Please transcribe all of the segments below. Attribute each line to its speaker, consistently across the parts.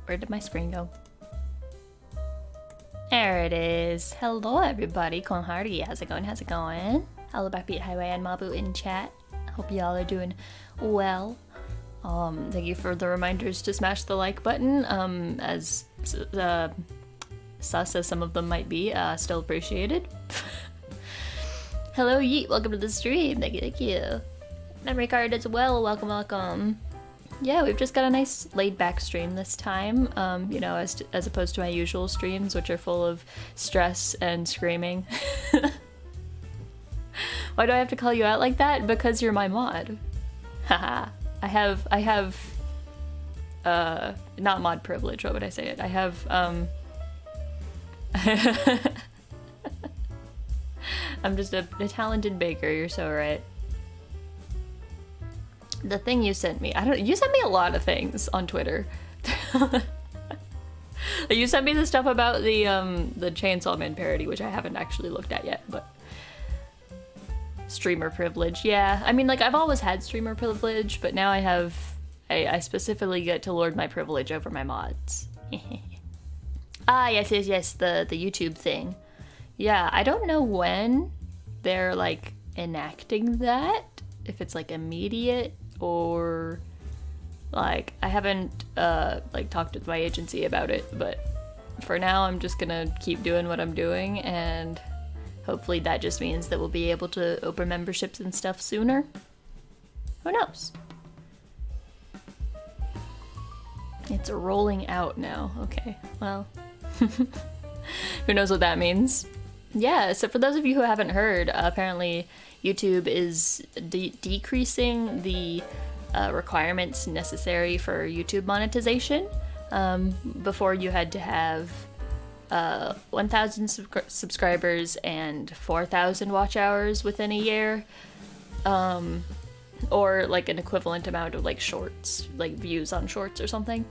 Speaker 1: Where did my screen go? There it is. Hello everybody, Konhardy. How's it going? How's it going? Hello Backbeat Highway and Mabu in chat. Hope y'all are doing well. Thank you for the reminders to smash the like button. As sus as some of them might be, still appreciated. Hello Yeet, welcome to the stream. Thank you, thank you. Memory card as well, welcome, welcome. Yeah, we've just got a nice laid-back stream this time, you know, as opposed to my usual streams, which are full of stress and screaming. Why do I have to call you out like that? Because you're my mod. Haha. I have, not mod privilege, what would I say it? I have, I'm just a talented baker, you're so right. The thing you sent me, you sent me a lot of things on Twitter. You sent me the stuff about the Chainsaw Man parody, which I haven't actually looked at yet, but streamer privilege, yeah. I mean, like, I've always had streamer privilege, but now I specifically get to lord my privilege over my mods. Ah, yes, the YouTube thing. Yeah, I don't know when they're, like, enacting that, if it's, like, immediate, or, like, I haven't, like, talked with my agency about it, but for now I'm just gonna keep doing what I'm doing, and hopefully that just means that we'll be able to open memberships and stuff sooner. Who knows? It's rolling out now. Okay, well, who knows what that means? Yeah, so for those of you who haven't heard, apparently YouTube is decreasing the requirements necessary for YouTube monetization. Before you had to have 1,000 subscribers and 4,000 watch hours within a year, or like an equivalent amount of like shorts, like views on shorts or something.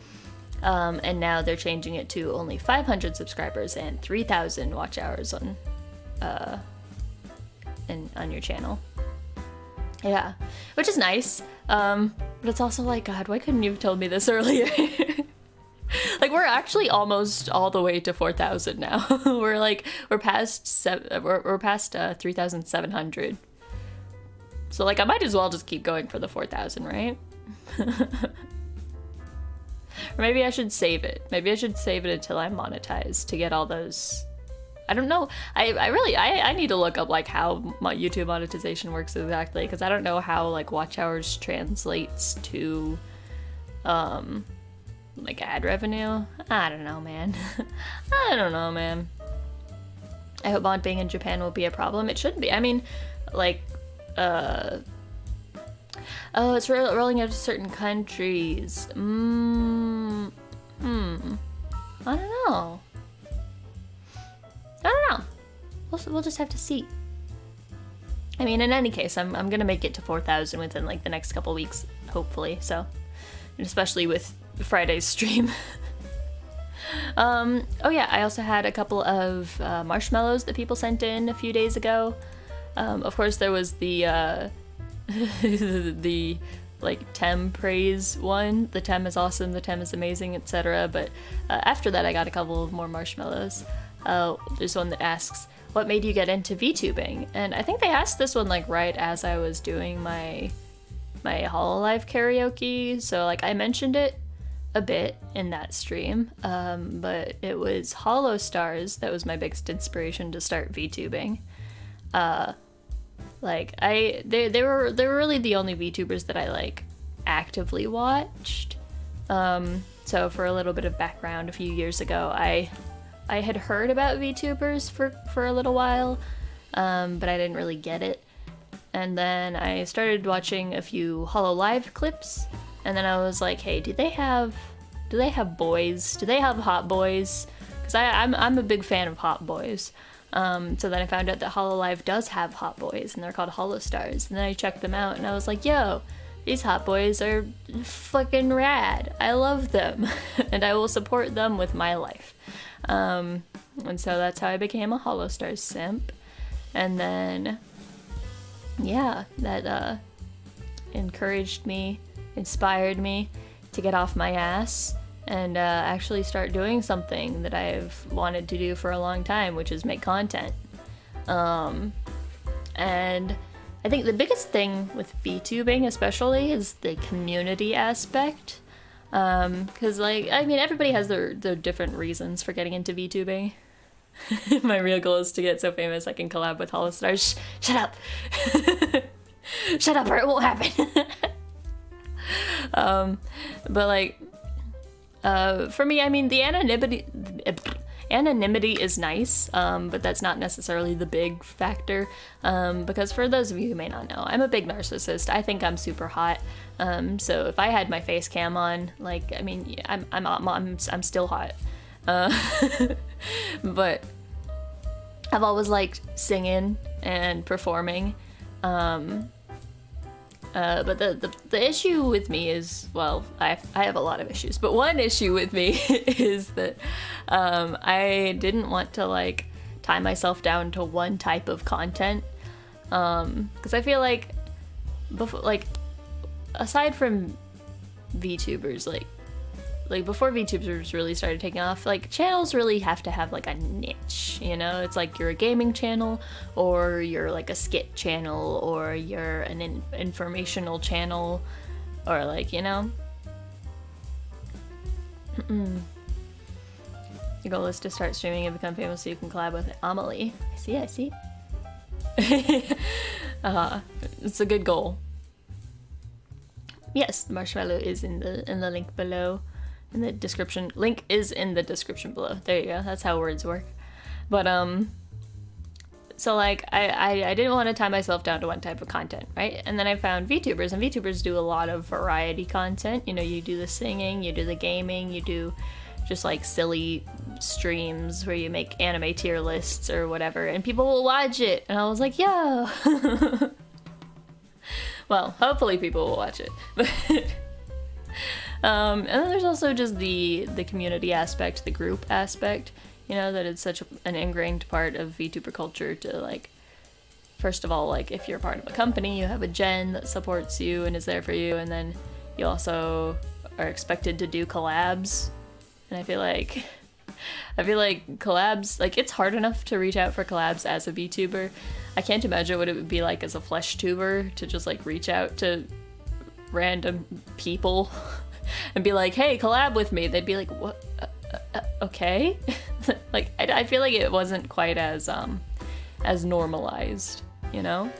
Speaker 1: And now they're changing it to only 500 subscribers and 3,000 watch hours on your channel. Yeah, which is nice. But it's also like, God, why couldn't you have told me this earlier? Like, we're actually almost all the way to 4,000 now. we're past 3,700. So like, I might as well just keep going for the 4,000, right? Or maybe I should save it. Maybe I should save it until I'm monetized to get all those. I don't know. I need to look up like how my YouTube monetization works exactly, because I don't know how like watch hours translates to like ad revenue. I don't know, man. I don't know, man. I hope mod being in Japan will be a problem. It shouldn't be. I mean, like, oh, it's rolling out to certain countries. I don't know. I don't know. We'll just have to see. I mean, in any case, I'm gonna make it to 4,000 within like the next couple weeks, hopefully. So, and especially with Friday's stream. Oh yeah, I also had a couple of marshmallows that people sent in a few days ago. Of course, there was the the like Tem praise one. The Tem is awesome, the Tem is amazing, etc. But after that, I got a couple of more marshmallows. There's one that asks, what made you get into VTubing? And I think they asked this one like right as I was doing my Hololive karaoke, so like I mentioned it a bit in that stream, but it was Hollow Stars that was my biggest inspiration to start VTubing. Like they were really the only VTubers that I like actively watched. So for a little bit of background, a few years ago, I had heard about VTubers for a little while, but I didn't really get it. And then I started watching a few Hololive clips, and then I was like, hey, do they have boys? Do they have hot boys? Because I'm a big fan of hot boys. So then I found out that Hololive does have hot boys, and they're called Hollow Stars. And then I checked them out, and I was like, yo, these hot boys are fucking rad. I love them, and I will support them with my life. And so that's how I became a Hollow Stars simp. And then, yeah, that encouraged me, inspired me to get off my ass and actually start doing something that I've wanted to do for a long time, which is make content. And I think the biggest thing with VTubing especially is the community aspect. Because, like, I mean, everybody has their different reasons for getting into VTubing. My real goal is to get so famous I can collab with Hollister. Shut up! Shut up or it won't happen! But, like, for me, I mean, the anonymity is nice, but that's not necessarily the big factor, because for those of you who may not know, I'm a big narcissist. I think I'm super hot, so if I had my face cam on, like, I mean, I'm still hot, but I've always liked singing and performing, but the issue with me is, well, I have a lot of issues, but one issue with me is that I didn't want to, like, tie myself down to one type of content, because I feel like, aside from VTubers, like before VTubers really started taking off, like, channels really have to have, like, a niche, you know? It's like you're a gaming channel, or you're, like, a skit channel, or you're an informational channel, or, like, you know? Your goal is to start streaming and become famous so you can collab with Amelie. I see. It's a good goal. Yes, the marshmallow is in the link below. In the description. Link is in the description below. There you go. That's how words work. But, so, like, I didn't want to tie myself down to one type of content, right? And then I found VTubers, and VTubers do a lot of variety content. You know, you do the singing, you do the gaming, you do just, like, silly streams where you make anime tier lists or whatever, and people will watch it. And I was like, yeah. Well, hopefully people will watch it. And then there's also just the community aspect, the group aspect, you know, that it's such an ingrained part of VTuber culture to, like, first of all, like, if you're part of a company, you have a gen that supports you and is there for you, and then you also are expected to do collabs. And I feel like collabs, like, it's hard enough to reach out for collabs as a VTuber. I can't imagine what it would be like as a flesh tuber to just, like, reach out to random people and be like, hey, collab with me. They'd be like, what? Okay. Like, I feel like it wasn't quite as normalized, you know?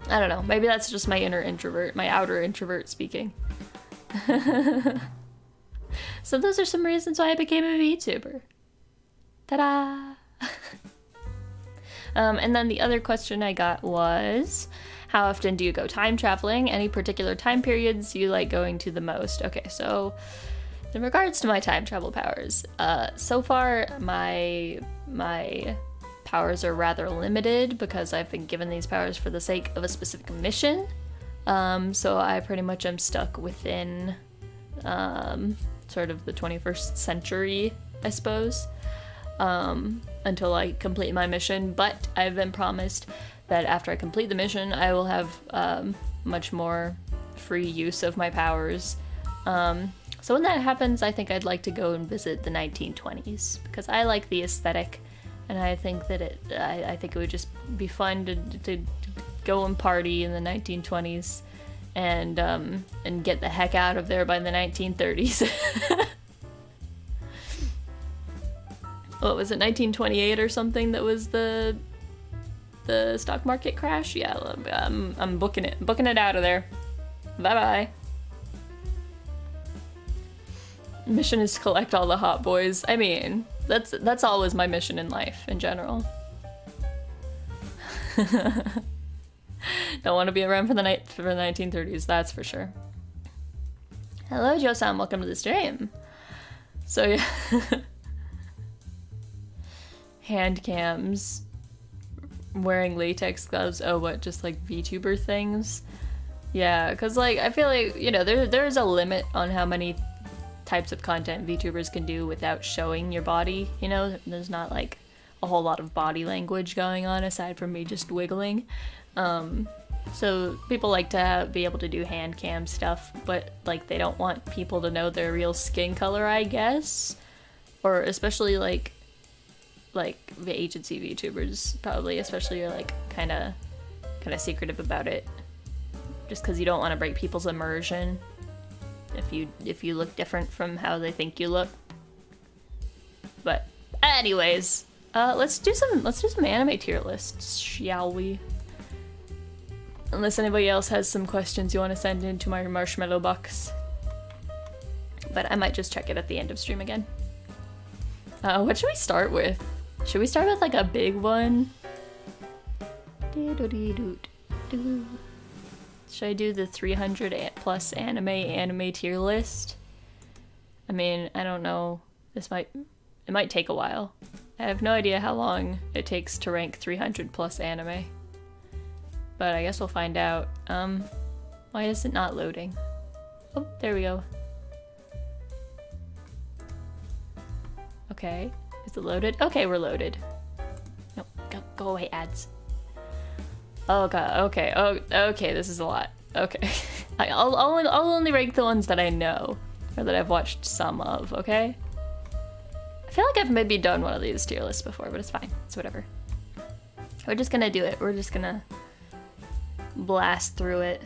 Speaker 1: I don't know. Maybe that's just my inner introvert, my outer introvert speaking. So those are some reasons why I became a VTuber. Ta-da! And then the other question I got was, how often do you go time traveling? Any particular time periods you like going to the most? Okay, so in regards to my time travel powers, so far my powers are rather limited because I've been given these powers for the sake of a specific mission. So I pretty much am stuck within sort of the 21st century, I suppose, until I complete my mission. But I've been promised that after I complete the mission, I will have much more free use of my powers. So when that happens, I think I'd like to go and visit the 1920s because I like the aesthetic, and I think that I think it would just be fun to go and party in the 1920s and get the heck out of there by the 1930s. What was it, 1928 or something that was the stock market crash? Yeah, I'm booking it out of there. Bye-bye. Mission is to collect all the hot boys. I mean, that's always my mission in life in general. Don't want to be around for the 1930s, that's for sure. Hello, Joe-san, welcome to the stream. So yeah, hand cams, wearing latex gloves. Oh, what? Just like VTuber things? Yeah, because like I feel like, you know, there's a limit on how many types of content VTubers can do without showing your body. You know, there's not like a whole lot of body language going on aside from me just wiggling. So people like to be able to do hand cam stuff, but like they don't want people to know their real skin color, I guess. Or especially like the agency VTubers, probably, especially you're like kind of secretive about it, just because you don't want to break people's immersion if you look different from how they think you look. But anyways, let's do some anime tier lists, shall we? Unless anybody else has some questions you want to send into my marshmallow box. But I might just check it at the end of stream again. What should we start with? Should we start with like a big one? Should I do the 300 plus anime tier list? I mean, I don't know. It might take a while. I have no idea how long it takes to rank 300 plus anime. But I guess we'll find out. Why is it not loading? Oh, there we go. Okay, is it loaded? Okay, we're loaded. No, go away, ads. Oh god, okay, okay, this is a lot. Okay, I'll only rank the ones that I know, or that I've watched some of, okay? I feel like I've maybe done one of these tier lists before, but it's fine, it's whatever. We're just gonna do it, we're just gonna blast through it.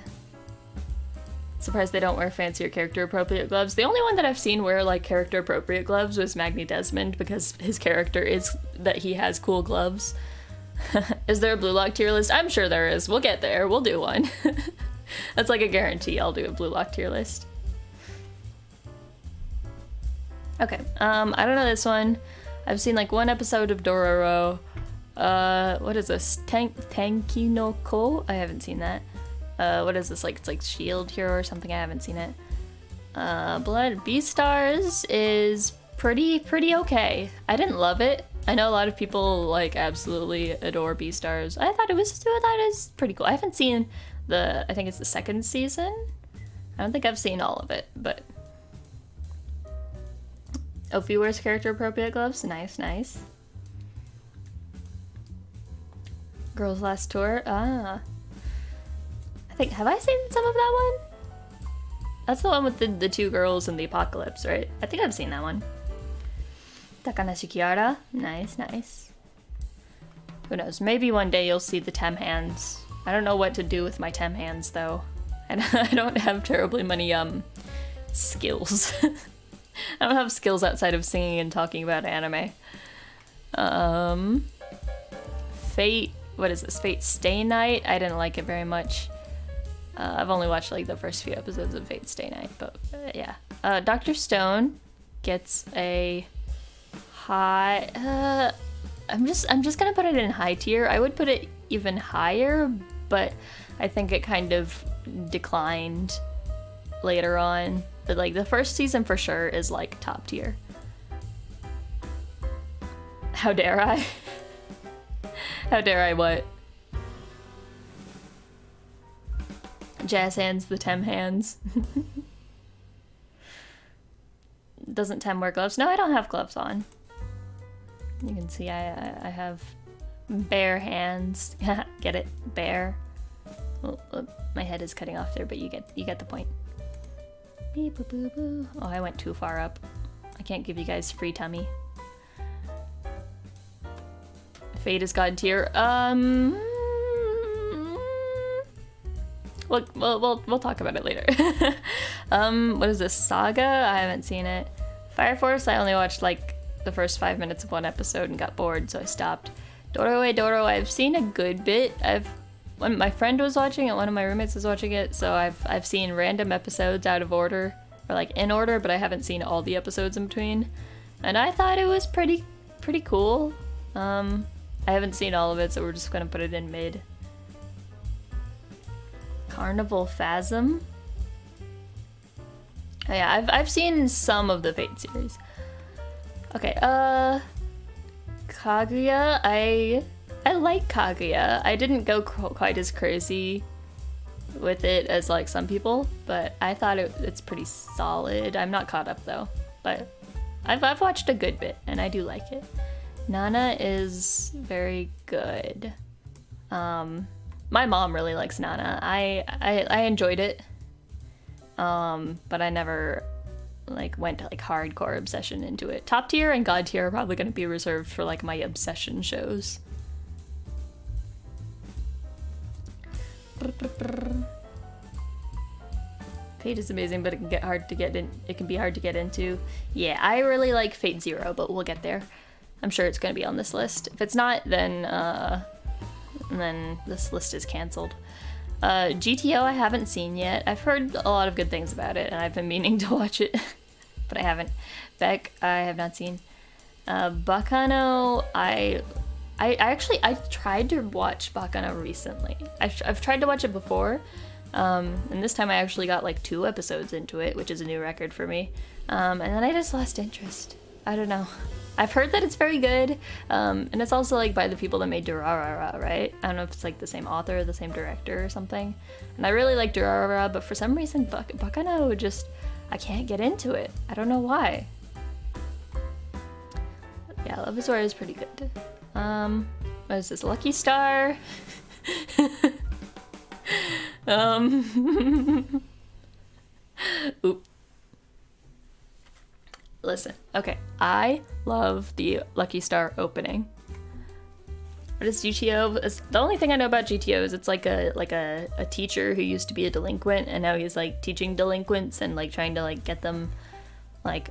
Speaker 1: Surprised they don't wear fancier character-appropriate gloves. The only one that I've seen wear like character-appropriate gloves was Magni Desmond, because his character is that he has cool gloves. Is there a Blue Lock tier list? I'm sure there is. We'll get there. We'll do one. That's like a guarantee. I'll do a Blue Lock tier list. Okay. I don't know this one. I've seen like one episode of Dororo. What is this? Tenki no Ko? I haven't seen that. What is this, like, it's like Shield Hero or something? I haven't seen it. Blood Beastars is pretty okay. I didn't love it. I know a lot of people, like, absolutely adore Beastars. I thought it was pretty cool. I haven't seen I think it's the second season. I don't think I've seen all of it, but... Ophi wears character-appropriate gloves. Nice, nice. Girls Last Tour. Ah. Have I seen some of that one? That's the one with the two girls in the apocalypse, right? I think I've seen that one. Takanashi Kiara. Nice, nice. Who knows? Maybe one day you'll see the Tem hands. I don't know what to do with my Tem hands, though. And I don't have terribly many, skills. I don't have skills outside of singing and talking about anime. Fate. What is this? Fate Stay Night? I didn't like it very much. I've only watched like the first few episodes of Fate Stay Night, but yeah. Dr. Stone gets a high. I'm just gonna put it in high tier. I would put it even higher, but I think it kind of declined later on. But like the first season for sure is like top tier. How dare I? How dare I what? Jazz hands, the Tem hands. Doesn't Tem wear gloves? No, I don't have gloves on. You can see I have bare hands. Get it? Bare. Oh, my head is cutting off there, but you get the point. Beep, boo, boo, boo. Oh, I went too far up. I can't give you guys free tummy. Fate is God tier. We'll talk about it later. What is this? Saga? I haven't seen it. Fire Force, I only watched like the first 5 minutes of one episode and got bored, so I stopped. Doro, I've seen a good bit. When my friend was watching it, one of my roommates was watching it, so I've seen random episodes out of order, or like in order, but I haven't seen all the episodes in between. And I thought it was pretty cool. I haven't seen all of it, so we're just gonna put it in mid. Carnival Phasm. Oh, yeah, I've seen some of the Fate series. Okay, Kaguya, I like Kaguya. I didn't go quite as crazy with it as like some people, but I thought it's pretty solid. I'm not caught up though, but I've watched a good bit and I do like it. Nana is very good. My mom really likes Nana. I enjoyed it. But I never like went to like hardcore obsession into it. Top tier and god tier are probably going to be reserved for like my obsession shows. Fate is amazing, but it can get hard to get in. It can be hard to get into. Yeah, I really like Fate Zero, but we'll get there. I'm sure it's going to be on this list. If it's not, then this list is canceled. GTO I haven't seen yet. I've heard a lot of good things about it, and I've been meaning to watch it, but I haven't. Beck I have not seen. Bakano I tried to watch Bakano recently. I've tried to watch it before. And this time I actually got like 2 episodes into it, which is a new record for me. And then I just lost interest. I don't know. I've heard that it's very good. And it's also like by the people that made Durarara, right? I don't know if it's like the same author, the same director or something. And I really like Durarara, but for some reason Bakano just, I can't get into it. I don't know why. Yeah, Love is War is pretty good. What is this? Lucky Star? Oop. Listen, okay, I love the Lucky Star opening. What is GTO? The only thing I know about GTO is it's like a teacher who used to be a delinquent and now he's like teaching delinquents and like trying to like get them like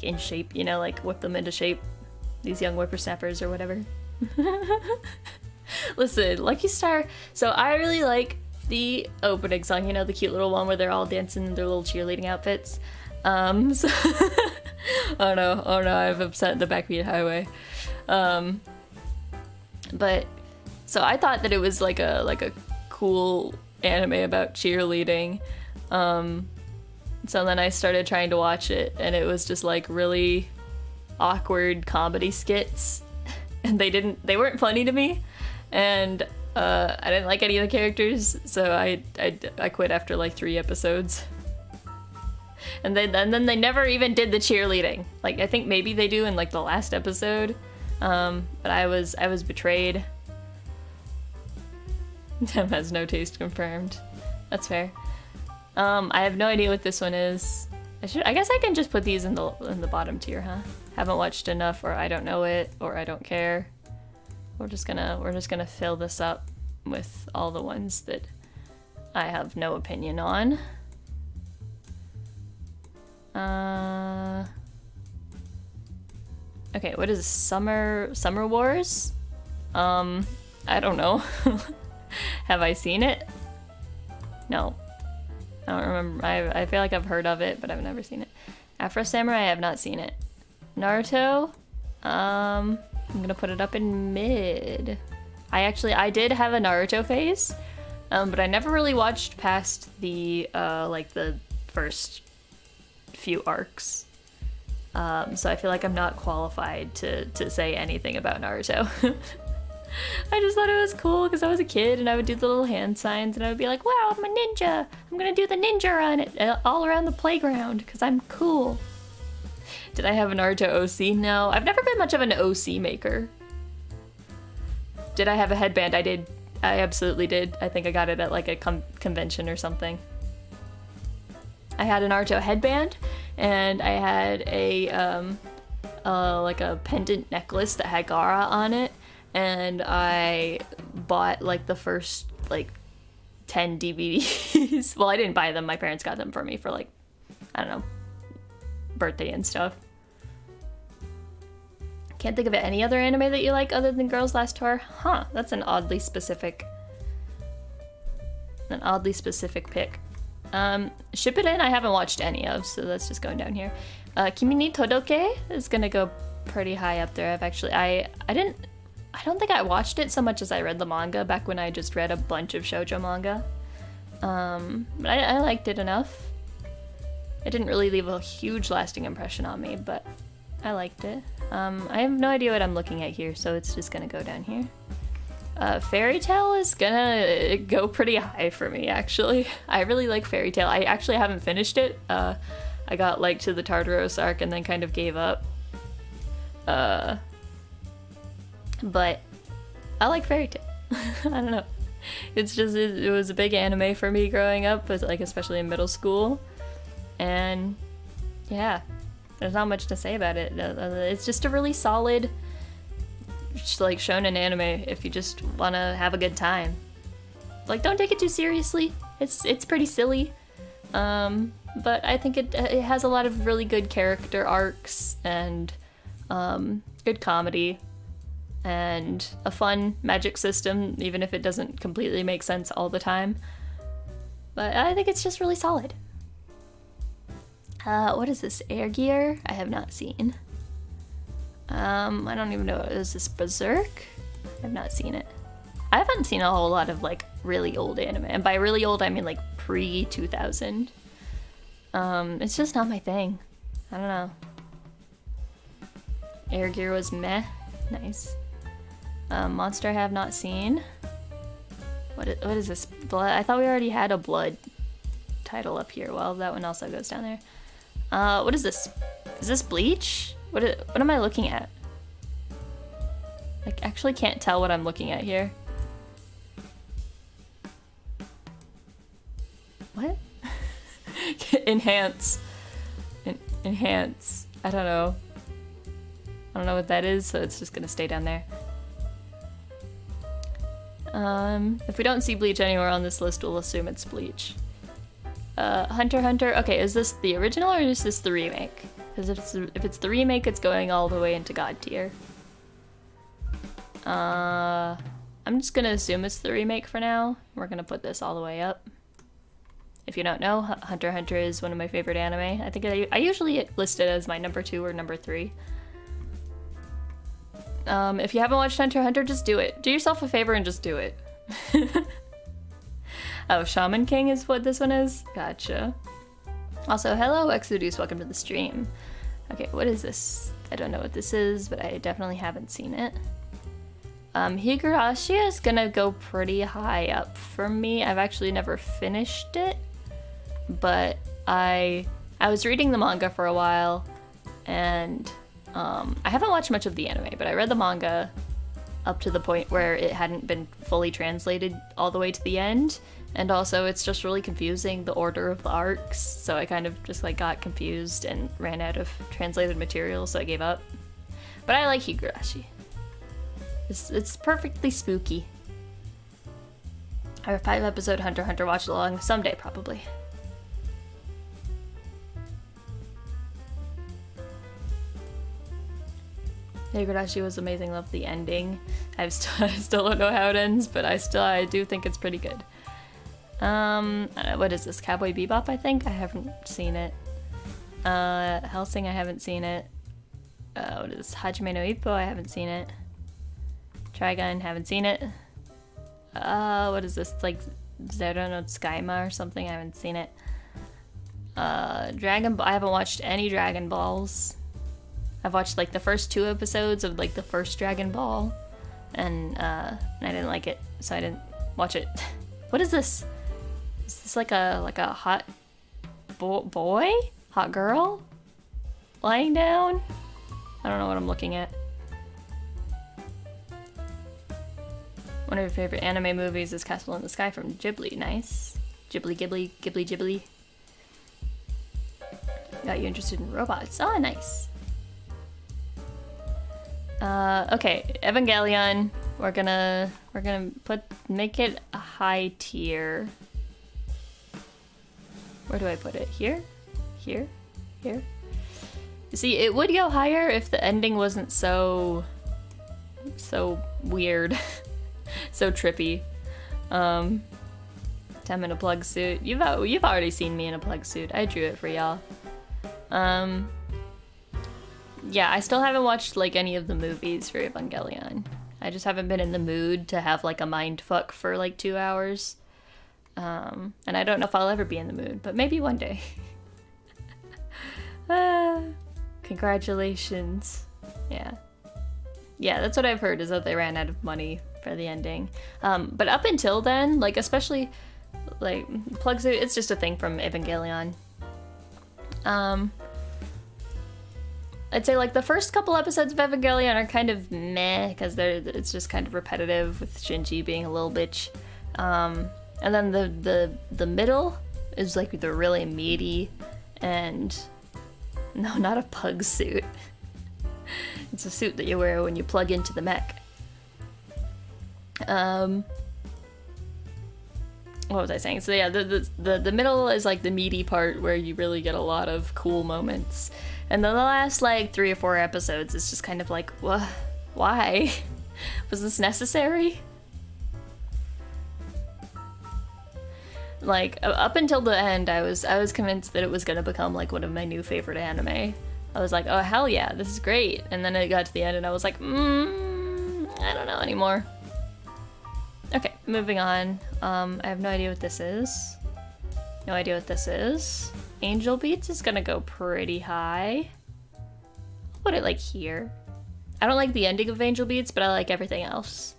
Speaker 1: in shape, you know, like whip them into shape. These young whippersnappers or whatever. Listen, Lucky Star. So I really like the opening song, you know, the cute little one where they're all dancing in their little cheerleading outfits. So oh no, I've upset the Backbeat Highway. But so I thought that it was like a cool anime about cheerleading. So then I started trying to watch it, and it was just like really awkward comedy skits, and they weren't funny to me. And I didn't like any of the characters, so I quit after like 3 episodes. And then they never even did the cheerleading. Like I think maybe they do in like the last episode, but I was betrayed. Dem has no taste confirmed. That's fair. I have no idea what this one is. I guess I can just put these in the bottom tier, huh? Haven't watched enough, or I don't know it, or I don't care. We're just gonna fill this up with all the ones that I have no opinion on. Okay, what is this? Summer Wars? I don't know. Have I seen it? No. I don't remember. I feel like I've heard of it, but I've never seen it. Afro Samurai, I have not seen it. Naruto? I'm gonna put it up in mid. I did have a Naruto phase, but I never really watched past the like the first few arcs. So I feel like I'm not qualified to say anything about Naruto. I just thought it was cool because I was a kid and I would do the little hand signs and I would be like, wow, I'm a ninja. I'm gonna do the ninja run all around the playground because I'm cool. Did I have a Naruto OC? No, I've never been much of an OC maker. Did I have a headband? I did. I absolutely did. I think I got it at like a convention or something. I had a Naruto headband and I had a like a pendant necklace that had Gaara on it. And I bought like the first like 10 DVDs. Well, I didn't buy them. My parents got them for me for like, I don't know, birthday and stuff. Can't think of any other anime that you like other than Girls Last Tour? Huh, that's an oddly specific pick. Shippuden I haven't watched any of, so that's just going down here. Kimi ni Todoke is gonna go pretty high up there. I don't think I watched it so much as I read the manga back when I just read a bunch of shoujo manga. But I liked it enough. It didn't really leave a huge lasting impression on me, but I liked it. I have no idea what I'm looking at here, so it's just gonna go down here. Fairy Tail is gonna go pretty high for me, actually. I really like Fairy Tail. I actually haven't finished it. I got like to the Tartaros arc and then kind of gave up. But I like Fairy Tail. I don't know. It's just, it was a big anime for me growing up, but like especially in middle school. And yeah, there's not much to say about it. It's just a really solid like shonen anime if you just want to have a good time. Like, don't take it too seriously. It's pretty silly. But I think it has a lot of really good character arcs and good comedy and a fun magic system, even if it doesn't completely make sense all the time. But I think it's just really solid. What is this? Air Gear? I have not seen. I don't even know. Is this Berserk? I have not seen it. I haven't seen a whole lot of like really old anime, and by really old I mean like pre-2000. It's just not my thing. I don't know. Air Gear was meh. Nice. Monster I have not seen. What is this? Blood? I thought we already had a Blood title up here. Well, that one also goes down there. What is this? Is this Bleach? What am I looking at? I actually can't tell what I'm looking at here. What? Enhance. Enhance. I don't know. I don't know what that is, so it's just gonna stay down there. If we don't see Bleach anywhere on this list, we'll assume it's Bleach. Hunter x Hunter. Okay, is this the original or is this the remake? Because if it's the remake, it's going all the way into God tier. I'm just gonna assume it's the remake for now. We're gonna put this all the way up. If you don't know, Hunter x Hunter is one of my favorite anime. I think I usually list it as my number 2 or number 3. If you haven't watched Hunter x Hunter, just do it. Do yourself a favor and just do it. Oh, Shaman King is what this one is? Gotcha. Also, hello Exodus, welcome to the stream. Okay, what is this? I don't know what this is, but I definitely haven't seen it. Higurashi is gonna go pretty high up for me. I've actually never finished it, but I was reading the manga for a while, and I haven't watched much of the anime, but I read the manga up to the point where it hadn't been fully translated all the way to the end, and also it's just really confusing, the order of the arcs, so I kind of just like got confused and ran out of translated material, so I gave up. But I like Higurashi. It's perfectly spooky. Our 5-episode Hunter x Hunter watch along someday, probably. Higurashi was amazing. Love the ending. I still don't know how it ends, but I do think it's pretty good. What is this? Cowboy Bebop, I think? I haven't seen it. Hellsing, I haven't seen it. What is this? Hajime no Ippo, I haven't seen it. Trigun, haven't seen it. What is this? Like Zero no Tsukaima or something? I haven't seen it. Dragon Ball, I haven't watched any Dragon Balls. I've watched like the first 2 episodes of like the first Dragon Ball, and I didn't like it, so I didn't watch it. What is this? Is this like a hot boy? Hot girl? Lying down? I don't know what I'm looking at. One of your favorite anime movies is Castle in the Sky from Ghibli. Nice. Ghibli. Got you interested in robots. Oh, nice. Okay, Evangelion. We're gonna make it a high tier. Where do I put it? Here? Here? Here? You see, it would go higher if the ending wasn't so weird. So trippy. Tem in a plug suit. You've already seen me in a plug suit. I drew it for y'all. Yeah, I still haven't watched like any of the movies for Evangelion. I just haven't been in the mood to have like a mind fuck for like 2 hours. And I don't know if I'll ever be in the mood, but maybe one day. Congratulations. Yeah, that's what I've heard, is that they ran out of money for the ending. But up until then, like especially like plug suit, it's just a thing from Evangelion. I'd say like the first couple episodes of Evangelion are kind of meh because it's just kind of repetitive with Shinji being a little bitch. And then the middle is like the really meaty and no, not a pug suit. It's a suit that you wear when you plug into the mech. What was I saying? So yeah, the middle is like the meaty part where you really get a lot of cool moments. And then the last like 3 or 4 episodes is just kind of like, why? Was this necessary? Like up until the end, I was convinced that it was gonna become like one of my new favorite anime. I was like, oh hell yeah, this is great. And then it got to the end and I was like, I don't know anymore. Okay, moving on. I have no idea what this is. No idea what this is. Angel Beats is gonna go pretty high. I'll put it like here. I don't like the ending of Angel Beats, but I like everything else.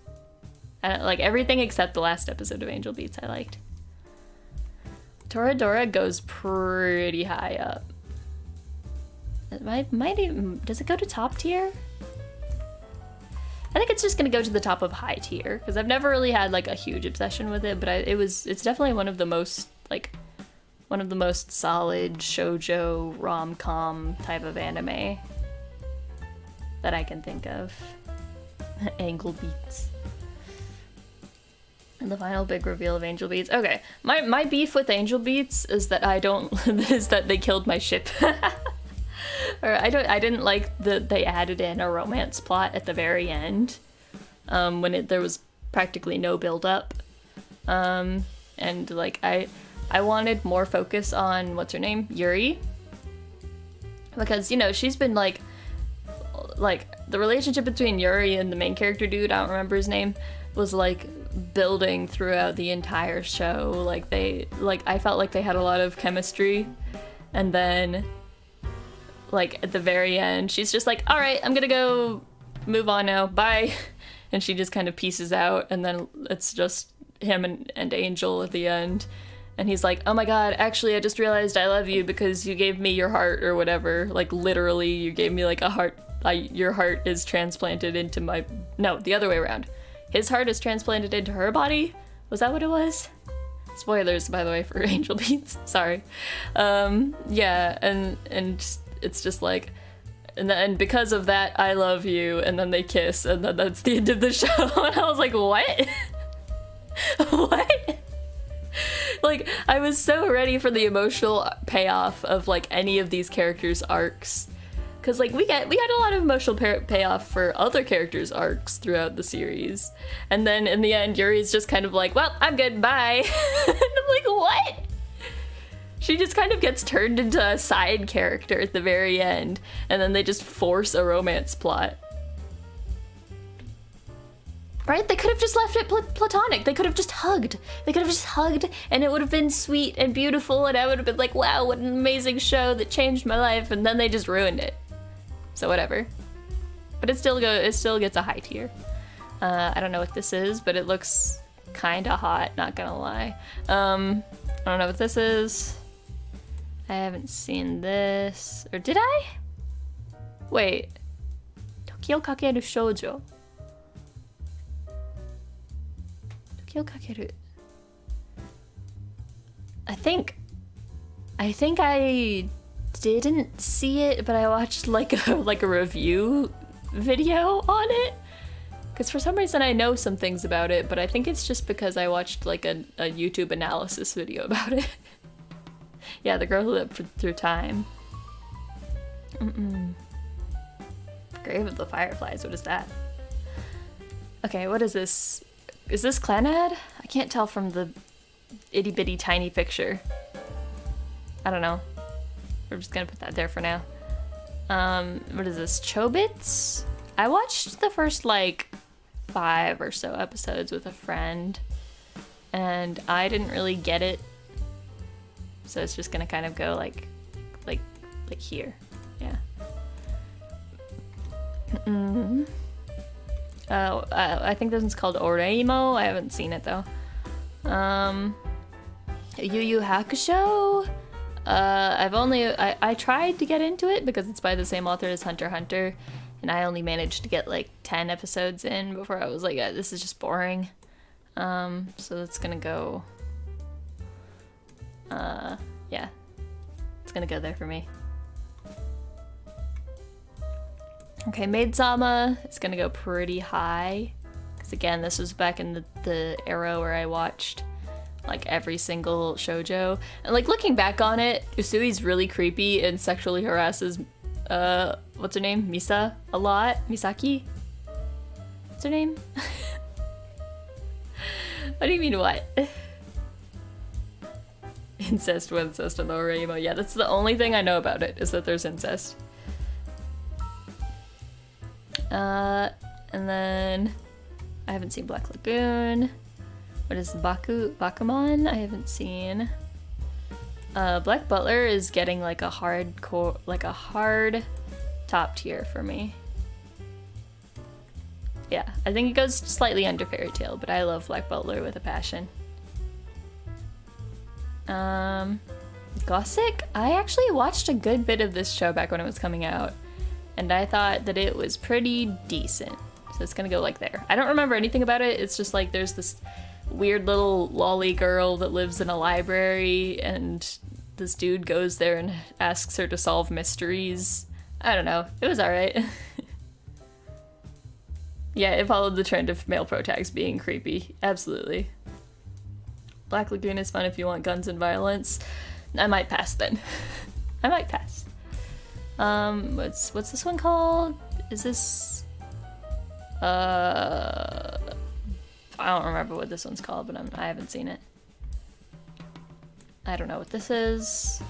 Speaker 1: I don't like everything except the last episode of Angel Beats I liked. Toradora goes pretty high up. It might even, does it go to top tier? I think it's just gonna go to the top of high tier because I've never really had like a huge obsession with it, but it's definitely one of the most solid shoujo rom-com type of anime that I can think of. Angel Beats. And the final big reveal of Angel Beats. Okay, my beef with Angel Beats is that is that they killed my ship. Or I didn't like that they added in a romance plot at the very end, when there was practically no build up, and like I wanted more focus on what's her name, Yuri, because you know she's been like the relationship between Yuri and the main character dude, I don't remember his name, was like building throughout the entire show. Like I felt like they had a lot of chemistry, and then like at the very end she's just like, all right, I'm gonna go move on now, bye. And she just kind of pieces out, and then it's just him and Angel at the end, and he's like, oh my god, actually I just realized I love you because you gave me your heart or whatever. Like literally you gave me like a heart. Your heart is transplanted into my, no, the other way around. His heart is transplanted into her body. Was that what it was? Spoilers, by the way, for Angel Beats. Sorry. Yeah, and it's just like, and because of that, I love you, and then they kiss, and then that's the end of the show. And I was like, what? What? Like, I was so ready for the emotional payoff of like any of these characters' arcs. Cause like we got a lot of emotional payoff for other characters' arcs throughout the series, and then in the end, Yuri's just kind of like, "Well, I'm good, bye." And I'm like, "What?" She just kind of gets turned into a side character at the very end, and then they just force a romance plot. Right? They could have just left it platonic. They could have just hugged. They could have just hugged, and it would have been sweet and beautiful, and I would have been like, "Wow, what an amazing show that changed my life," and then they just ruined it. So whatever, but it still gets a high tier. I don't know what this is, but it looks kind of hot, not gonna lie. I don't know what this is. I haven't seen this, or did I? Wait, Toki o Kakeru Shoujo. Toki o Kakeru. I think I didn't see it, but I watched like a review video on it, because for some reason I know some things about it, but I think it's just because I watched like a YouTube analysis video about it. Yeah, the girl who lived through time. Grave of the Fireflies, what is that? Okay, what is this? Is this Clannad? I can't tell from the itty bitty tiny picture. I don't know. We're just gonna put that there for now. What is this? Chobits? I watched the first like 5 or so episodes with a friend, and I didn't really get it. So it's just gonna kind of go like here. Yeah. I think this one's called Oreimo. I haven't seen it though. Yu Yu Hakusho. I tried to get into it because it's by the same author as Hunter x Hunter, and I only managed to get like 10 episodes in before I was like, this is just boring. So it's gonna go, yeah, it's gonna go there for me. Okay, Maid-sama is gonna go pretty high, because again, this was back in the era where I watched like every single shoujo, and like looking back on it, Usui's really creepy and sexually harasses what's her name, Misa, a lot. Misaki, what's her name? What do you mean what? Incest with incest on the Harima. Yeah, that's the only thing I know about it, is that there's incest. And then I haven't seen Black Lagoon. What is Bakuman? I haven't seen. Black Butler is getting like a hard top tier for me. Yeah, I think it goes slightly under Fairy Tail, but I love Black Butler with a passion. Gossip? I actually watched a good bit of this show back when it was coming out, and I thought that it was pretty decent. So it's gonna go like there. I don't remember anything about it. It's just like there's this weird little lolly girl that lives in a library, and this dude goes there and asks her to solve mysteries. I don't know. It was alright. Yeah, it followed the trend of male protags being creepy. Absolutely. Black Lagoon is fun if you want guns and violence. I might pass then. I might pass. What's this one called? Is this I don't remember what this one's called, but I haven't seen it. I don't know what this is.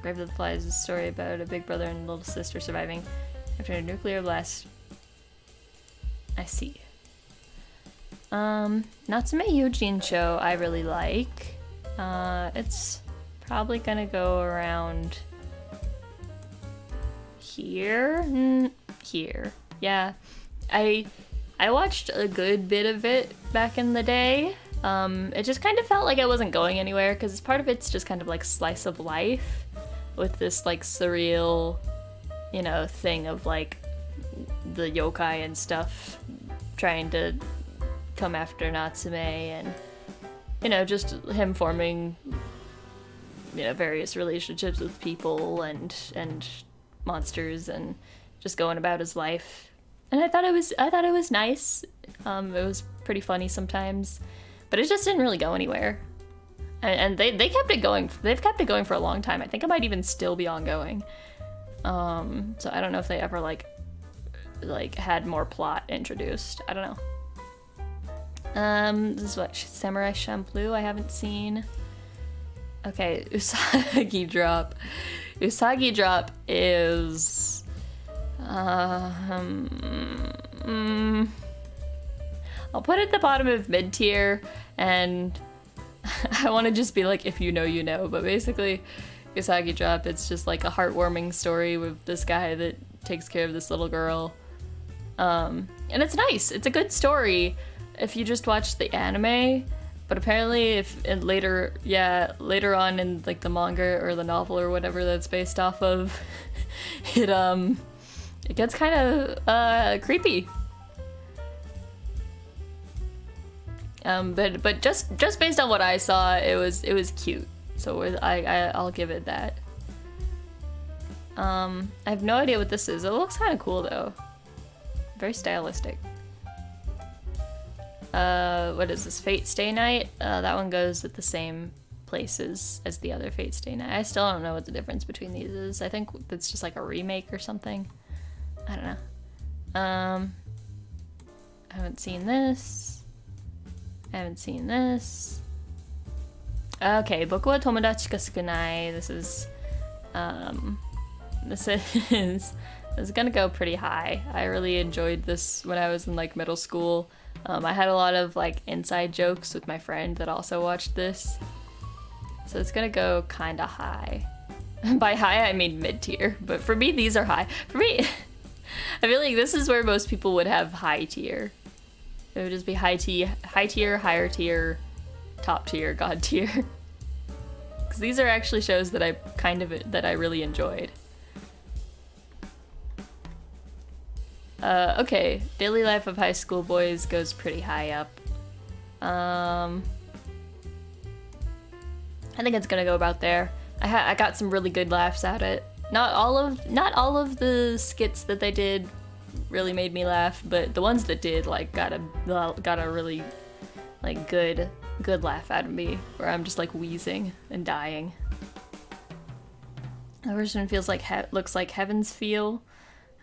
Speaker 1: Grave of the Flies is a story about a big brother and little sister surviving after a nuclear blast. I see. Natsume Eugene show I really like. It's probably gonna go around here. Here. Yeah. I watched a good bit of it back in the day. It just kind of felt like it wasn't going anywhere, because part of it's just kind of like slice of life with this like surreal, you know, thing of like the yokai and stuff trying to come after Natsume, and you know, just him forming, you know, various relationships with people and monsters, and just going about his life. And I thought it was nice. It was pretty funny sometimes, but it just didn't really go anywhere. And they kept it going. They've kept it going for a long time. I think it might even still be ongoing. So I don't know if they ever like had more plot introduced. I don't know. This is what, Samurai Champloo I haven't seen. Okay, Usagi Drop. Usagi Drop is I'll put it at the bottom of mid-tier, and I want to just be like, if you know, you know, but basically Usagi Drop, it's just like a heartwarming story with this guy that takes care of this little girl. And it's nice. It's a good story if you just watch the anime, but apparently later on in like the manga or the novel or whatever that's based off of, it gets kind of creepy. But just based on what I saw, it was cute. So I'll give it that. I have no idea what this is. It looks kind of cool though. Very stylistic. What is this? Fate Stay Night? That one goes at the same places as the other Fate Stay Night. I still don't know what the difference between these is. I think it's just like a remake or something. I don't know. I haven't seen this. I haven't seen this. Okay, Boku wa Tomodachi ga Sukunai. This is gonna go pretty high. I really enjoyed this when I was in like middle school. I had a lot of like inside jokes with my friend that also watched this. So it's gonna go kinda high. By high I mean mid-tier, but for me these are high. For me, I feel like this is where most people would have high tier. It would just be high tier, higher tier, top tier, god tier. because these are actually shows that I really enjoyed. Okay, Daily Life of High School Boys goes pretty high up. I think it's gonna go about there. I got some really good laughs at it. Not all of the skits that they did really made me laugh, but the ones that did, like, got a really, like, good laugh out of me, where I'm just like wheezing and dying. The version feels like looks like Heaven's Feel.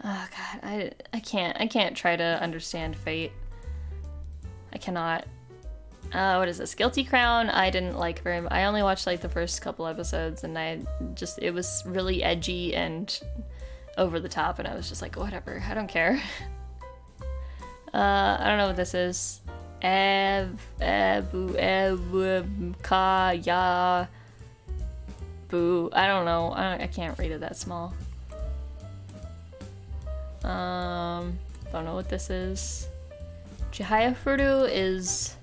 Speaker 1: Oh god, I can't try to understand Fate. I cannot. What is this? Guilty Crown, I didn't like very much. I only watched like the first couple episodes, and it was really edgy and over the top, and I was just like, whatever, I don't care. I don't know what this is. Ka, ya, boo. I don't know. I can't read it that small. Don't know what this is. Chihaya Furu is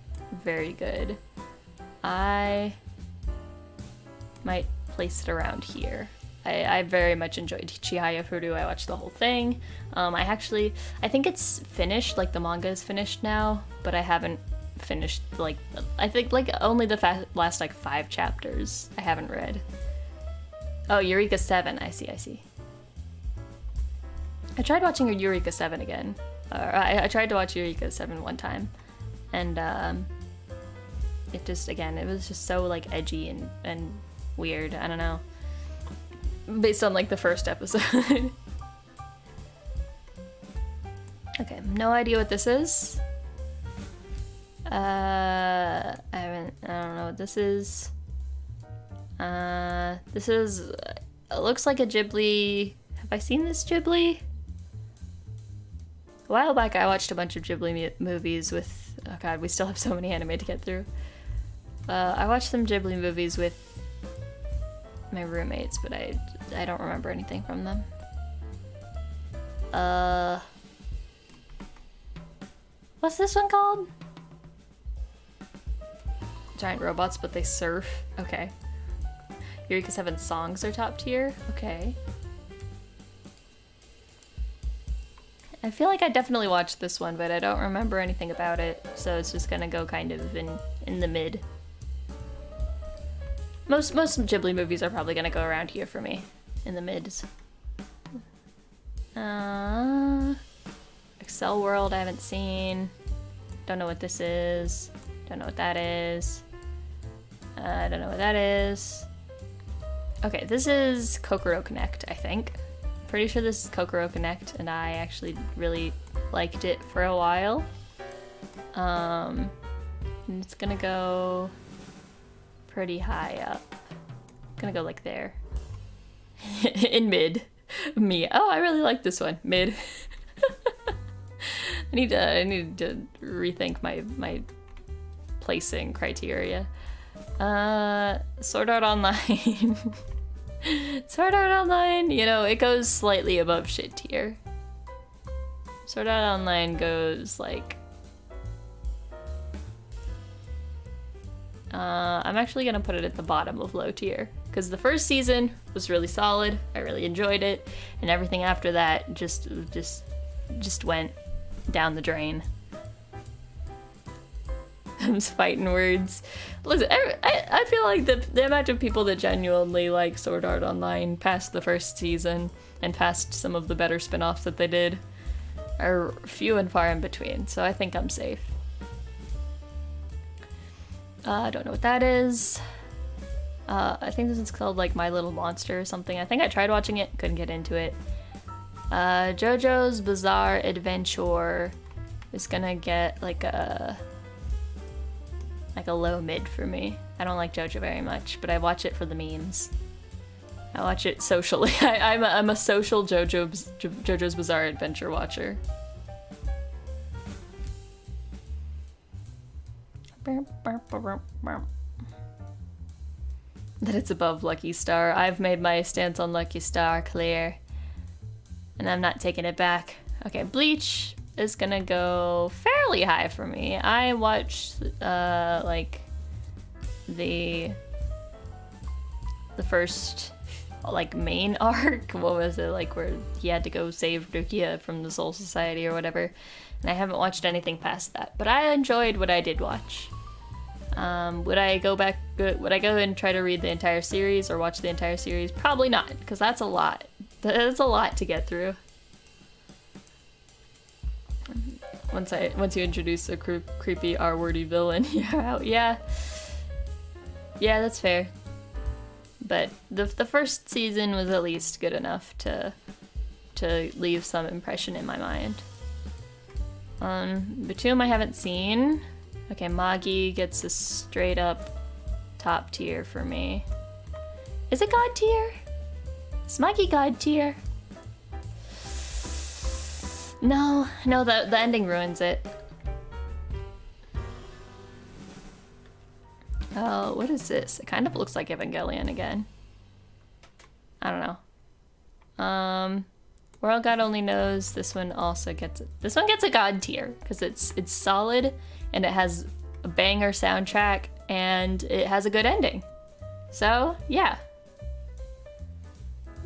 Speaker 1: very good. I might place it around here. I very much enjoyed Chihaya Furu. I watched the whole thing. I think it's finished, like the manga is finished now, but I haven't finished, like, I think like only the last like 5 chapters I haven't read. Oh, Eureka 7, I see. I tried watching Eureka 7 again. I tried to watch Eureka 7 one time, and it was just so like edgy and weird. I don't know. Based on like the first episode. Okay, no idea what this is. I don't know what this is. This is, it looks like a Ghibli. Have I seen this Ghibli? A while back I watched a bunch of Ghibli movies with, oh god, we still have so many anime to get through. I watched some Ghibli movies with my roommates, but I don't remember anything from them. What's this one called? Giant robots, but they surf. Okay. Eureka 7 songs are top tier. Okay. I feel like I definitely watched this one, but I don't remember anything about it, so it's just gonna go kind of in the mid. Most Ghibli movies are probably gonna go around here for me, in the mids. Excel World I haven't seen. Don't know what this is. Don't know what that is. I don't know what that is. Okay, this is Kokoro Connect, I think. Pretty sure this is Kokoro Connect, and I actually really liked it for a while. And it's gonna go pretty high up. Gonna go like there. In mid. Me. Oh, I really like this one. Mid. I need to rethink my placing criteria. Sword Art Online. Sword Art Online, you know, it goes slightly above shit tier. Sword Art Online goes like... I'm actually gonna put it at the bottom of low tier, because the first season was really solid, I really enjoyed it, and everything after that just went down the drain. I'm just fighting words. Listen, I feel like the amount of people that genuinely like Sword Art Online past the first season and past some of the better spin-offs that they did are few and far in between, so I think I'm safe. I don't know what that is. I think this is called like My Little Monster or something. I think I tried watching it, couldn't get into it. JoJo's Bizarre Adventure is gonna get like a low mid for me. I don't like JoJo very much, but I watch it for the memes. I watch it socially. I'm a social JoJo's Bizarre Adventure watcher. That it's above Lucky Star. I've made my stance on Lucky Star clear, and I'm not taking it back. Okay, Bleach is gonna go fairly high for me. I watched like the the first like main arc. What was it, like where he had to go save Rukia from the Soul Society or whatever, and I haven't watched anything past that, but I enjoyed what I did watch. Would I go and try to read the entire series or watch the entire series? Probably not, because that's a lot. That's a lot to get through. Once you introduce a creepy R-wordy villain, yeah, that's fair. But the first season was at least good enough to leave some impression in my mind. Batum I haven't seen. Okay, Magi gets a straight up top tier for me. Is it God tier? Is Magi God tier? No, the ending ruins it. Oh, what is this? It kind of looks like Evangelion again. I don't know. World God Only Knows, this one also gets it. This one gets a God tier because it's solid and it has a banger soundtrack and it has a good ending. So yeah,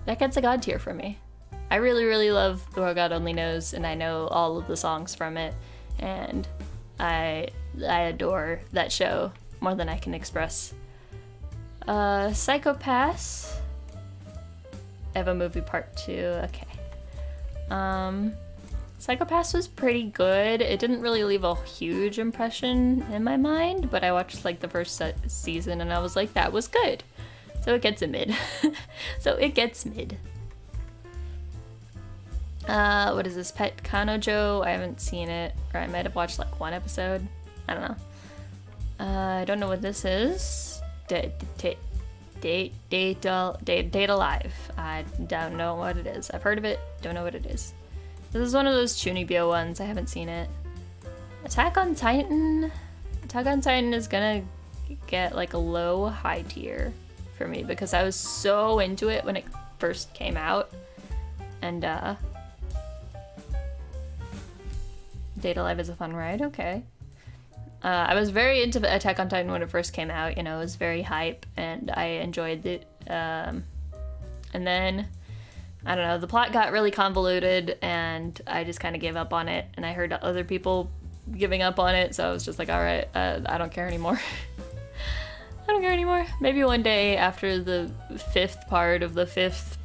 Speaker 1: that gets a God tier from me. I really, really love The World God Only Knows, and I know all of the songs from it, and I adore that show more than I can express. Psychopaths. Eva Movie Part 2, okay. Psychopaths was pretty good. It didn't really leave a huge impression in my mind, but I watched like the first season and I was like, that was good. So it gets a mid. What is this? Pet Kanojo? I haven't seen it, or I might have watched like one episode. I don't know. I don't know what this is. Date Alive. I don't know what it is. I've heard of it, don't know what it is. This is one of those Chunibyo ones. I haven't seen it. Attack on Titan. Attack on Titan is gonna get like a low high tier for me because I was so into it when it first came out. And Date Alive is a fun ride, okay. I was very into Attack on Titan when it first came out, you know, it was very hype and I enjoyed it. And then, I don't know, the plot got really convoluted and I just kind of gave up on it, and I heard other people giving up on it, so I was just like, alright, I don't care anymore. I don't care anymore. Maybe one day after the 5th part of the 5th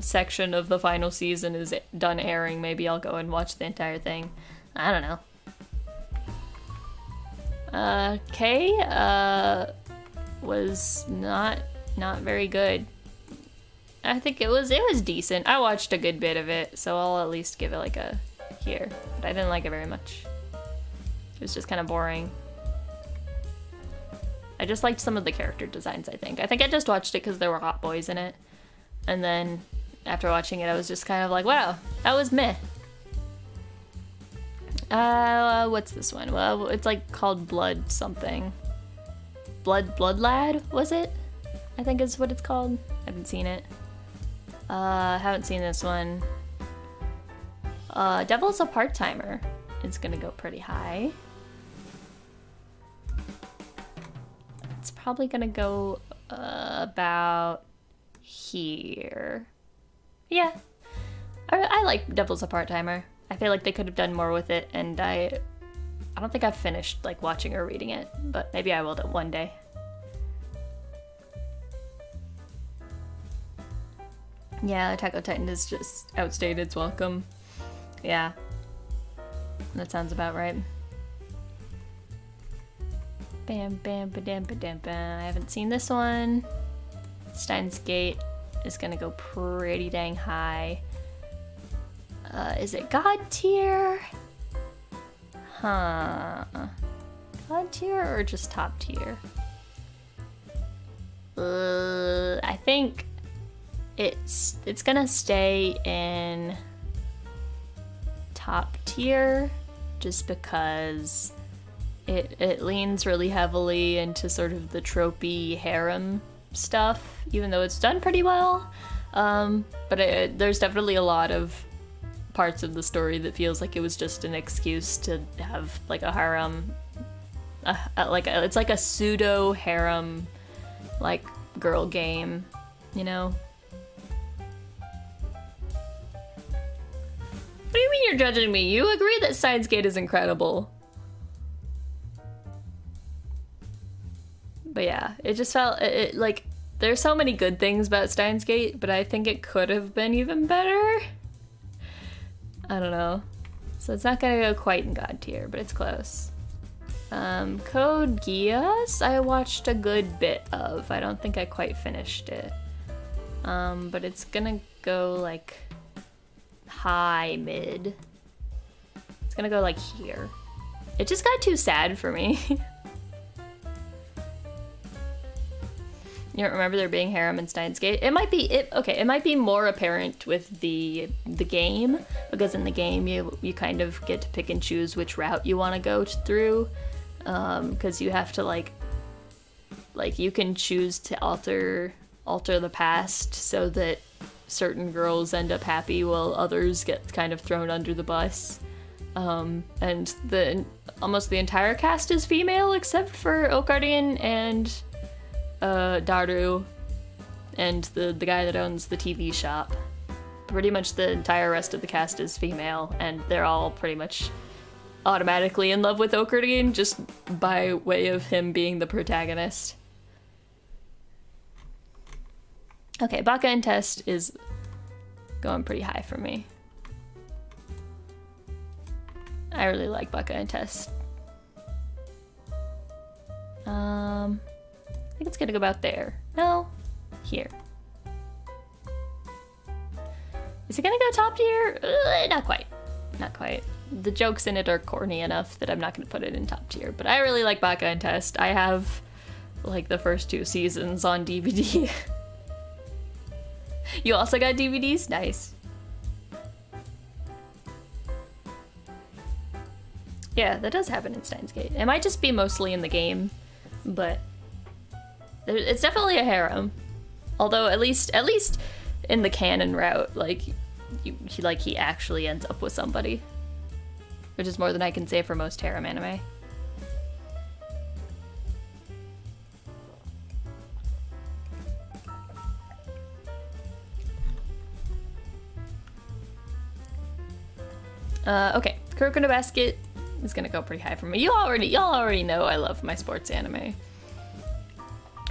Speaker 1: section of the final season is done airing, maybe I'll go and watch the entire thing. I don't know. K was not very good. I think it was decent. I watched a good bit of it, so I'll at least give it like a here. But I didn't like it very much. It was just kind of boring. I just liked some of the character designs, I think. I think I just watched it because there were hot boys in it. And then after watching it, I was just kind of like, wow, that was meh. What's this one? Well, it's like called Blood something. Blood Lad, was it? I think is what it's called. I haven't seen it. Haven't seen this one. Devil's a Part-Timer. It's gonna go pretty high. It's probably gonna go about here. Yeah. I like Devil's a Part-Timer. I feel like they could have done more with it, and I don't think I've finished like watching or reading it, but maybe I will one day. Yeah, Attack on Titan is just outstayed its welcome. Yeah, that sounds about right. Bam, bam, ba-dam, ba-dam, bam. I haven't seen this one. Steins Gate is gonna go pretty dang high. Is it God tier? Huh. God tier or just top tier? I think it's gonna stay in top tier just because it leans really heavily into sort of the tropey harem stuff, even though it's done pretty well. But there's definitely a lot of parts of the story that feels like it was just an excuse to have like a harem, it's like a pseudo harem, like girl game, you know? What do you mean you're judging me? You agree that Steins Gate is incredible. But yeah, it just felt, like, there's so many good things about Steins Gate, but I think it could have been even better. I don't know. So it's not gonna go quite in God tier, but it's close. Code Geass, I watched a good bit of. I don't think I quite finished it. But it's gonna go like high mid. It's gonna go like here. It just got too sad for me. You don't remember there being harem in Steins Gate? It might be it might be more apparent with the game, because in the game you kind of get to pick and choose which route you want to go through, because you have to like you can choose to alter the past so that certain girls end up happy while others get kind of thrown under the bus. And almost the entire cast is female except for Okardian and Daru and the guy that owns the TV shop. Pretty much the entire rest of the cast is female, and they're all pretty much automatically in love with Okardian just by way of him being the protagonist. Okay, bondEN test is going pretty high for me. I really like bondEN test. I think it's gonna go about there. No, here. Is it gonna go top tier? Not quite. Not quite. The jokes in it are corny enough that I'm not gonna put it in top tier, but I really like bondEN test. I have like the first 2 seasons on DVD. You also got DVDs? Nice. Yeah, that does happen in Steins Gate. It might just be mostly in the game, but it's definitely a harem. Although at least in the canon route, like he actually ends up with somebody, which is more than I can say for most harem anime. Okay, Kuroko no Basket is gonna go pretty high for me. Y'all already know I love my sports anime.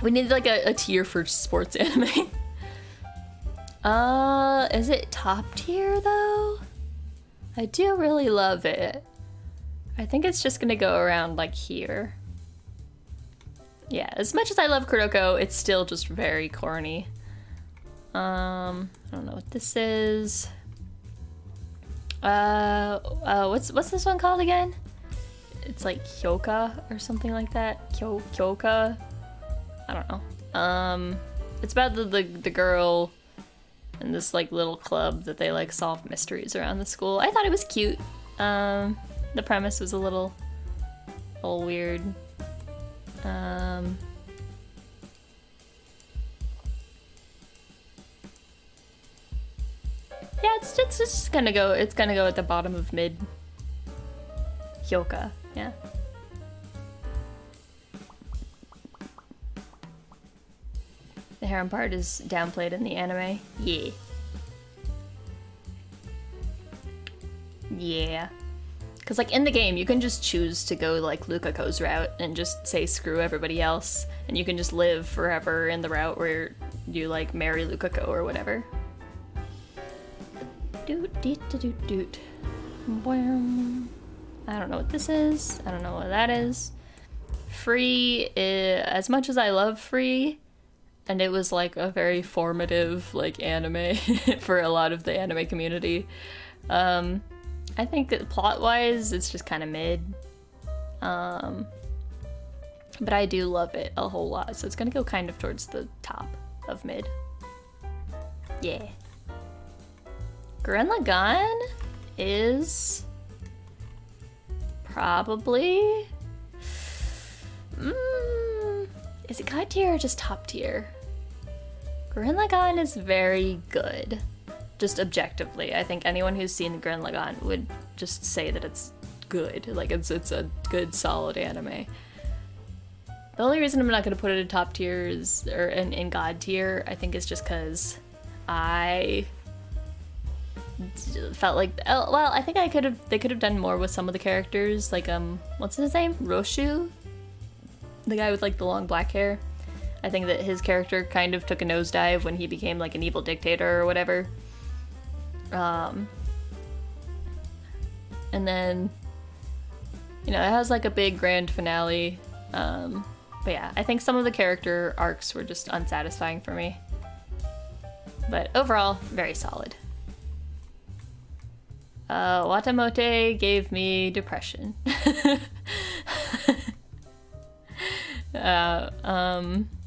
Speaker 1: We need like a tier for sports anime. Is it top tier though? I do really love it. I think it's just gonna go around like here. Yeah, as much as I love Kuroko, it's still just very corny. I don't know what this is. What's this one called again? It's like Hyoka or something like that. Hyoka? I don't know. It's about the girl in this like little club that they like solve mysteries around the school. I thought it was cute. The premise was a little weird. Yeah, it's just gonna go. It's gonna go at the bottom of mid. Hyoka, yeah. The harem part is downplayed in the anime. Yeah. Yeah. Because like in the game, you can just choose to go like Lukako's route and just say screw everybody else, and you can just live forever in the route where you like marry Lukako or whatever. Doot doot doot doot. I don't know what this is. I don't know what that is. Free, as much as I love Free, and it was like a very formative like anime for a lot of the anime community. I think that plot-wise, it's just kind of mid. But I do love it a whole lot, so it's gonna go kind of towards the top of mid. Yeah. Gurren Lagann is probably... is it god tier or just top tier? Gurren Lagann is very good. Just objectively. I think anyone who's seen Gurren Lagann would just say that it's good. Like, it's a good, solid anime. The only reason I'm not going to put it in top tiers or in God tier, I think, is just because I felt like, well, I think they could have done more with some of the characters, like what's his name, Roshu, the guy with like the long black hair. I think that his character kind of took a nosedive when he became like an evil dictator or whatever. And then, you know, it has like a big grand finale. But yeah, I think some of the character arcs were just unsatisfying for me. But overall, very solid. Watamote gave me depression.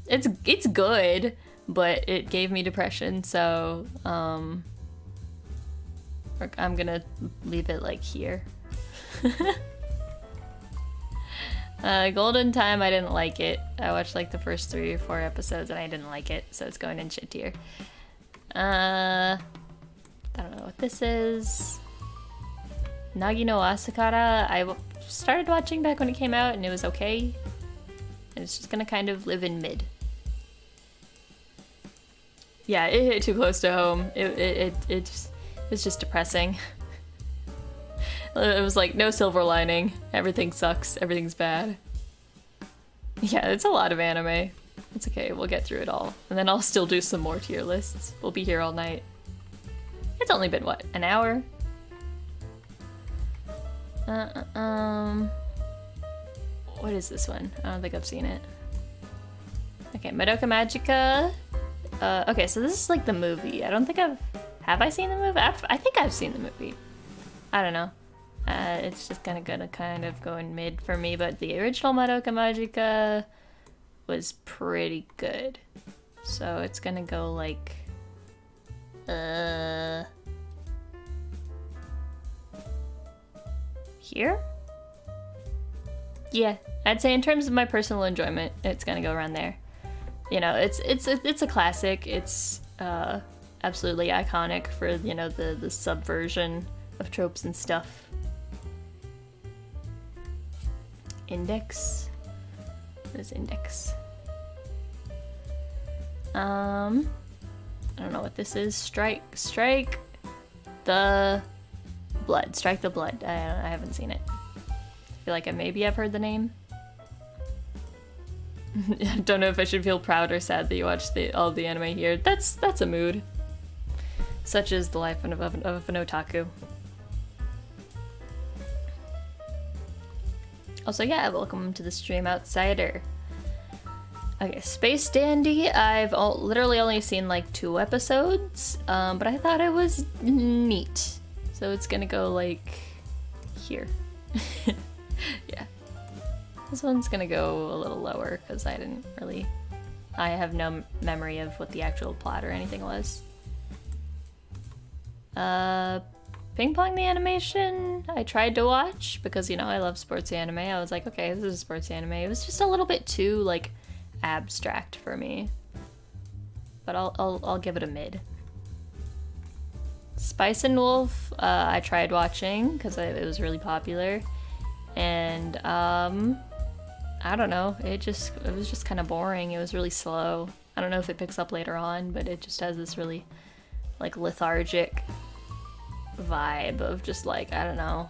Speaker 1: It's good, but it gave me depression, so I'm gonna leave it like here. Golden Time, I didn't like it. I watched like the first 3 or 4 episodes and I didn't like it, so it's going in shit tier. I don't know what this is. Nagi no Asakara, I started watching back when it came out and it was okay. And it's just gonna kind of live in mid. Yeah, it hit too close to home. It was just depressing. It was like, no silver lining. Everything sucks. Everything's bad. Yeah, it's a lot of anime. It's okay, we'll get through it all. And then I'll still do some more tier lists. We'll be here all night. It's only been, what, an hour? What is this one? I don't think I've seen it. Okay, Madoka Magica. Okay, so this is like the movie. I don't think have I seen the movie? I think I've seen the movie. I don't know. It's just gonna kind of go in mid for me, but the original Madoka Magica was pretty good. So it's gonna go like, here? Yeah, I'd say in terms of my personal enjoyment, it's gonna go around there. You know, it's a classic. It's absolutely iconic for, you know, the subversion of tropes and stuff. Index? What is index? I don't know what this is. Strike the blood. Strike the blood. I haven't seen it. I feel like maybe I've heard the name. I don't know if I should feel proud or sad that you watched all the anime here. That's a mood. Such is the life of an otaku. Also, yeah, welcome to the stream, Outsider. Okay, Space Dandy, I've literally only seen like 2 episodes, but I thought it was neat. So it's gonna go like here. Yeah. This one's gonna go a little lower because I have no memory of what the actual plot or anything was. Ping Pong the animation, I tried to watch because, you know, I love sports anime. I was like, okay, this is a sports anime. It was just a little bit too, like, abstract for me. But I'll give it a mid. Spice and Wolf, I tried watching because it was really popular. And, I don't know, it was just kind of boring. It was really slow. I don't know if it picks up later on, but it just has this really, like, lethargic vibe of just like, I don't know,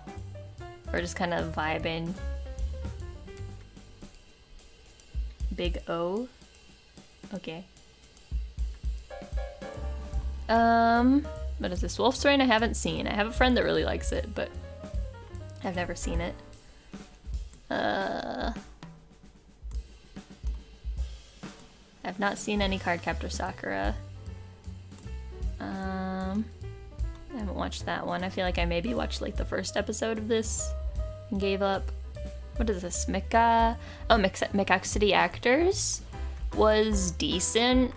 Speaker 1: or just kind of vibing. Big O. Okay. What is this? Wolf's Rain I haven't seen. I have a friend that really likes it, but I've never seen it. I've not seen any Cardcaptor Sakura. I haven't watched that one. I feel like I maybe watched like the first episode of this and gave up. What is this? Mekaku City Actors was decent.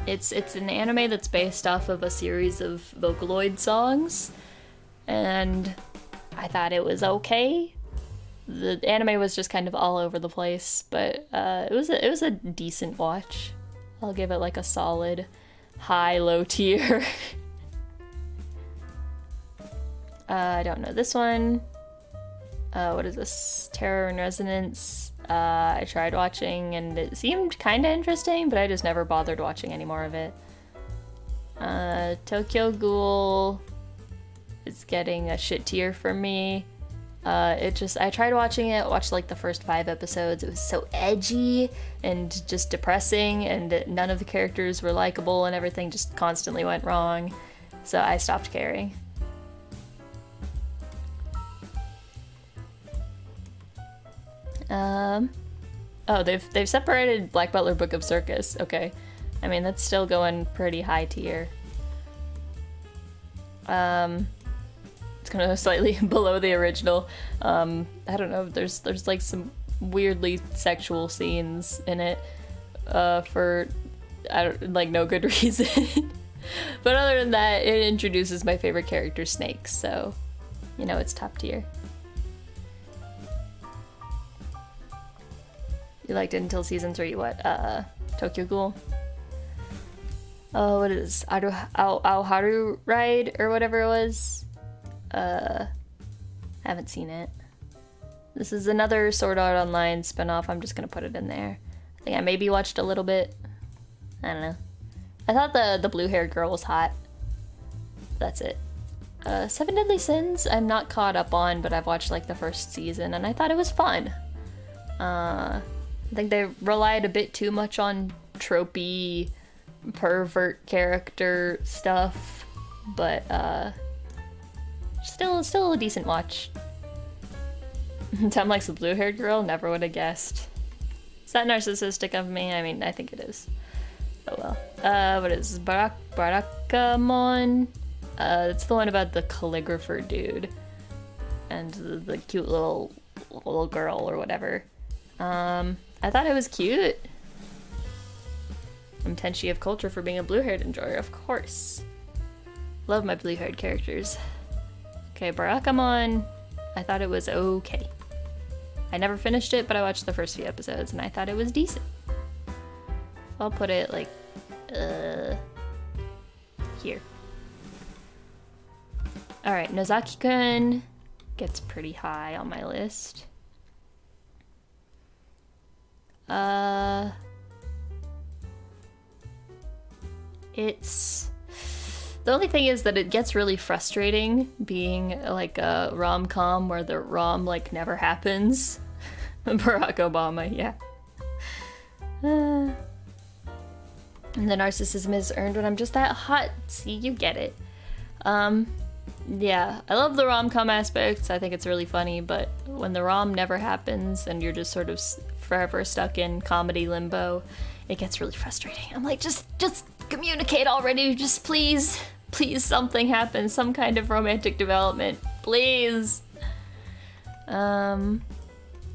Speaker 1: It's an anime that's based off of a series of Vocaloid songs, and I thought it was okay. The anime was just kind of all over the place, but it was a decent watch. I'll give it like a solid high-low tier. I don't know this one. What is this? Terror and Resonance. I tried watching and it seemed kind of interesting, but I just never bothered watching any more of it. Tokyo Ghoul is getting a shit tier for me. I tried watching it, watched like the first 5 episodes. It was so edgy and just depressing, and none of the characters were likable, and everything just constantly went wrong. So I stopped caring. Oh, they've separated Black Butler Book of Circus. Okay. I mean, that's still going pretty high tier. It's kind of slightly below the original. I don't know, there's like some weirdly sexual scenes in it, for like no good reason. But other than that, it introduces my favorite character, Snakes, so you know it's top tier. You liked it until season 3, what? Tokyo Ghoul? Oh, what is this? Haru Ride or whatever it was? Haven't seen it. This is another Sword Art Online spinoff. I'm just gonna put it in there. I think I maybe watched a little bit. I don't know. I thought the blue-haired girl was hot. That's it. 7 Deadly Sins I'm not caught up on, but I've watched like the first season and I thought it was fun. I think they relied a bit too much on tropey pervert character stuff, but still a decent watch. Tom likes the blue-haired girl, never would have guessed. Is that narcissistic of me? I mean, I think it is. Oh well. What is this? Barakamon? It's the one about the calligrapher dude. And the cute little girl or whatever. I thought it was cute. I'm Tenchi of culture for being a blue-haired enjoyer, of course. Love my blue-haired characters. Okay, Barakamon, I thought it was okay. I never finished it, but I watched the first few episodes and I thought it was decent. I'll put it like, here. Alright, Nozaki-kun gets pretty high on my list. It's... The only thing is that it gets really frustrating being like a rom-com where the rom like never happens. Barack Obama, yeah. And the narcissism is earned when I'm just that hot. See, you get it. Yeah, I love the rom-com aspects. I think it's really funny, but when the rom never happens and you're just sort of forever stuck in comedy limbo, it gets really frustrating. I'm like, just communicate already. Just please something happens. Some kind of romantic development. Please. Alright,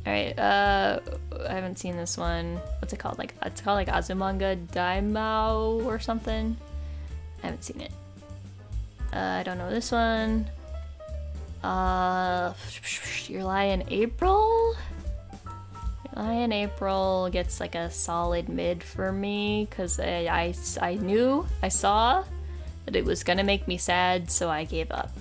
Speaker 1: I haven't seen this one. What's it called? Like, it's called like Azumanga Daimao or something. I haven't seen it. I don't know this one. Your Lie in April? Your Lie in April gets like a solid mid for me, because I saw that it was gonna make me sad, so I gave up.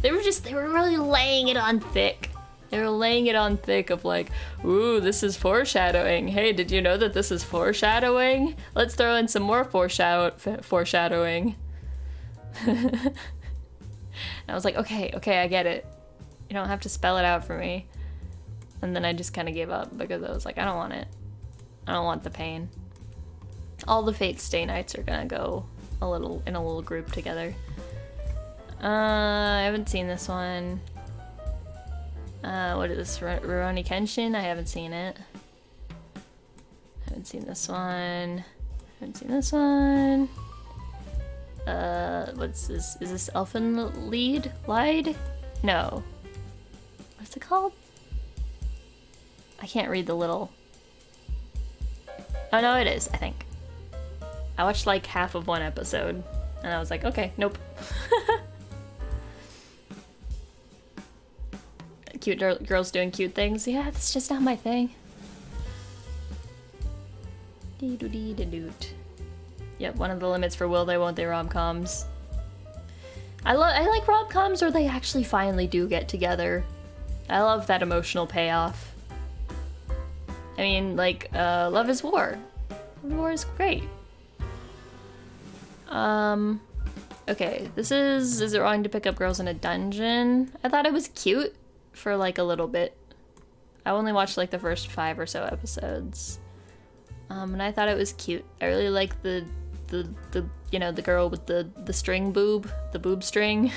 Speaker 1: They were really laying it on thick. They were laying it on thick of like, ooh, this is foreshadowing. Hey, did you know that this is foreshadowing? Let's throw in some more foreshadowing. And I was like, okay, I get it. You don't have to spell it out for me. And then I just kind of gave up because I was like, I don't want it. I don't want the pain. All the Fate Stay Nights are gonna go in a little group together. I haven't seen this one. What is this? Rurouni Kenshin? I haven't seen it. Haven't seen this one. Haven't seen this one. What's this? Is this Elfen Lied? No. What's it called? I can't read the little... Oh no, it is, I think. I watched like half of one episode, and I was like, okay, nope. Cute girls doing cute things. Yeah, that's just not my thing. Yep, one of the limits for will they won't they rom-coms. I like rom-coms where they actually finally do get together. I love that emotional payoff. I mean, like, Love is War. Love is War is great. Okay, this is it wrong to pick up girls in a dungeon? I thought it was cute for like a little bit. I only watched like the first 5 or so episodes. And I thought it was cute. I really like the you know, the girl with the string boob, the boob string.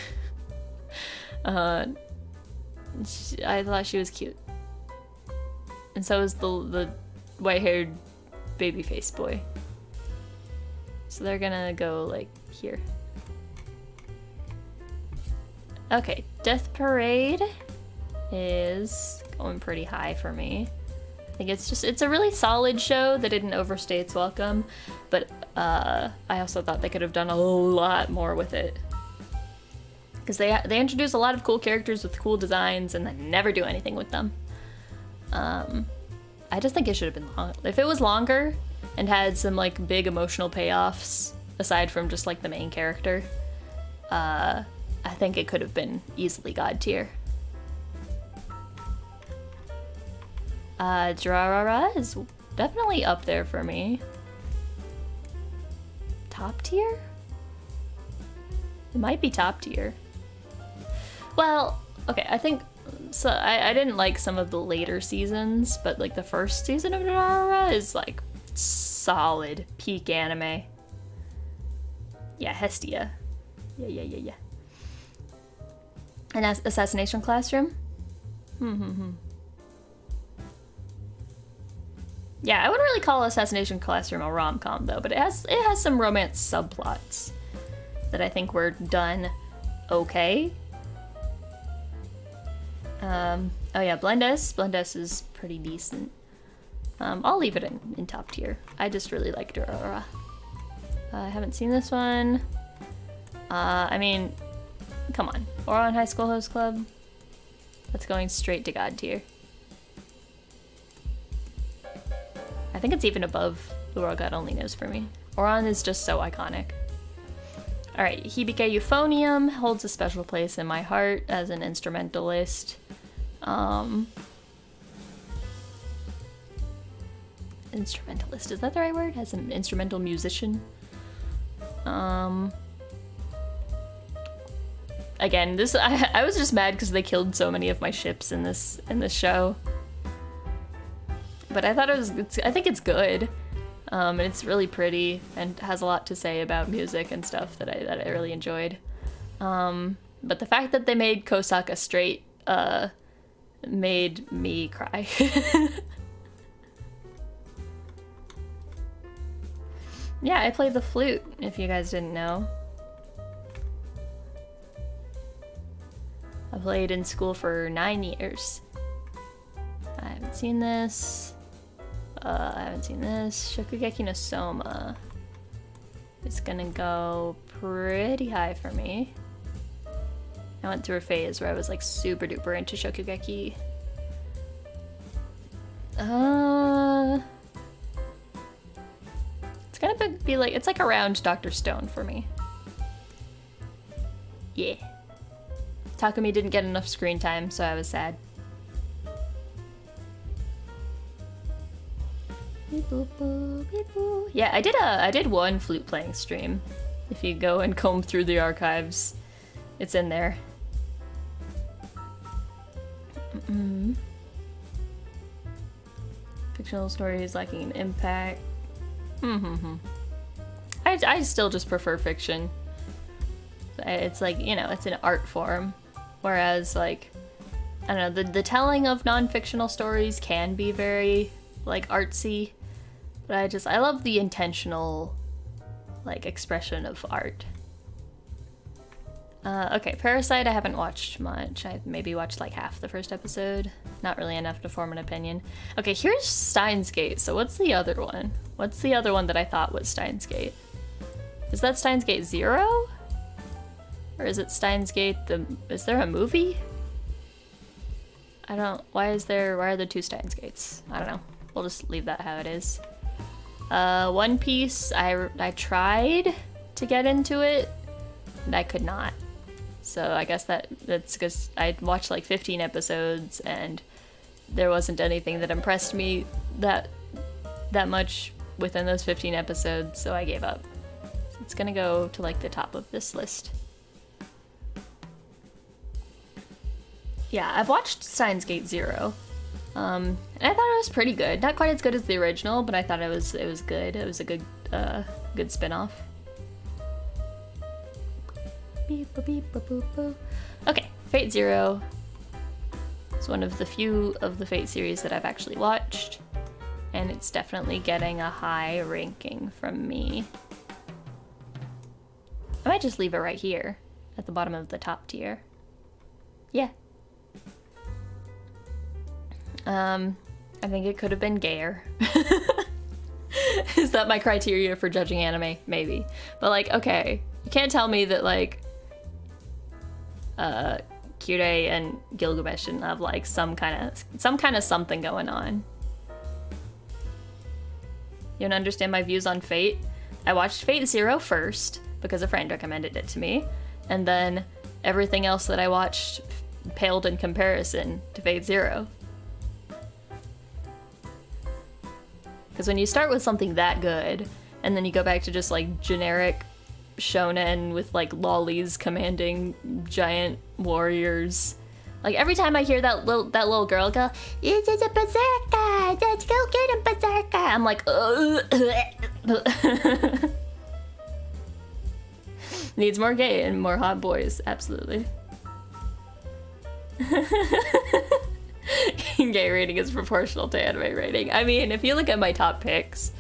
Speaker 1: I thought she was cute. And so is the white-haired baby-faced boy. So they're gonna go like here. Okay, Death Parade is going pretty high for me. I think it's a really solid show that didn't overstay its welcome, but I also thought they could have done a lot more with it. Because they introduce a lot of cool characters with cool designs and then never do anything with them. I just think it should have been long. If it was longer and had some like big emotional payoffs aside from just like the main character, I think it could have been easily God tier. Durarara is definitely up there for me. Top tier? It might be top tier. Well, okay, I think so. I didn't like some of the later seasons, but like the first season of Durarara is like solid peak anime. Yeah, Hestia. Yeah. An Assassination Classroom? Yeah, I wouldn't really call Assassination Classroom a rom-com though, but it has some romance subplots that I think were done okay. Oh yeah, bondEN. bondEN is pretty decent. I'll leave it in top tier. I just really like Durarara. I haven't seen this one. I mean, come on. Ouran High School Host Club. That's going straight to God tier. I think it's even above The World God Only Knows for me. Ouran is just so iconic. Alright, Hibike Euphonium holds a special place in my heart as an instrumentalist. Instrumentalist, is that the right word? As an instrumental musician. Again, this I was just mad because they killed so many of my ships in this show. But I thought I think it's good. And it's really pretty and has a lot to say about music and stuff that I really enjoyed. But the fact that they made Kosaka straight made me cry. Yeah, I play the flute, if you guys didn't know. I played in school for 9 years. I haven't seen this. I haven't seen this. Shokugeki no Soma is gonna go pretty high for me. I went through a phase where I was like super duper into Shokugeki. It's gonna be like, it's like around Dr. Stone for me. Yeah. Takumi didn't get enough screen time, so I was sad. Yeah, I did one flute playing stream. If you go and comb through the archives, it's in there. Fictional stories lacking an impact. I still just prefer fiction. It's like, you know, it's an art form. Whereas, like, I don't know, the telling of non-fictional stories can be very, like, artsy. But I love the intentional, like, expression of art. Okay, Parasite I haven't watched much. I maybe watched like half the first episode. Not really enough to form an opinion. Okay, here's Steins Gate. So what's the other one? What's the other one that I thought was Steins Gate? Is that Steins Gate 0? Or is it Steins Gate is there a movie? Why are there 2 Steins Gates? I don't know. We'll just leave that how it is. One Piece, I tried to get into it, and I could not. So I guess that's because I watched like 15 episodes, and there wasn't anything that impressed me that much within those 15 episodes, so I gave up. So it's gonna go to like the top of this list. Yeah, I've watched Steins Gate Zero, and I thought it was pretty good. Not quite as good as the original, but I thought it was good. It was a good spin-off. Okay, Fate Zero. It's one of the few of the Fate series that I've actually watched, and it's definitely getting a high ranking from me. I might just leave it right here at the bottom of the top tier. Yeah. I think it could have been gayer. Is that my criteria for judging anime? Maybe. But like, okay, you can't tell me that like Kirei and Gilgamesh didn't have like some kind of something going on. You don't understand my views on Fate? I watched Fate Zero first because a friend recommended it to me, and then everything else that I watched paled in comparison to Fate Zero. Because when you start with something that good, and then you go back to just like generic shonen with like lollies commanding giant warriors, like every time I hear that little girl go, "This is a berserker, let's go get him, berserker," I'm like, needs more gay and more hot boys, absolutely. Gay rating is proportional to anime rating. I mean, if you look at my top picks,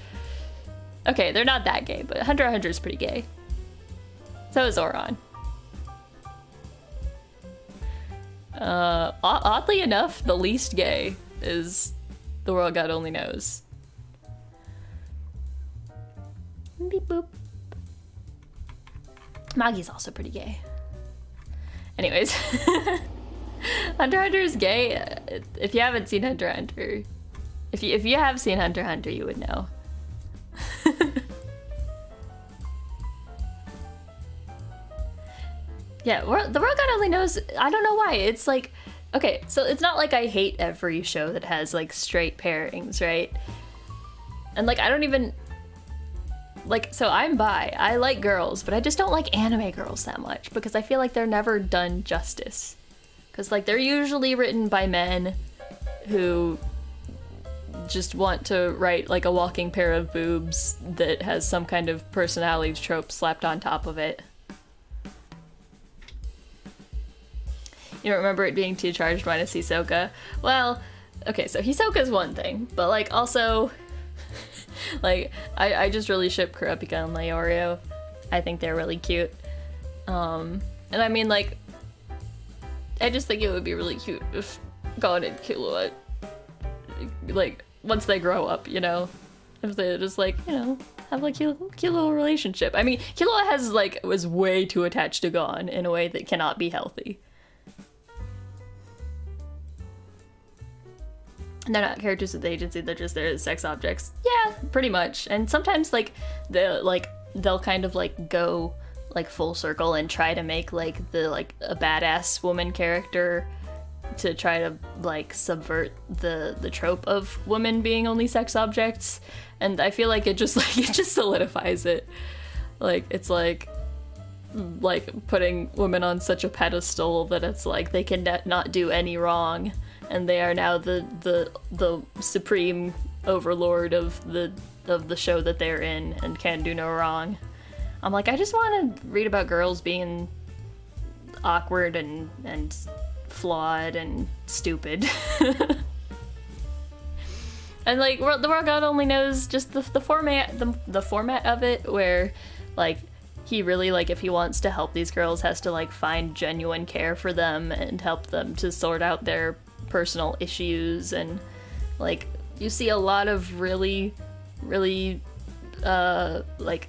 Speaker 1: okay, they're not that gay, but Hunter x Hunter is pretty gay. So is Oran. Oddly enough, the least gay is The World God Only Knows. Beep boop. Maggie's also pretty gay. Anyways. Hunter x Hunter is gay. If you haven't seen Hunter x Hunter, if you have seen Hunter x Hunter, you would know. Yeah, The World God Only Knows, I don't know why. It's like, okay, so it's not like I hate every show that has like straight pairings, right? And like, I don't even, like, so I'm bi. I like girls, but I just don't like anime girls that much because I feel like they're never done justice. Because, like, they're usually written by men who just want to write, like, a walking pair of boobs that has some kind of personality trope slapped on top of it. You don't remember it being too charged minus Hisoka? Well, okay, so Hisoka's one thing, but, like, also, like, I just really ship Kurapika and Leorio. I think they're really cute. And I mean, like, I just think it would be really cute if Gon and Killua, like, once they grow up, you know? If they just, like, you know, have, like, cute little relationship. I mean, Killua was way too attached to Gon in a way that cannot be healthy. And they're not characters with agency, they're just there as sex objects. Yeah, pretty much. And sometimes, like, they'll kind of, like, go like full circle and try to make like a badass woman character to try to like subvert the trope of women being only sex objects, and I feel like it just solidifies it. Like it's like putting women on such a pedestal that it's like they can not do any wrong, and they are now the supreme overlord of the show that they're in and can do no wrong. I'm like, I just want to read about girls being awkward and flawed and stupid. And like, The World God Only Knows just the format of it, where like he really, like, if he wants to help these girls, has to like find genuine care for them and help them to sort out their personal issues, and like you see a lot of really like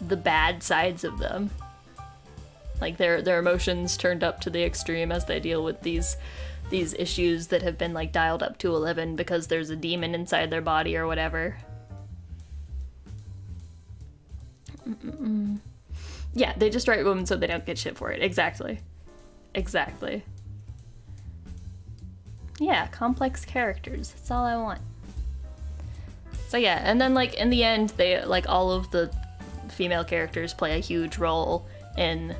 Speaker 1: the bad sides of them, like their emotions turned up to the extreme as they deal with these issues that have been like dialed up to 11 because there's a demon inside their body or whatever. Yeah, they just write women so they don't get shit for it. Exactly. Yeah, complex characters, that's all I want. So yeah, and then like in the end, they like all of the female characters play a huge role in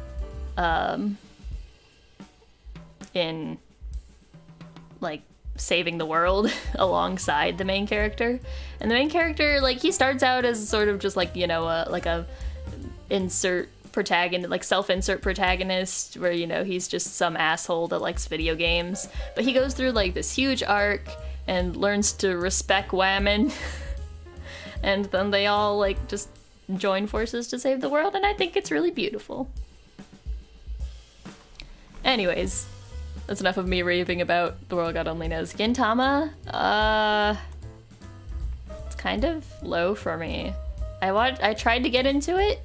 Speaker 1: like saving the world alongside the main character. And the main character, like, he starts out as sort of just like, you know, like a insert protagonist, like self-insert protagonist, where, you know, he's just some asshole that likes video games. But he goes through like this huge arc and learns to respect women. And then they all like just join forces to save the world, and I think it's really beautiful. Anyways, that's enough of me raving about The World God Only Knows. Gintama, it's kind of low for me. I tried to get into it,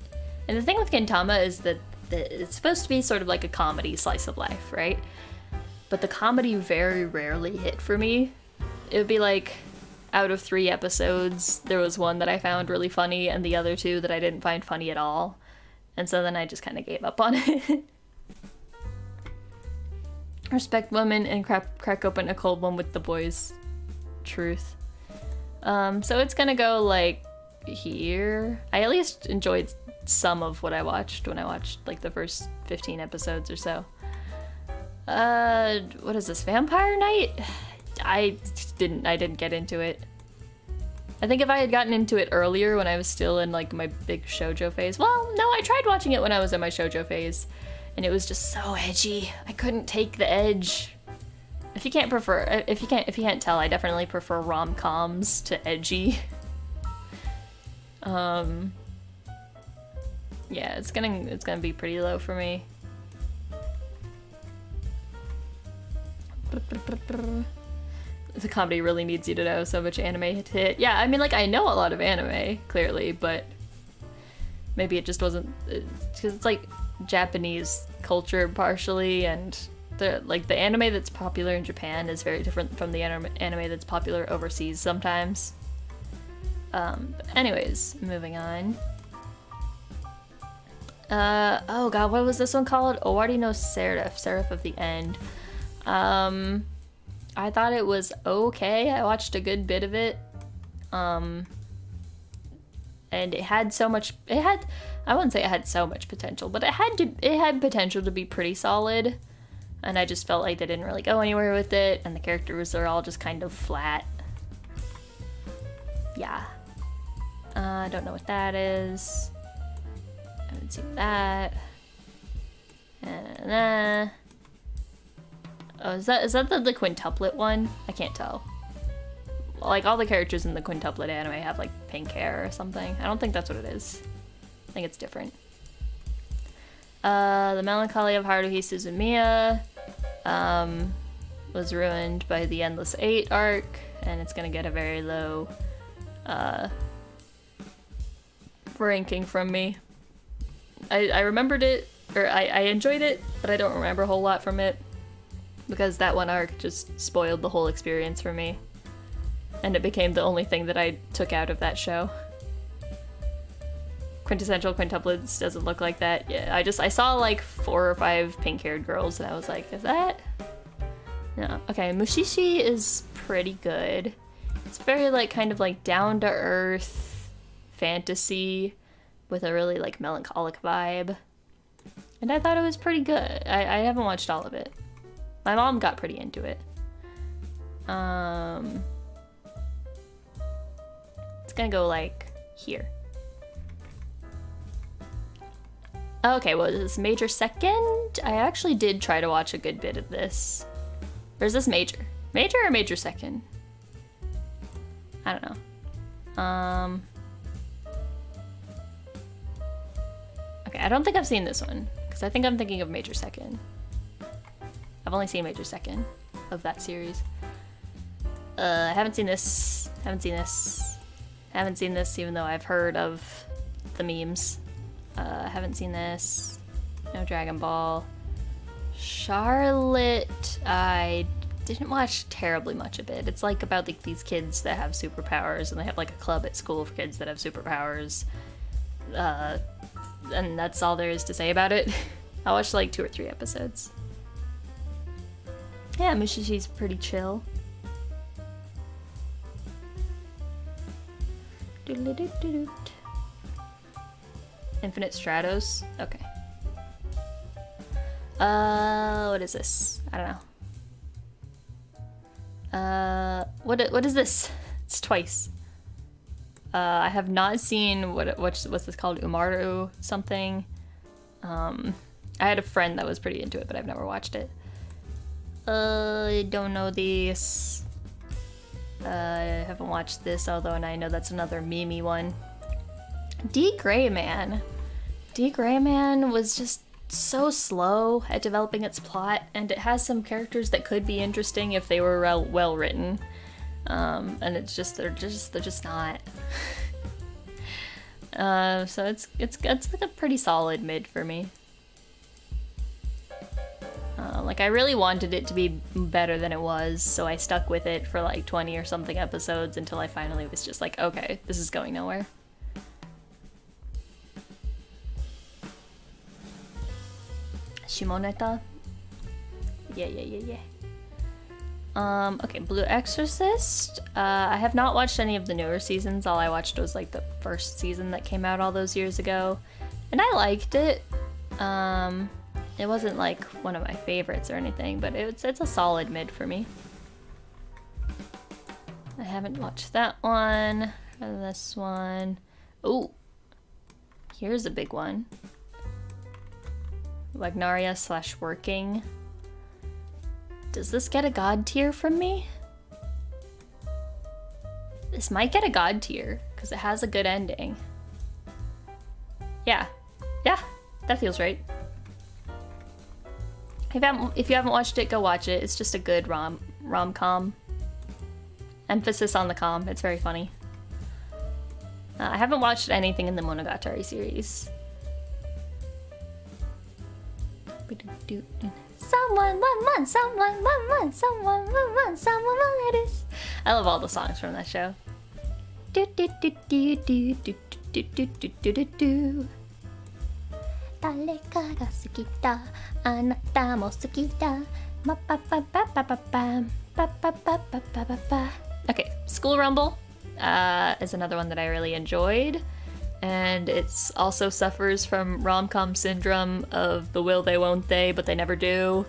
Speaker 1: and the thing with Gintama is that it's supposed to be sort of like a comedy slice of life, right? But the comedy very rarely hit for me. It would be like, out of 3 episodes, there was one that I found really funny, and the other 2 that I didn't find funny at all. And so then I just kind of gave up on it. Respect women and crack open a cold one with the boys. Truth. So it's gonna go like here. I at least enjoyed some of what I watched when I watched like the first 15 episodes or so. What is this, Vampire Night? I didn't get into it. I think if I had gotten into it earlier when I was still in like my big shoujo phase. Well, no, I tried watching it when I was in my shoujo phase, and it was just so edgy. I couldn't take the edge. If you can't tell, I definitely prefer rom-coms to edgy. Yeah, it's gonna be pretty low for me. The comedy really needs you to know so much anime to hit. Yeah, I mean, like, I know a lot of anime, clearly, but maybe it just wasn't, because it's like Japanese culture partially, and the anime that's popular in Japan is very different from the anime that's popular overseas sometimes. But anyways, moving on. Oh god, what was this one called? Owari no Seraph of the End. I thought it was okay. I watched a good bit of it. And it had so much, I wouldn't say it had so much potential, but it had potential to be pretty solid. And I just felt like they didn't really go anywhere with it, and the characters are all just kind of flat. Yeah. I don't know what that is. I haven't seen that. Oh, is that the quintuplet one? I can't tell. Like, all the characters in the quintuplet anime have like pink hair or something. I don't think that's what it is. I think it's different. The Melancholy of Haruhi Suzumiya was ruined by the Endless 8 arc, and it's gonna get a very low ranking from me. I remembered it, or I enjoyed it, but I don't remember a whole lot from it, because that one arc just spoiled the whole experience for me, and it became the only thing that I took out of that show. Quintessential quintuplets doesn't look like that. Yeah, I saw like 4 or 5 pink-haired girls, and I was like, is that? No. Okay, Mushishi is pretty good. It's very like kind of like down-to-earth fantasy with a really like melancholic vibe, and I thought it was pretty good. I haven't watched all of it. My mom got pretty into it. It's gonna go like here. Okay, well, is this major second? I actually did try to watch a good bit of this. Or is this major? Major or major second? I don't know. Okay, I don't think I've seen this one, because I think I'm thinking of major second. I've only seen major second of that series. I haven't seen this. Haven't seen this. Haven't seen this, even though I've heard of the memes. Haven't seen this. No Dragon Ball. Charlotte, I didn't watch terribly much of it. It's like about like these kids that have superpowers, and they have like a club at school for kids that have superpowers. And that's all there is to say about it. I watched like 2 or 3 episodes. Yeah, Mushishi's pretty chill. Infinite Stratos? Okay. What is this? I don't know. What is this? It's twice. I have not seen what's this called? Umaru something. I had a friend that was pretty into it, but I've never watched it. I don't know this. I haven't watched this, although and I know that's another meme one. D. Gray Man. D. Gray Man was just so slow at developing its plot, and it has some characters that could be interesting if they were well written. And it's just they're just not. So it's like a pretty solid mid for me. Like I really wanted it to be better than it was, so I stuck with it for like 20 or something episodes until I finally was just like, okay, this is going nowhere. Shimoneta? Yeah. Okay, Blue Exorcist. I have not watched any of the newer seasons. All I watched was like the first season that came out all those years ago. And I liked it. It wasn't like one of my favorites or anything, but it's a solid mid for me. I haven't watched that one. Or this one. Oh, here's a big one. Wagnaria / Working. Does this get a god tier from me? This might get a god tier because it has a good ending. Yeah, that feels right. If you haven't watched it, go watch it. It's just a good rom-com. Emphasis on the com. It's very funny. I haven't watched anything in the Monogatari series. Someone it is. I love all the songs from that show. Okay, School Rumble is another one that I really enjoyed. And it's also suffers from rom-com syndrome of the will they, won't they, but they never do.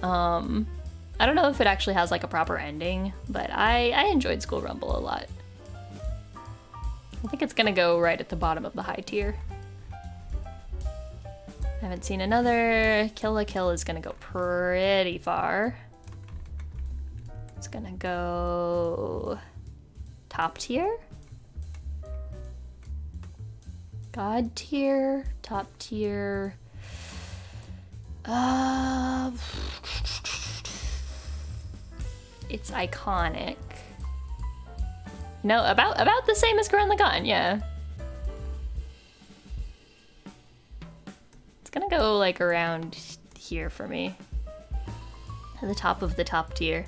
Speaker 1: I don't know if it actually has like a proper ending, but I enjoyed School Rumble a lot. I think it's gonna go right at the bottom of the high tier. I haven't seen another. Kill la Kill is gonna go pretty far. It's gonna go top tier? God tier, top tier. It's iconic. No, about the same as Gurren Lagann, yeah. It's gonna go like around here for me. At the top of the top tier.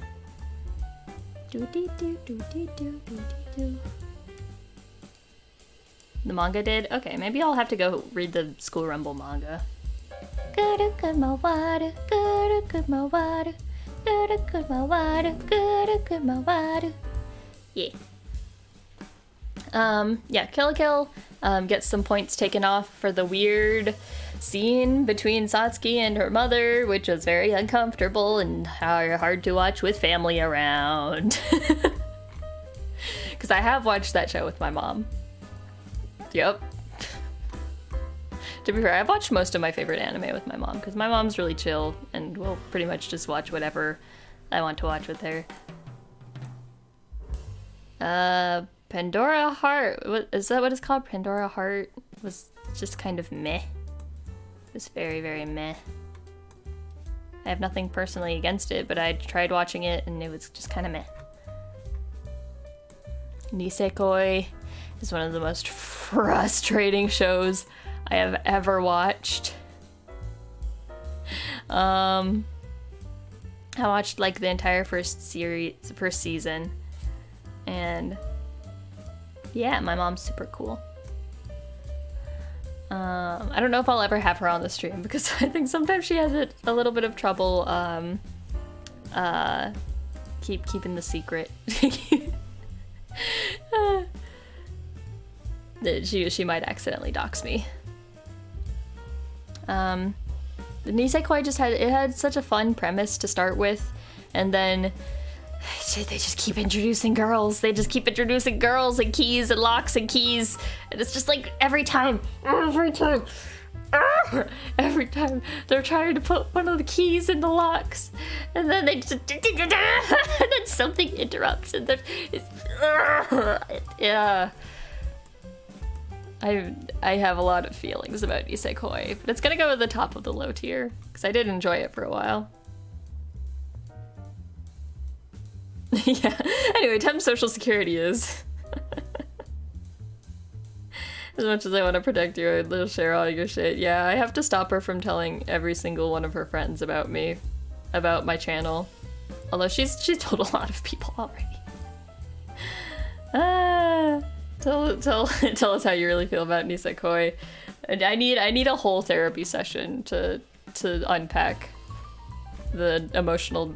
Speaker 1: The manga did? Okay, maybe I'll have to go read the School Rumble manga. Yeah. Yeah, Kill la Kill gets some points taken off for the weird scene between Satsuki and her mother, which was very uncomfortable and hard to watch with family around. Because I have watched that show with my mom. Yep. To be fair, I've watched most of my favorite anime with my mom, because my mom's really chill, and we'll pretty much just watch whatever I want to watch with her. Pandora Heart, is that what it's called? Pandora Heart was just kind of meh. It was very, very meh. I have nothing personally against it, but I tried watching it, and it was just kind of meh. Nisekoi is one of the most frustrating shows I have ever watched. I watched like the entire first season, and yeah, my mom's super cool. I don't know if I'll ever have her on the stream because I think sometimes she has a little bit of trouble keeping the secret. that she might accidentally dox me. The Nisekoi just had such a fun premise to start with, and then they just keep introducing girls. They just keep introducing girls and keys and locks and keys, and it's just like every time they're trying to put one of the keys in the locks, and then they just and then something interrupts, and then yeah. I have a lot of feelings about Nisekoi, but it's gonna go at the top of the low tier, because I did enjoy it for a while. Yeah, anyway, Tem's social security is... As much as I want to protect you, I'll share all your shit. Yeah, I have to stop her from telling every single one of her friends about me, about my channel. Although she's told a lot of people already. Tell us how you really feel about Nisekoi. And I need a whole therapy session to unpack the emotional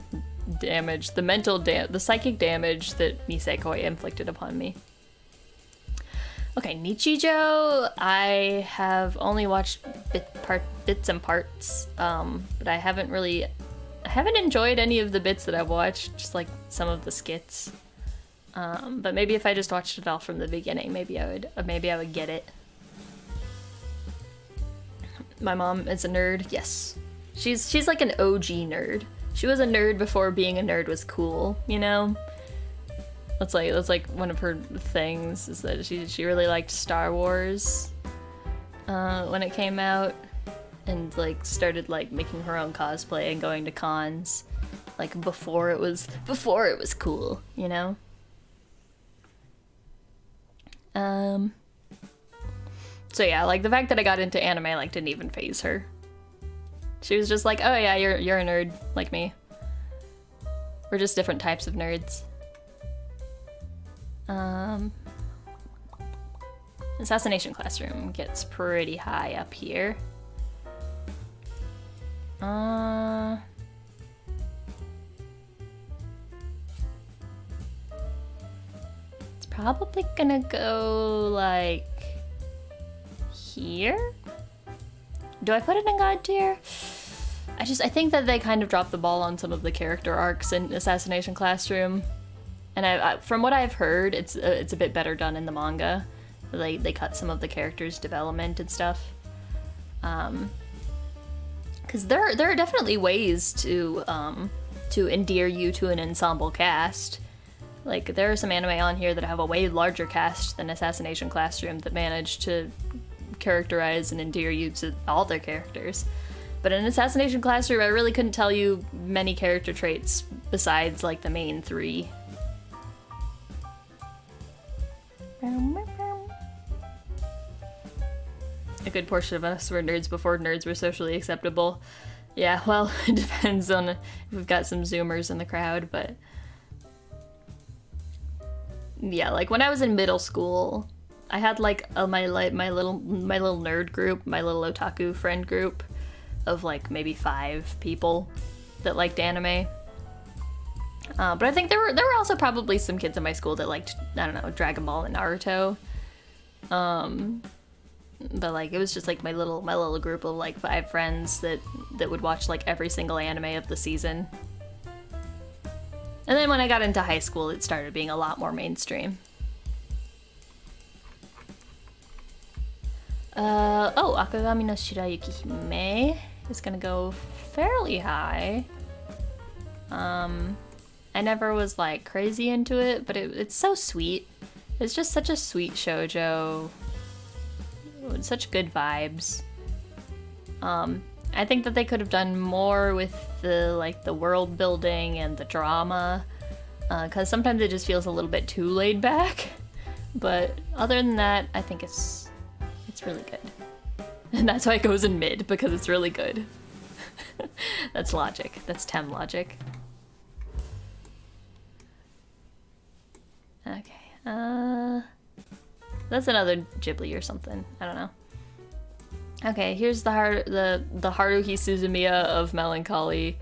Speaker 1: damage, the mental the psychic damage that Nisekoi inflicted upon me. Okay, Nichijou, I have only watched bits and parts, but I haven't enjoyed any of the bits that I've watched, just like some of the skits. But maybe if I just watched it all from the beginning, maybe I would get it. My mom is a nerd. Yes, she's like an OG nerd. She was a nerd before being a nerd was cool, you know? That's like one of her things, is that she really liked Star Wars when it came out, and like started like making her own cosplay and going to cons, like before it was cool, you know? So yeah, like the fact that I got into anime like didn't even faze her. She was just like, oh yeah, you're a nerd like me. We're just different types of nerds. Assassination Classroom gets pretty high up here. It's probably gonna go like here? Do I put it in God tier? I think that they kind of dropped the ball on some of the character arcs in Assassination Classroom. And I from what I've heard, it's a bit better done in the manga. They cut some of the characters' development and stuff. Because there are definitely ways to endear you to an ensemble cast. Like, there are some anime on here that have a way larger cast than Assassination Classroom that manage to characterize and endear you to all their characters. But in Assassination Classroom, I really couldn't tell you many character traits besides, like, the main three. A good portion of us were nerds before nerds were socially acceptable. Yeah, well, it depends on if we've got some Zoomers in the crowd, but... Yeah, like, when I was in middle school, I had, like, my little nerd group, my little otaku friend group of, like, maybe 5 people that liked anime. But I think there were also probably some kids in my school that liked, I don't know, Dragon Ball and Naruto. But like, it was just like my little group of like 5 friends that would watch like every single anime of the season. And then when I got into high school, it started being a lot more mainstream. Akagami no Shirayuki Hime is gonna go fairly high. I never was like crazy into it, but it's so sweet. It's just such a sweet shoujo. It's such good vibes. I think that they could have done more with the world building and the drama, because sometimes it just feels a little bit too laid back. But other than that, I think it's really good. And that's why it goes in mid, because it's really good. That's logic. That's Tem logic. Okay, that's another Ghibli or something. I don't know. Okay, here's the Haruhi Suzumiya of Melancholy.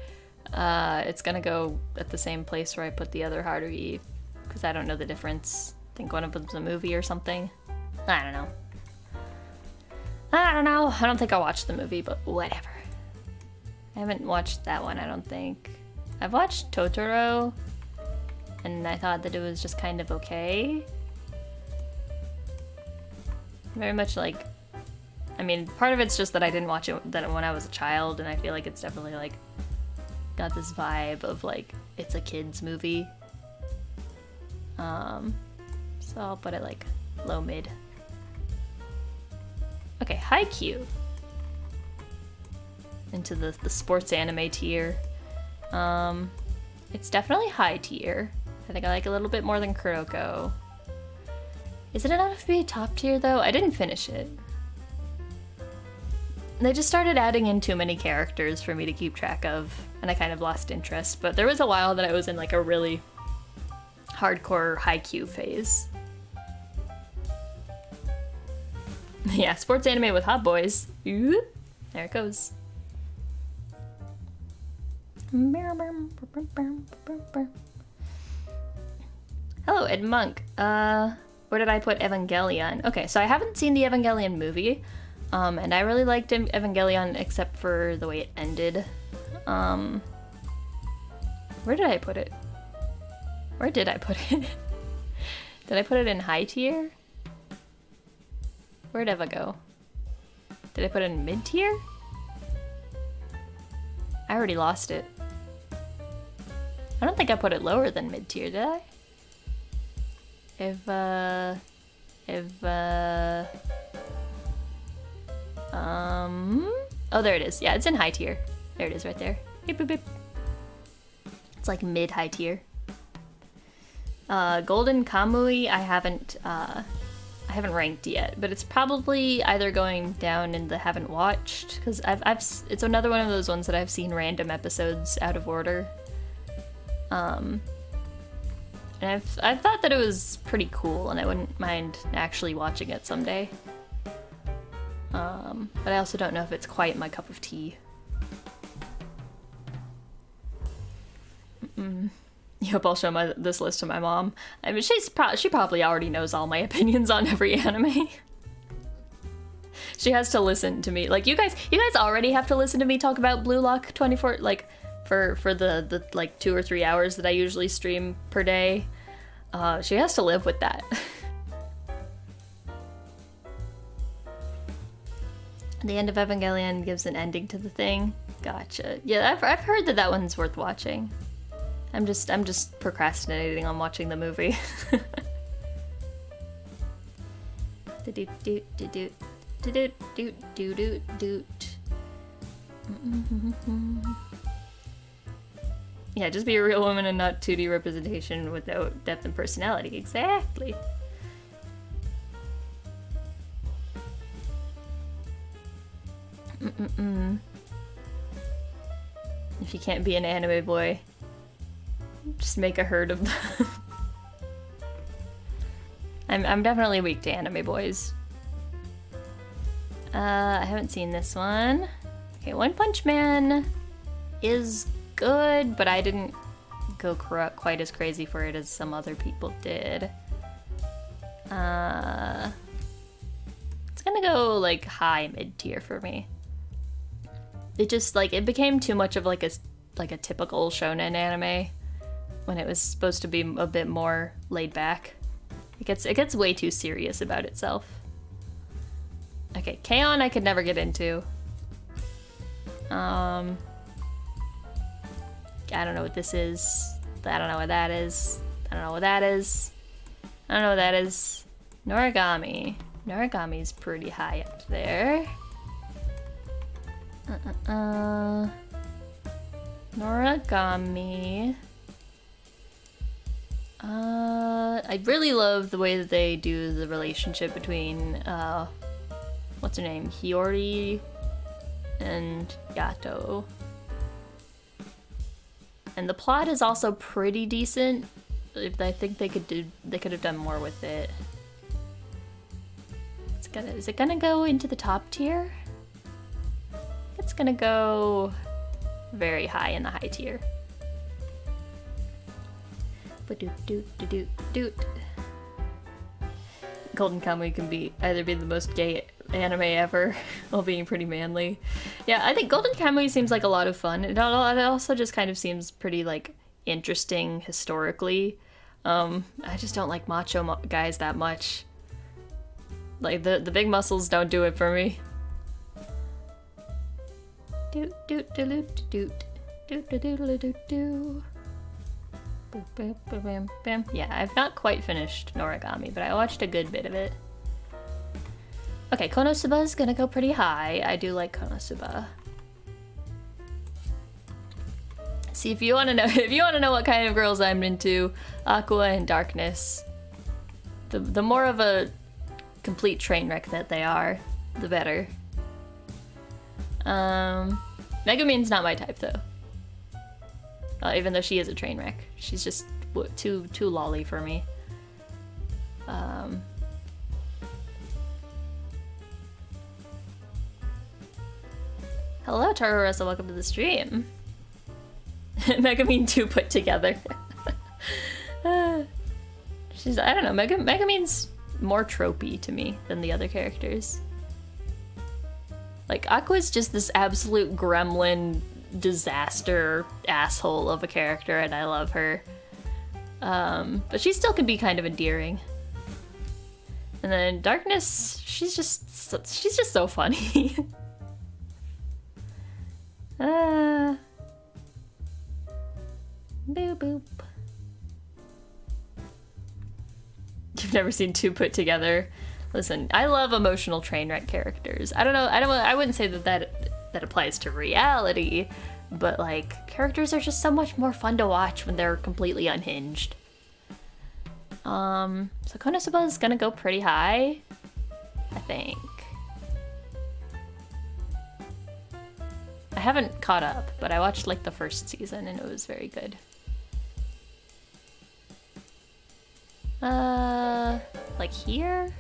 Speaker 1: It's gonna go at the same place where I put the other Haruhi, because I don't know the difference. I think one of them's a movie or something. I don't know. I don't know. I don't think I'll watch the movie, but whatever. I haven't watched that one, I don't think. I've watched Totoro, and I thought that it was just kind of okay. Very much like, I mean, part of it's just that I didn't watch it when I was a child, and I feel like it's definitely like got this vibe of like it's a kid's movie. So I'll put it like low mid. Okay, Haikyuu. Into the sports anime tier. It's definitely high tier. I think I like it a little bit more than Kuroko. Is it enough to be a top tier though? I didn't finish it. They just started adding in too many characters for me to keep track of, and I kind of lost interest, but there was a while that I was in like a really hardcore Haikyuu phase. Yeah, sports anime with hot boys. There it goes. Hello, Ed Monk. Where did I put Evangelion? Okay, so I haven't seen the Evangelion movie, and I really liked Evangelion except for the way it ended. Where did I put it? Where did I put it? Did I put it in high tier? Where'd Eva go? Did I put it in mid tier? I already lost it. I don't think I put it lower than mid tier, did I? Oh, there it is. Yeah, it's in high tier. There it is right there. Beep, beep, beep. It's like mid high tier. Golden Kamui, I haven't ranked yet, but it's probably either going down in the haven't watched, because it's another one of those ones that I've seen random episodes out of order. And I've thought that it was pretty cool, and I wouldn't mind actually watching it someday. But I also don't know if it's quite my cup of tea. Yep, I'll show this list to my mom. I mean, she probably already knows all my opinions on every anime. She has to listen to me. Like, you guys already have to listen to me talk about Blue Lock 24, like, for the like 2 or 3 hours that I usually stream per day. She has to live with that. The end of Evangelion gives an ending to the thing. Gotcha. Yeah, I've heard that one's worth watching. I'm just procrastinating on watching the movie. Yeah, just be a real woman and not 2D representation without depth and personality. Exactly. If you can't be an anime boy, just make a herd of them. I'm definitely weak to anime boys. I haven't seen this one. Okay, One Punch Man is good, but I didn't go quite as crazy for it as some other people did. It's gonna go like high mid tier for me. It just like it became too much of like a typical shonen anime when it was supposed to be a bit more laid back. It gets way too serious about itself. Okay, K-On! I could never get into. I don't know what this is. I don't know what that is. I don't know what that is. I don't know what that is. Noragami. Noragami's pretty high up there. Noragami. I really love the way that they do the relationship between, what's her name? Hiyori and Yato. And the plot is also pretty decent. I think they could have done more with it. Is it gonna go into the top tier? It's gonna go very high in the high tier. Golden Kamuy can either be the most gay anime ever while being pretty manly. Yeah, I think Golden Kamuy seems like a lot of fun. It also just kind of seems pretty like interesting historically. I just don't like macho guys that much. Like the big muscles don't do it for me. Doot doot doot doot doot doot doot doot doot. Bam, bam. Yeah, I've not quite finished Noragami, but I watched a good bit of it. Okay, Konosuba is gonna go pretty high. I do like Konosuba. See, if you want to know what kind of girls I'm into, Aqua and Darkness. The more of a complete train wreck that they are, the better. Megumin's not my type though. Even though she is a train wreck, she's just too lolly for me. Hello, Tarurosa, welcome to the stream. Megumin 2 put together. I don't know, Megumin's more tropey to me than the other characters. Like, Aqua's just this absolute gremlin disaster asshole of a character, and I love her. But she still can be kind of endearing. And then Darkness, she's just so funny. Boop boop. You've never seen 2 put together. Listen, I love emotional train wreck characters. I wouldn't say that applies to reality, but like characters are just so much more fun to watch when they're completely unhinged. So Konosuba is gonna go pretty high, I think. I haven't caught up, but I watched like the first season and it was very good. Like here?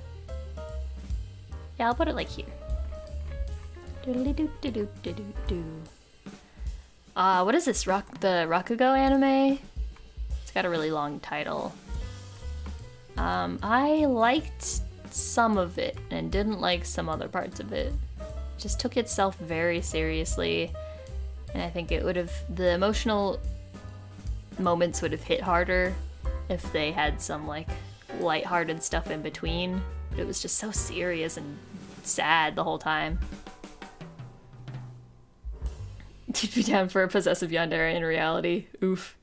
Speaker 1: Yeah, I'll put it like here. What is this? The Rakugo anime? It's got a really long title. I liked some of it and didn't like some other parts of it. It just took itself very seriously, and I think the emotional moments would have hit harder if they had some like lighthearted stuff in between. But it was just so serious and sad the whole time. You'd be down for a possessive yandere in reality. Oof.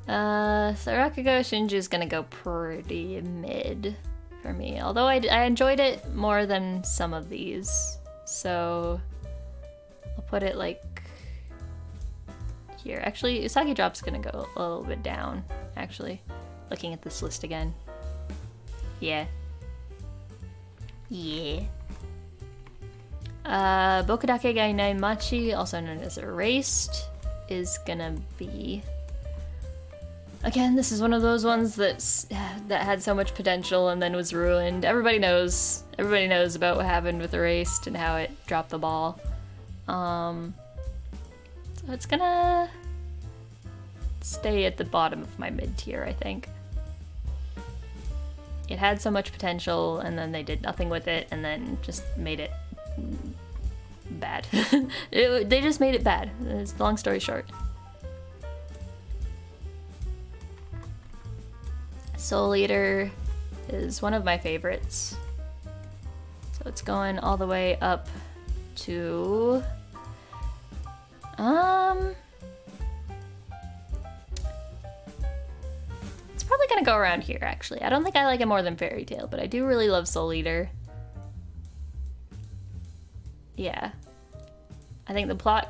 Speaker 1: So Rakugo Shinju's gonna go pretty mid for me. Although I enjoyed it more than some of these. So I'll put it like here. Actually, Usagi Drop's gonna go a little bit down, actually. Looking at this list again. Yeah. Yeah. Bokudake ga Inai Machi, also known as Erased, is gonna be... Again, this is one of those ones that had so much potential and then was ruined. Everybody knows about what happened with Erased and how it dropped the ball. So it's gonna stay at the bottom of my mid-tier, I think. It had so much potential and then they did nothing with it and then just made it bad. They just made it bad. It's long story short. Soul Eater is one of my favorites. So it's going all the way up to... It's probably gonna go around here, actually. I don't think I like it more than Fairy Tail, but I do really love Soul Eater. Yeah. I think the plot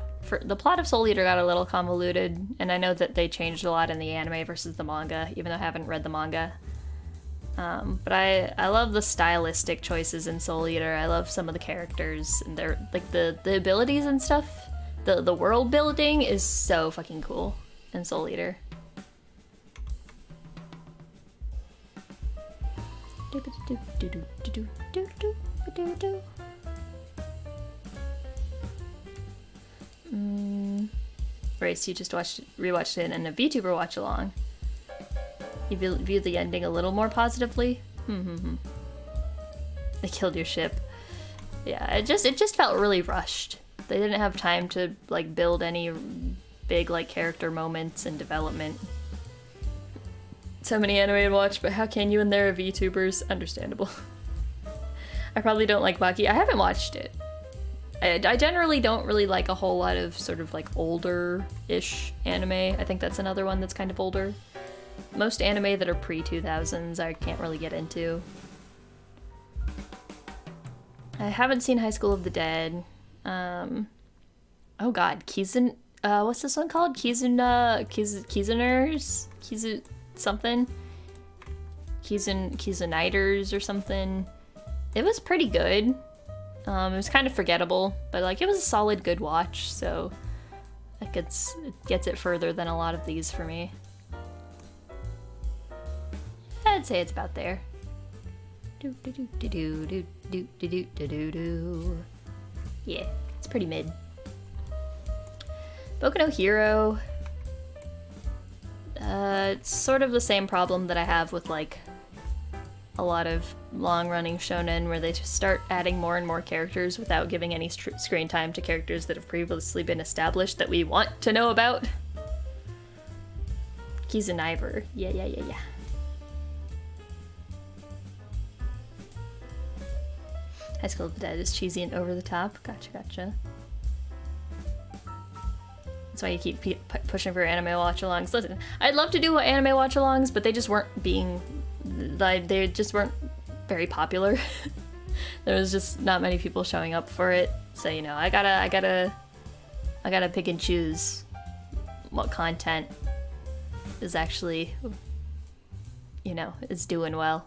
Speaker 1: of Soul Eater got a little convoluted, and I know that they changed a lot in the anime versus the manga, even though I haven't read the manga. But I love the stylistic choices in Soul Eater. I love some of the characters and their like the abilities and stuff. The world building is so fucking cool in Soul Eater. Race, you just rewatched it in a VTuber watch along. You view the ending a little more positively? They killed your ship. Yeah, it just felt really rushed. They didn't have time to like build any big like character moments and development. So many anime to watch, but how can you when there are VTubers? Understandable. I probably don't like Baki. I haven't watched it. I generally don't really like a whole lot of sort of like older-ish anime. I think that's another one that's kind of older. Most anime that are pre-2000s I can't really get into. I haven't seen High School of the Dead. Oh god, Kizun... what's this one called? Kizuners? Kizun... something? Kizuniters or something. It was pretty good. It was kind of forgettable, but like it was a solid good watch, so it gets it further than a lot of these for me. I'd say it's about there. Yeah, it's pretty mid. Boku no Hero. It's sort of the same problem that I have with like a lot of long-running shonen where they just start adding more and more characters without giving any screen time to characters that have previously been established that we want to know about. Kizuniver. Yeah. High School of the Dead is cheesy and over the top. Gotcha. That's why you keep pushing for anime watch-alongs. Listen, I'd love to do anime watch-alongs, but they just weren't very popular. There was just not many people showing up for it, so you know, I gotta pick and choose what content is actually, you know, is doing well.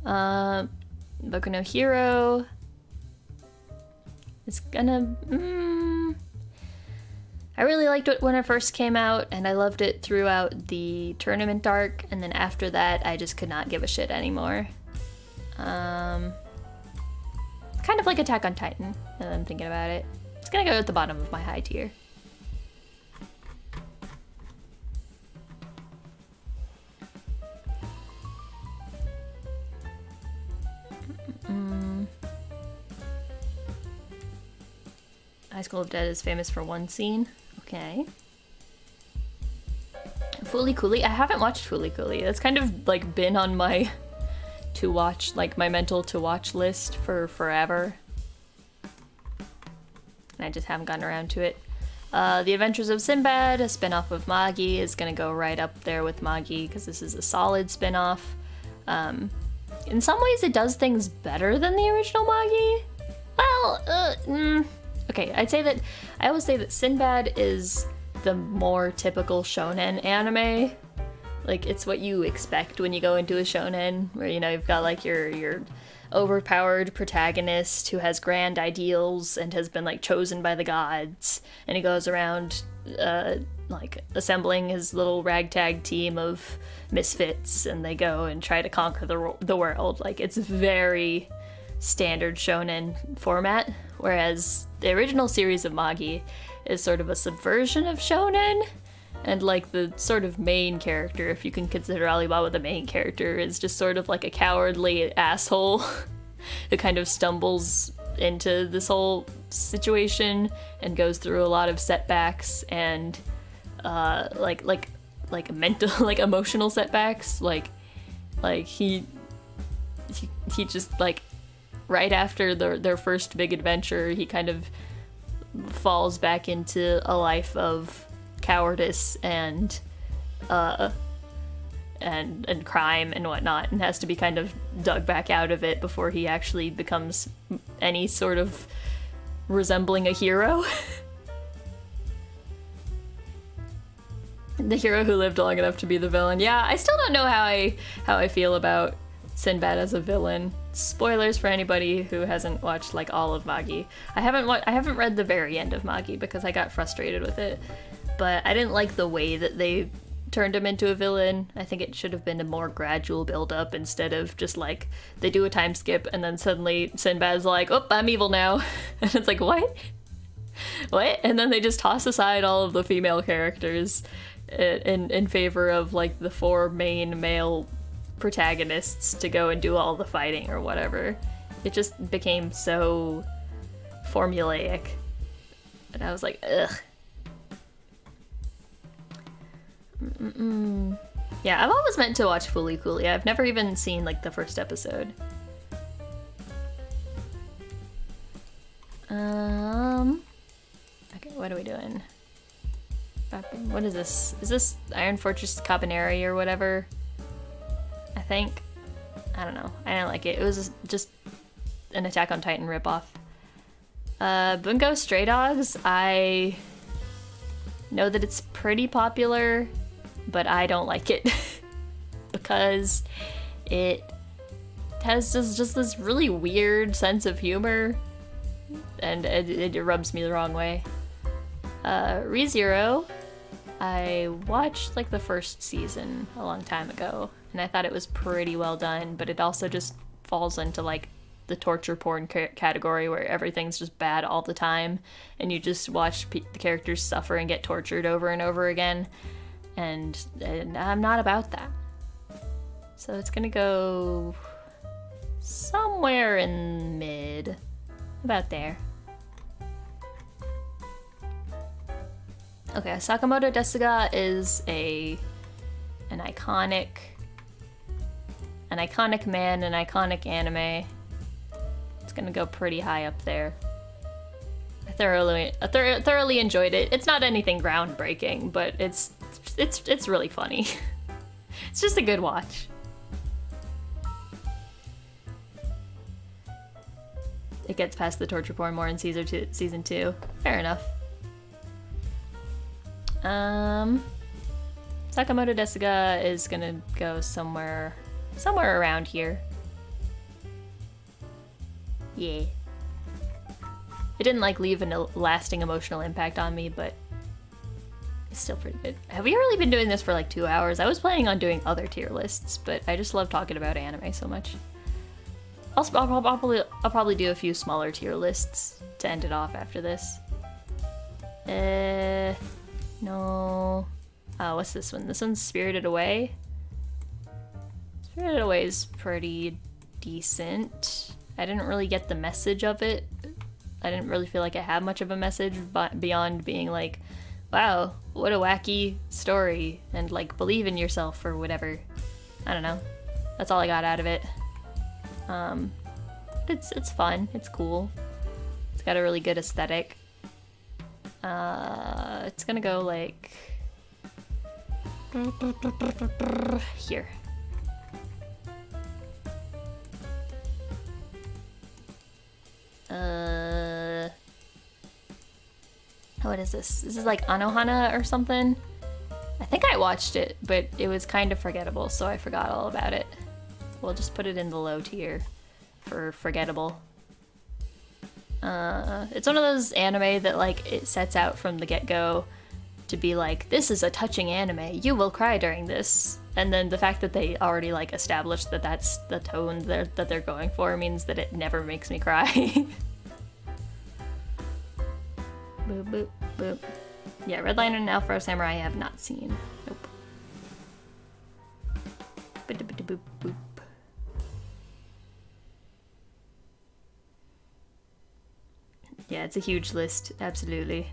Speaker 1: Boku no Hero is gonna. I really liked it when it first came out, and I loved it throughout the tournament arc, and then after that, I just could not give a shit anymore. Kind of like Attack on Titan, now that I'm thinking about it. It's gonna go at the bottom of my high tier. High School of Dead is famous for one scene. Okay. Fooly Cooly. I haven't watched Fooly Cooly. That's kind of like been on my to watch, like my mental to watch list for forever. And I just haven't gotten around to it. The Adventures of Sinbad, a spin-off of Magi, is gonna go right up there with Magi because this is a solid spin-off. In some ways it does things better than the original Magi. Well, okay, I always say that Sinbad is the more typical shonen anime. Like, it's what you expect when you go into a shonen, where, you know, you've got like your overpowered protagonist who has grand ideals and has been like chosen by the gods, and he goes around like assembling his little ragtag team of misfits, and they go and try to conquer the world. Like, it's very standard shonen format, whereas the original series of Magi is sort of a subversion of shonen, and like the sort of main character, if you can consider Alibaba the main character, is just sort of like a cowardly asshole who kind of stumbles into this whole situation and goes through a lot of setbacks and like mental, like emotional setbacks. Like he just like right after their first big adventure, he kind of falls back into a life of cowardice and crime and whatnot, and has to be kind of dug back out of it before he actually becomes any sort of resembling a hero. The hero who lived long enough to be the villain. Yeah, I still don't know how I feel about Sinbad as a villain. Spoilers for anybody who hasn't watched like all of Magi. I haven't read the very end of Magi because I got frustrated with it, but I didn't like the way that they turned him into a villain. I think it should have been a more gradual build up instead of just like they do a time skip and then suddenly Sinbad's like, "Oh, I'm evil now." And it's like, what? And then they just toss aside all of the female characters in favor of like the 4 main male protagonists to go and do all the fighting or whatever. It just became so formulaic. And I was like, ugh. Yeah, I've always meant to watch Fooly Cooly. I've never even seen like the first episode. Okay, what are we doing? What is this? Is this Iron Fortress Cabaneri or whatever? I think. I don't know. I didn't like it. It was just an Attack on Titan ripoff. Bungo Stray Dogs, I know that it's pretty popular, but I don't like it because it has just this really weird sense of humor, and it rubs me the wrong way. ReZero, I watched like the first season a long time ago, and I thought it was pretty well done, but it also just falls into like the torture porn category where everything's just bad all the time, and you just watch the characters suffer and get tortured over and over again, and I'm not about that. So it's gonna go somewhere in mid, about there. Okay, Sakamoto Desuga is an iconic man, an iconic anime. It's gonna go pretty high up there. I thoroughly enjoyed it. It's not anything groundbreaking, but it's really funny. It's just a good watch. It gets past the torture porn more in season 2. Fair enough. Sakamoto Desuga is gonna go somewhere around here. Yeah. It didn't like leave a lasting emotional impact on me, but it's still pretty good. Have we really been doing this for like 2 hours? I was planning on doing other tier lists, but I just love talking about anime so much. I'll probably do a few smaller tier lists to end it off after this. No. What's this one? This one's Spirited Away. Spirited Away is pretty decent. I didn't really get the message of it. I didn't really feel like it had much of a message beyond being like, wow, what a wacky story, and like believe in yourself or whatever. I don't know. That's all I got out of it. It's fun. It's cool. It's got a really good aesthetic. It's gonna go like here. What is this? This is like Anohana or something? I think I watched it, but it was kind of forgettable, so I forgot all about it. We'll just put it in the low tier for forgettable. It's one of those anime that like it sets out from the get-go to be like, this is a touching anime, you will cry during this. And then the fact that they already like established that that's the tone that they're going for means that it never makes me cry. Boop, boop, boop. Yeah, Red Lion and Alpha Samurai I have not seen. Nope. Boop, boop. Yeah, it's a huge list, absolutely.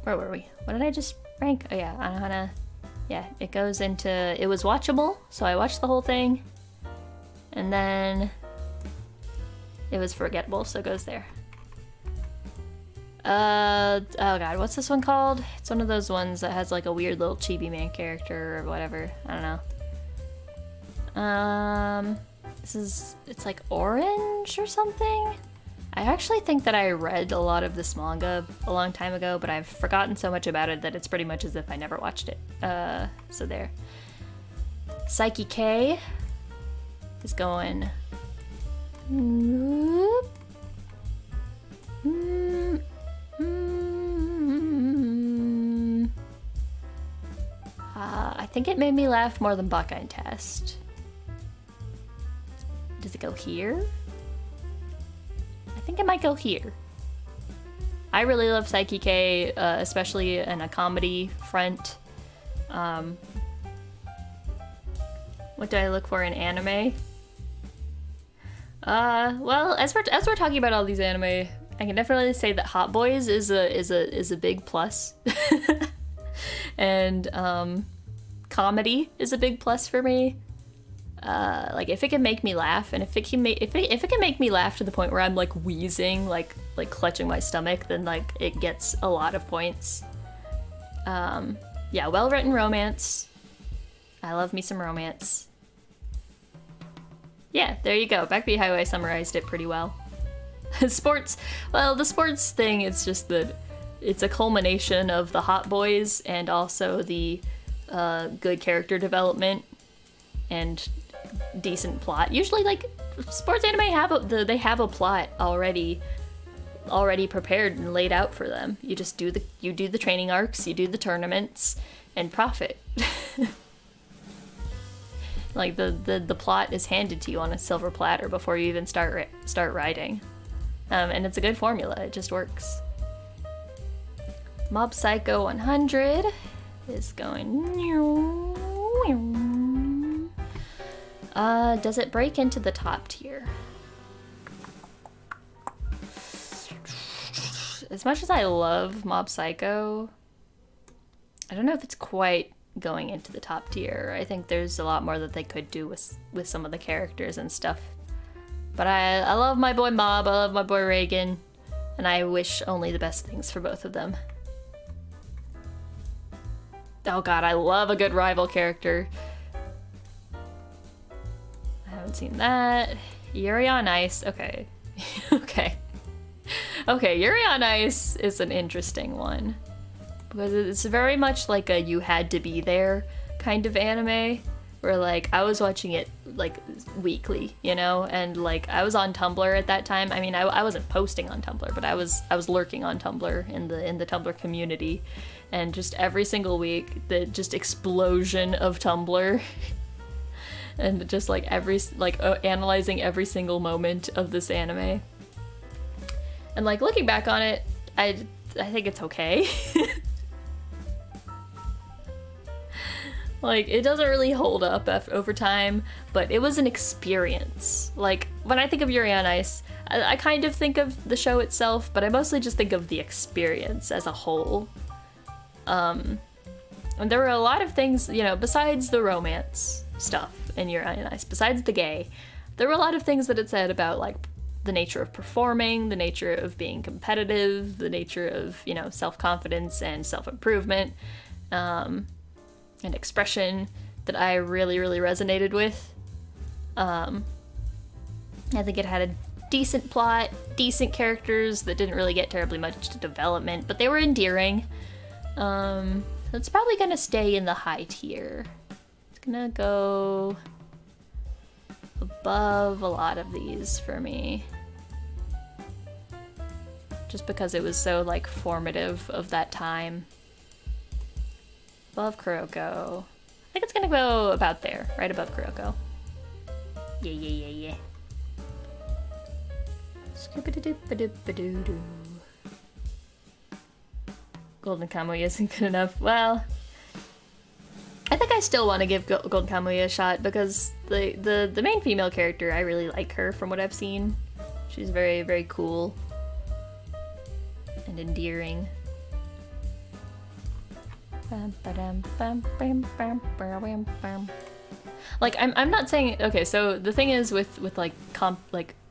Speaker 1: Where were we? What did I just rank? Oh yeah, Anohana. Yeah, it goes into... It was watchable, so I watched the whole thing. And then... It was forgettable, so it goes there. Oh god, what's this one called? It's one of those ones that has like a weird little chibi man character or whatever. I don't know. It's like orange or something? I actually think that I read a lot of this manga a long time ago, but I've forgotten so much about it that it's pretty much as if I never watched it. So there. Psyche K is going... I think it made me laugh more than Buckeye Test. Does it go here? think it might go here. I really love Psyche K, especially in a comedy front. What do I look for in anime? Well, as we're talking about all these anime, I can definitely say that Hot Boys is a big plus. And comedy is a big plus for me. Like if it can make me laugh, and if it can make me laugh to the point where I'm like wheezing, like clutching my stomach, then like it gets a lot of points. Yeah, well-written romance. I love me some romance. Yeah, there you go. Backbeat Highway summarized it pretty well. Sports, well, the sports thing, it's just that it's a culmination of the Hot Boys and also the good character development and decent plot. Usually, like, sports anime have a plot already prepared and laid out for them. You just do the training arcs, you do the tournaments, and profit. Like the plot is handed to you on a silver platter before you even start writing, and it's a good formula. It just works. Mob Psycho 100 is going. Does it break into the top tier? As much as I love Mob Psycho, I don't know if it's quite going into the top tier. I think there's a lot more that they could do with some of the characters and stuff. But I love my boy Mob, I love my boy Reagan, and I wish only the best things for both of them. Oh god, I love a good rival character. I haven't seen that. Yuri on Ice, okay. Okay. Okay, Yuri on Ice is an interesting one. Because it's very much like a you had to be there kind of anime, where like I was watching it like weekly, you know, and like I was on Tumblr at that time. I mean, I wasn't posting on Tumblr, but I was lurking on Tumblr in the Tumblr community, and just every single week the just explosion of Tumblr, and just like analyzing every single moment of this anime, and like looking back on it, I think it's okay. Like, it doesn't really hold up over time, but it was an experience. Like, when I think of Yuri on Ice, I kind of think of the show itself, but I mostly just think of the experience as a whole. And there were a lot of things, you know, besides the romance stuff in Yuri on Ice, besides the gay, there were a lot of things that it said about, like, the nature of performing, the nature of being competitive, the nature of, you know, self-confidence and self-improvement, and expression that I really, really resonated with. I think it had a decent plot, decent characters that didn't really get terribly much development, but they were endearing. It's probably gonna stay in the high tier. It's gonna go above a lot of these for me. Just because it was so, like, formative of that time. Above Kuroko. I think it's gonna go about there, right above Kuroko. Yeah. Scoop-a-da-doop-a-doop-a-doo-doo. Golden Kamuy isn't good enough. Well, I think I still want to give Golden Kamuy a shot because the main female character, I really like her from what I've seen. She's very, very cool and endearing. Like, I'm not saying, okay, so the thing is with like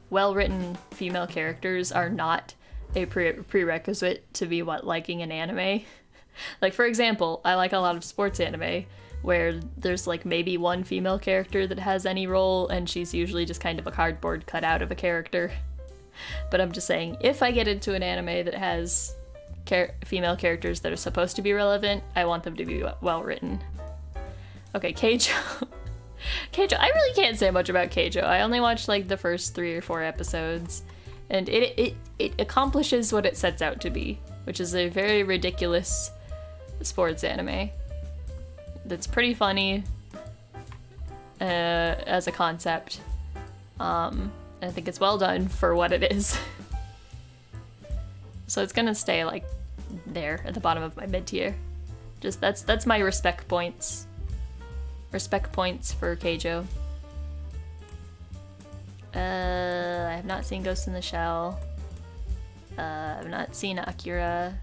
Speaker 1: well-written female characters are not a prerequisite to be liking an anime. Like, for example, I like a lot of sports anime where there's like maybe one female character that has any role, and she's usually just kind of a cardboard cutout of a character. But I'm just saying, if I get into an anime that has female characters that are supposed to be relevant, I want them to be well written. Okay, Keijo. Keijo, I really can't say much about Keijo. I only watched like the first 3 or 4 episodes, and it accomplishes what it sets out to be, which is a very ridiculous sports anime that's pretty funny as a concept. I think it's well done for what it is. So it's gonna stay like there at the bottom of my mid tier. Just that's my respect points. Respect points for Keijo. I have not seen Ghost in the Shell. I've not seen Akira.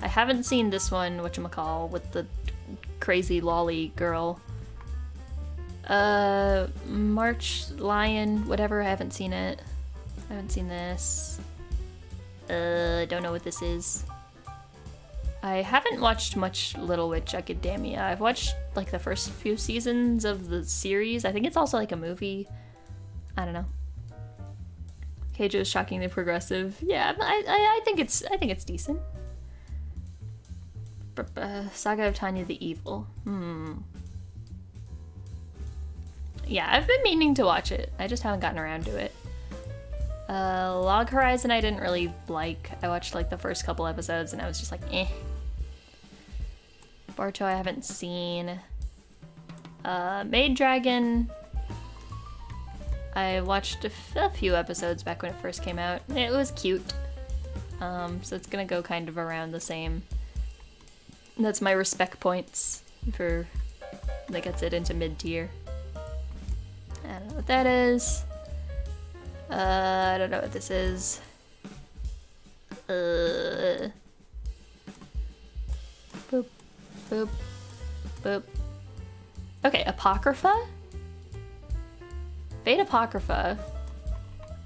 Speaker 1: I haven't seen this one, whatchamacall, with the crazy lolly girl. March Lion, whatever, I haven't seen it. I haven't seen this. Don't know what this is. I haven't watched much Little Witch Academia. I've watched like the first few seasons of the series. I think it's also like a movie. I don't know. Keijo's shockingly progressive. Yeah, I think it's decent. Saga of Tanya the Evil. Yeah, I've been meaning to watch it. I just haven't gotten around to it. Log Horizon I didn't really like. I watched like the first couple episodes and I was just like, eh. Boruto I haven't seen. Maid Dragon I watched a few episodes back when it first came out. It was cute. So it's gonna go kind of around the same. That's my respect points for that gets it into mid tier. I don't know what that is. I don't know what this is. Boop. Boop. Boop. Okay, Apocrypha? Fate Apocrypha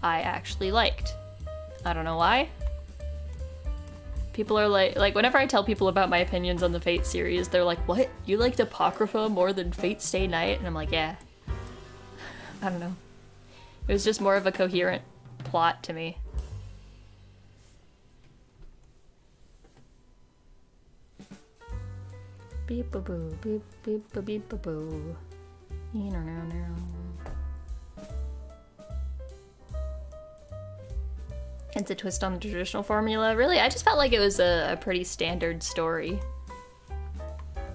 Speaker 1: I actually liked. I don't know why. People are like whenever I tell people about my opinions on the Fate series, they're like, what? You liked Apocrypha more than Fate Stay Night? And I'm like, yeah. I don't know. It was just more of a coherent plot to me. Beep ba boo, beep beep ba beep ba boo. It's a twist on the traditional formula. Really, I just felt like it was a pretty standard story.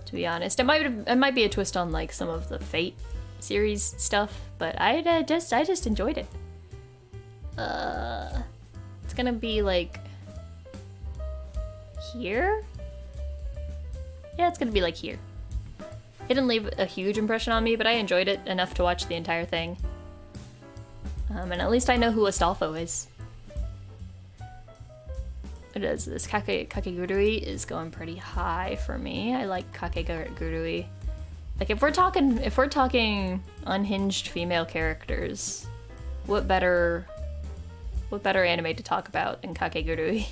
Speaker 1: To be honest, it might be a twist on like some of the Fate series stuff, but I just enjoyed it. It's gonna be like here? Yeah, it's gonna be like here. It didn't leave a huge impression on me, but I enjoyed it enough to watch the entire thing. And at least I know who Astolfo is. It is. This Kakegurui is going pretty high for me. I like Kakegurui. Like if we're talking unhinged female characters, what better anime to talk about than Kakegurui?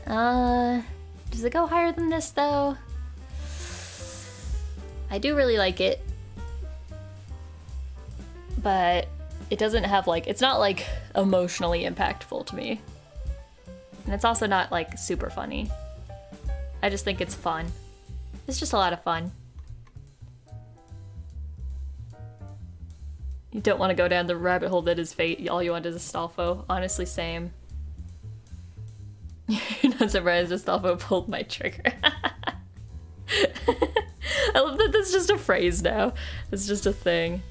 Speaker 1: Does it go higher than this though? I do really like it, but it doesn't have like, it's not like emotionally impactful to me. And it's also not like super funny. I just think it's fun. It's just a lot of fun. You don't want to go down the rabbit hole that is Fate. All you want is Astolfo. Honestly, same. You're not surprised Astolfo pulled my trigger. I love that that's just a phrase now. It's just a thing.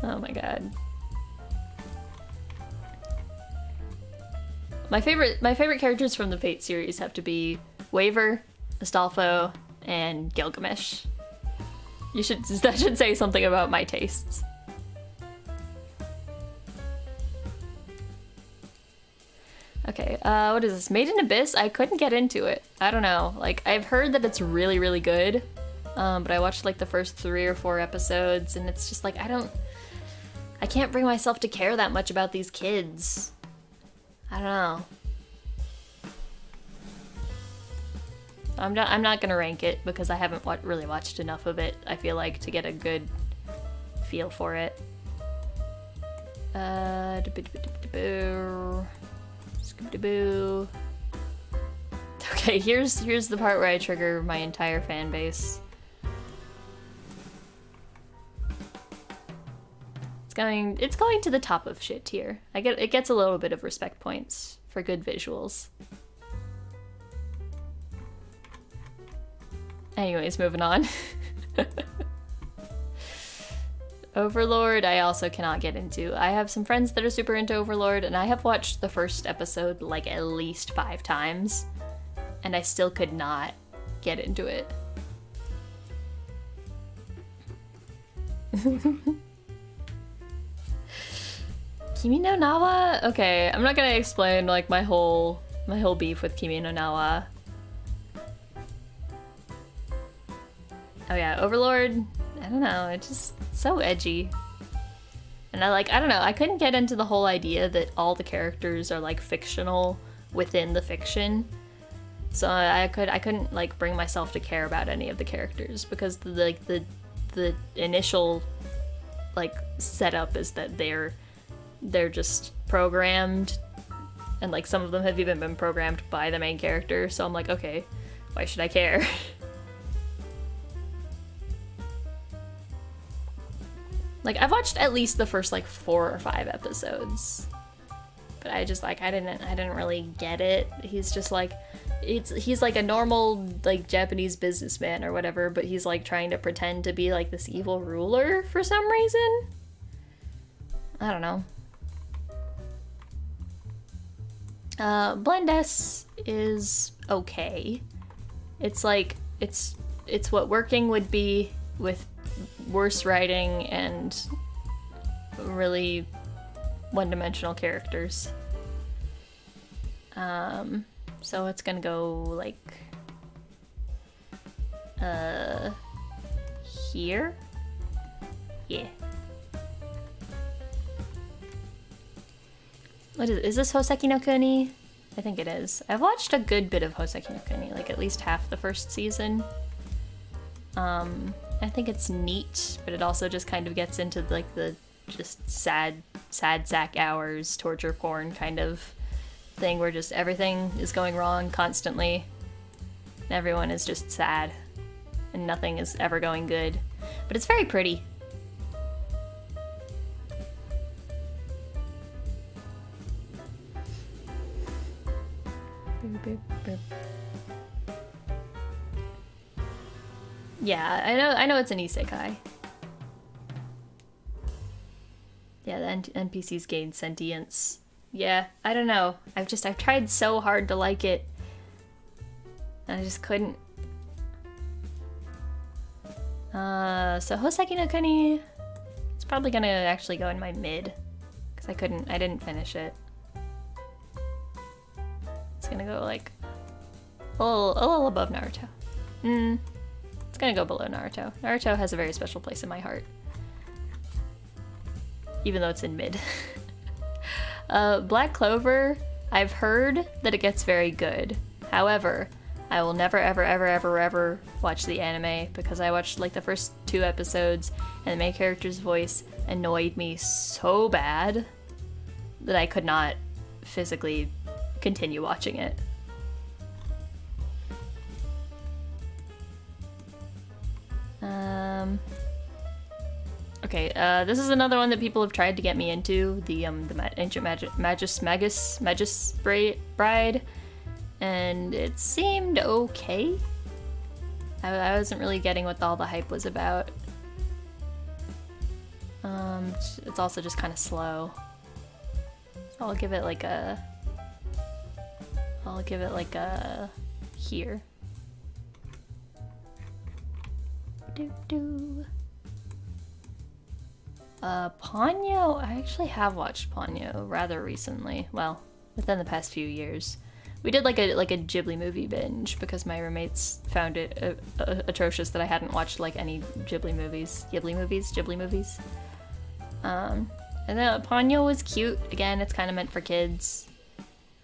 Speaker 1: Oh my god. My favorite characters from the Fate series have to be Waver, Astolfo, and Gilgamesh. That should say something about my tastes. Okay, what is this? Made in Abyss? I couldn't get into it. I don't know. Like, I've heard that it's really, really good. But I watched like the first 3 or 4 episodes and it's just like, I can't bring myself to care that much about these kids. I don't know. I'm not gonna rank it because I haven't really watched enough of it, I feel like, to get a good feel for it. Scooby-Doo. Okay, here's the part where I trigger my entire fan base. It's going to the top of shit tier. It gets a little bit of respect points for good visuals. Anyways, moving on. Overlord, I also cannot get into. I have some friends that are super into Overlord, and I have watched the first episode like at least 5 times, and I still could not get into it. Kimi no Nawa? Okay, I'm not gonna explain like my whole beef with Kimi no Nawa. Oh yeah, Overlord, I don't know, it's just so edgy. And I don't know, I couldn't get into the whole idea that all the characters are like fictional within the fiction. So I couldn't like bring myself to care about any of the characters because the initial like setup is that they're just programmed, and like some of them have even been programmed by the main character, so I'm like, okay, why should I care? Like, I've watched at least the first like 4 or 5 episodes, but I just like I didn't really get it. He's just like he's like a normal like Japanese businessman or whatever, but he's like trying to pretend to be like this evil ruler for some reason. I don't know. bondEN is okay. It's like it's what working would be with worse writing and really one-dimensional characters. So it's gonna go like here? Yeah. What is this Hoseki no Kuni? I think it is. I've watched a good bit of Hoseki no Kuni, like at least half the first season. I think it's neat, but it also just kind of gets into like the just sad sack hours, torture porn kind of thing where just everything is going wrong constantly. And everyone is just sad and nothing is ever going good. But it's very pretty. Yeah, I know it's an isekai. Yeah, the NPCs gain sentience. Yeah, I don't know. I've tried so hard to like it, and I just couldn't. So Hoseki no Kuni, it's probably gonna actually go in my mid, because I didn't finish it. It's gonna go like a little above Naruto. It's gonna go below Naruto. Naruto has a very special place in my heart, even though it's in mid. Black Clover, I've heard that it gets very good. However, I will never ever watch the anime because I watched like the first 2 episodes and the main character's voice annoyed me so bad that I could not physically continue watching it. Okay, this is another one that people have tried to get me into, the Ancient Magus Bride, and it seemed okay. I wasn't really getting what all the hype was about. It's also just kind of slow. So I'll give it like a here. Ponyo, I actually have watched Ponyo rather recently. Well, within the past few years. We did like a Ghibli movie binge because my roommates found it atrocious that I hadn't watched like any Ghibli movies. And then Ponyo was cute. Again, it's kind of meant for kids.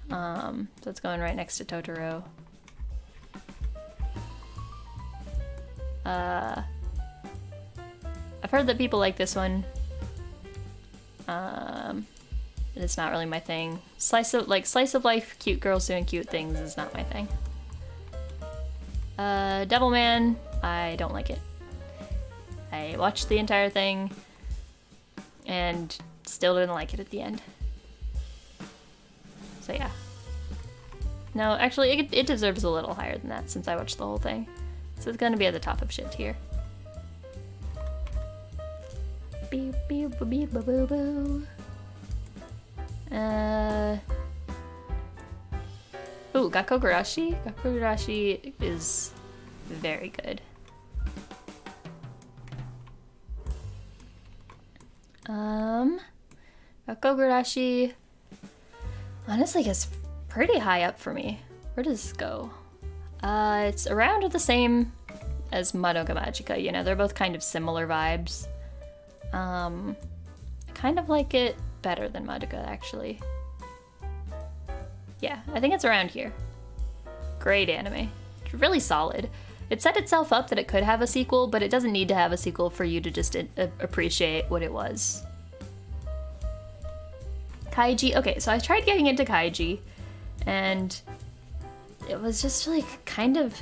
Speaker 1: So it's going right next to Totoro. I've heard that people like this one. It's not really my thing. Slice of life, cute girls doing cute things is not my thing. Devilman, I don't like it. I watched the entire thing and still didn't like it at the end. So yeah. No, actually, it deserves a little higher than that since I watched the whole thing. So it's gonna be at the top of shit tier. Ooh, Gakogurashi. Gakogurashi is very good. Gakogurashi honestly gets pretty high up for me. Where does this go? It's around the same as Madoka Magica, you know, they're both kind of similar vibes. I kind of like it better than Madoka, actually. Yeah, I think it's around here. Great anime. It's really solid. It set itself up that it could have a sequel, but it doesn't need to have a sequel for you to just appreciate what it was. Kaiji. Okay, so I tried getting into Kaiji, and it was just like kind of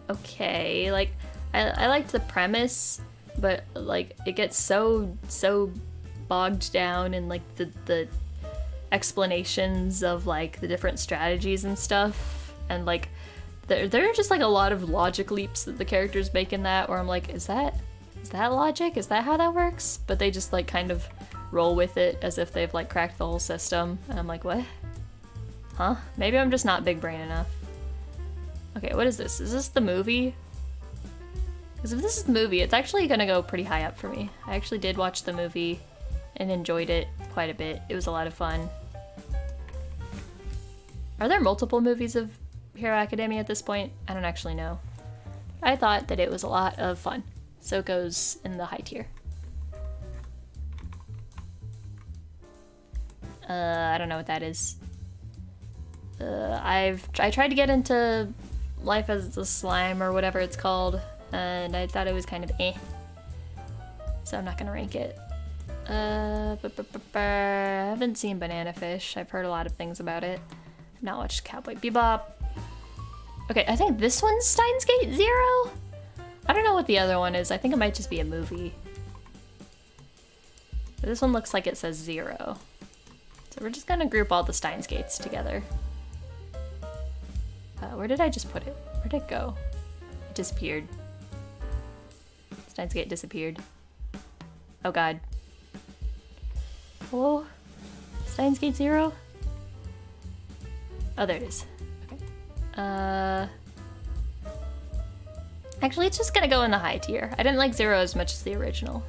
Speaker 1: okay. Like I liked the premise, but like it gets so bogged down in like the explanations of like the different strategies and stuff, and like there are just like a lot of logic leaps that the characters make in that, where I'm like, is that logic? Is that how that works? But they just like kind of roll with it as if they've like cracked the whole system, and I'm like, what? Huh? Maybe I'm just not big brain enough. Okay, what is this? Is this the movie? Because if this is the movie, it's actually gonna go pretty high up for me. I actually did watch the movie and enjoyed it quite a bit. It was a lot of fun. Are there multiple movies of Hero Academia at this point? I don't actually know. I thought that it was a lot of fun, so it goes in the high tier. I don't know what that is. I tried to get into Life as a Slime or whatever it's called, and I thought it was kind of eh. So I'm not gonna rank it. I haven't seen Banana Fish. I've heard a lot of things about it. I've not watched Cowboy Bebop. Okay, I think this one's Steins Gate Zero? I don't know what the other one is. I think it might just be a movie. But this one looks like it says 0. So we're just gonna group all the Steins Gates together. Where did I just put it? Where did it go? It disappeared. Steins Gate disappeared. Oh god. Hello? Steins Gate 0? Oh, there it is. Okay. Actually, it's just gonna go in the high tier. I didn't like 0 as much as the original.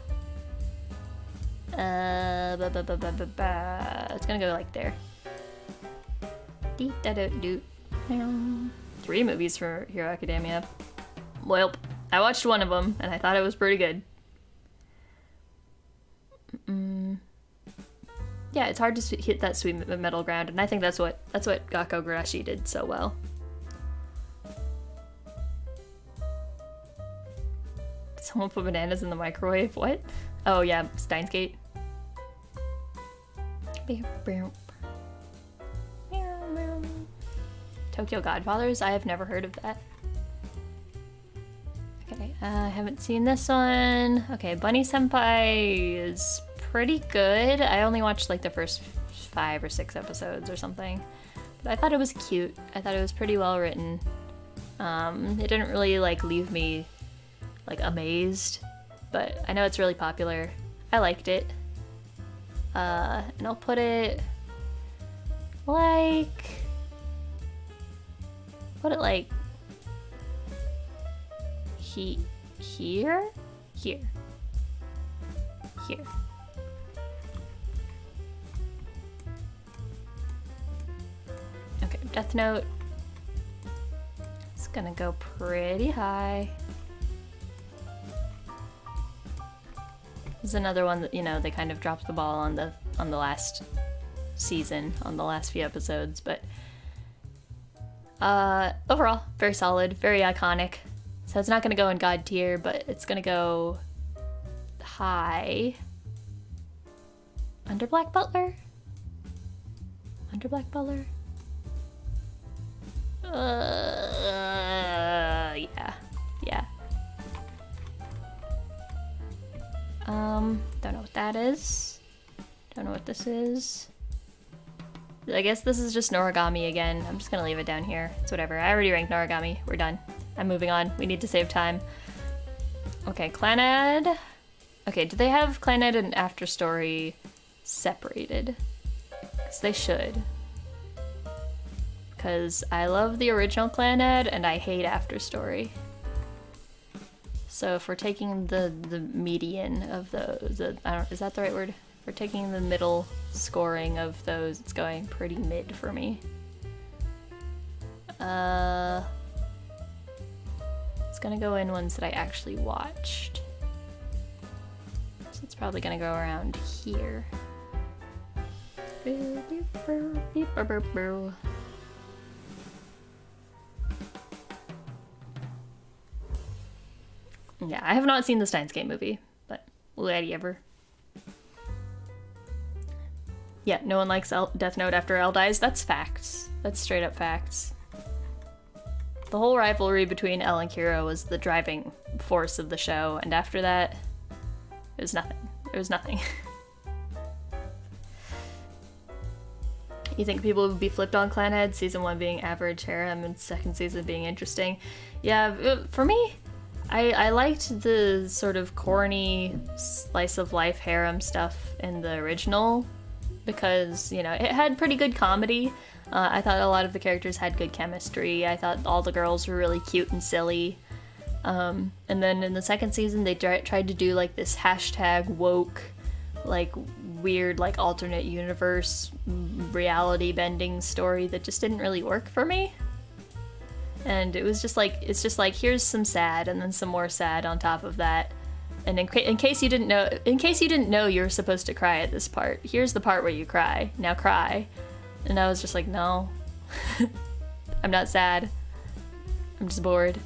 Speaker 1: It's gonna go like there. 3 movies for Hero Academia. Well, I watched one of them and I thought it was pretty good. Yeah, it's hard to hit that sweet middle ground, and I think that's what Gakogurashi did so well. Someone put bananas in the microwave. What? Oh yeah, Steins Gate. Tokyo Godfathers? I have never heard of that. Okay, I haven't seen this one. Okay, Bunny Senpai is pretty good. I only watched like the first 5 or 6 episodes or something. But I thought it was cute. I thought it was pretty well written. It didn't really like leave me like amazed, but I know it's really popular. I liked it. And I'll put it like... Put it like... Here? Here. Here. Okay, Death Note. It's gonna go pretty high. This is another one that, you know, they kind of dropped the ball on the last season, on the last few episodes, but overall, very solid, very iconic. So it's not gonna go in God tier, but it's gonna go high. Under Black Butler? Under Black Butler? Yeah. Don't know what that is. Don't know what this is. I guess this is just Noragami again. I'm just gonna leave it down here. It's whatever. I already ranked Noragami. We're done. I'm moving on. We need to save time. Okay, Clannad. Okay, do they have Clannad and After Story separated? Because they should. Because I love the original Clannad and I hate After Story. So if we're taking the median of those, is that the right word? If we're taking the middle scoring of those, it's going pretty mid for me. It's gonna go in ones that I actually watched. So it's probably gonna go around here. Yeah, I have not seen the Steins Gate movie, but whatever. Yeah, no one likes Death Note after L dies. That's facts. That's straight up facts. The whole rivalry between L and Kira was the driving force of the show, and after that, it was nothing. It was nothing. You think people would be flipped on Clannad, season 1 being average harem and second season being interesting? Yeah, for me, I liked the sort of corny slice of life harem stuff in the original because, you know, it had pretty good comedy. I thought a lot of the characters had good chemistry. I thought all the girls were really cute and silly. And then in the second season, they tried to do like this hashtag woke, like weird, like alternate universe reality bending story that just didn't really work for me. And it was just like, it's just like, here's some sad and then some more sad on top of that. And in case you didn't know you're supposed to cry at this part, here's the part where you cry. Now cry. And I was just like, no. I'm not sad. I'm just bored.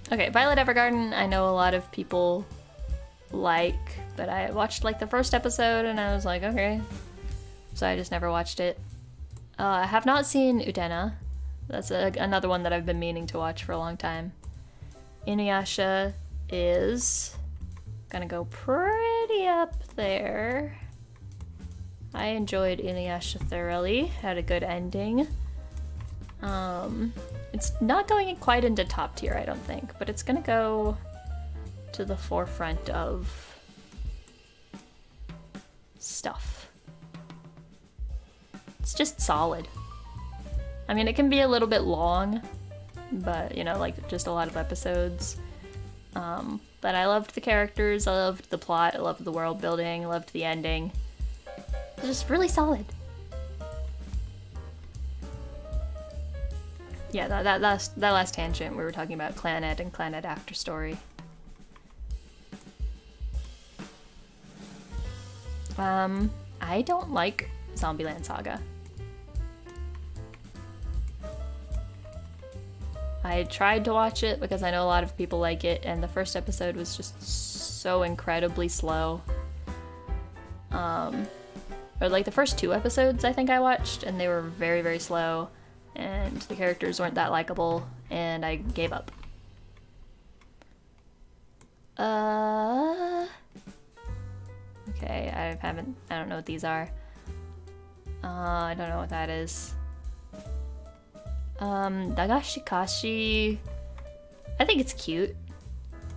Speaker 1: Okay, Violet Evergarden, I know a lot of people like, but I watched like the first episode and I was like, okay. So I just never watched it. I have not seen Utena. That's another one that I've been meaning to watch for a long time. Inuyasha is gonna go pretty up there. I enjoyed Inuyasha thoroughly, had a good ending. It's not going quite into top tier, I don't think, but it's gonna go to the forefront of stuff. It's just solid. I mean, it can be a little bit long, but, you know, like, just a lot of episodes. But I loved the characters, I loved the plot, I loved the world building, I loved the ending. It was just really solid. Yeah, that last tangent, we were talking about Clannad and Clannad After Story. I don't like Zombieland Saga. I tried to watch it because I know a lot of people like it, and the first episode was just so incredibly slow. Or like the first 2 episodes I think I watched, and they were very, very slow, and the characters weren't that likable, and I gave up. Okay, I don't know what these are. I don't know what that is. Dagashikashi, I think it's cute.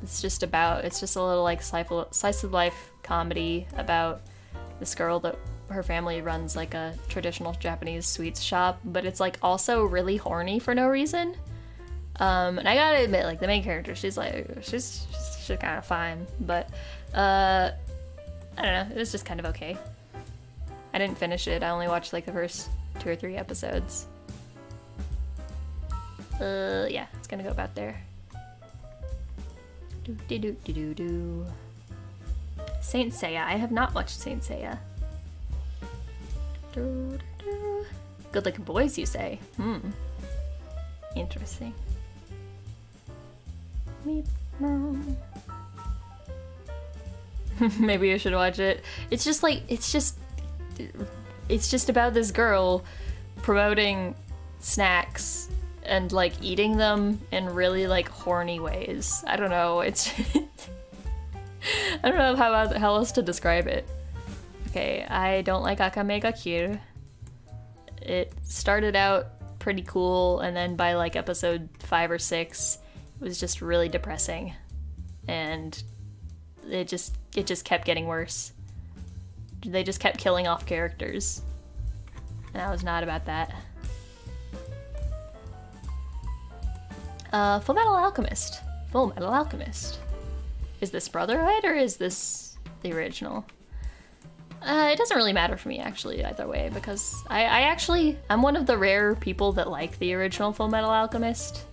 Speaker 1: It's just a little like slice of life comedy about this girl that her family runs like a traditional Japanese sweets shop, but it's like also really horny for no reason. And I gotta admit, like the main character, she's kind of fine, but I don't know, it was just kind of okay. I didn't finish it. I only watched like the first 2 or 3 episodes. Yeah, it's gonna go about there. Saint Seiya. I have not watched Saint Seiya. Good looking boys, you say? Interesting. Maybe I should watch it. It's just about this girl promoting snacks and like eating them in really like horny ways. I don't know. It's I don't know how else to describe it. Okay, I don't like Akame ga Kill. It started out pretty cool, and then by like episode 5 or 6, it was just really depressing, and it just it just kept getting worse. They just kept killing off characters. And I was not about that. Full Metal Alchemist. Full Metal Alchemist. Is this Brotherhood or is this the original? It doesn't really matter for me, actually, either way, because I'm one of the rare people that like the original Full Metal Alchemist.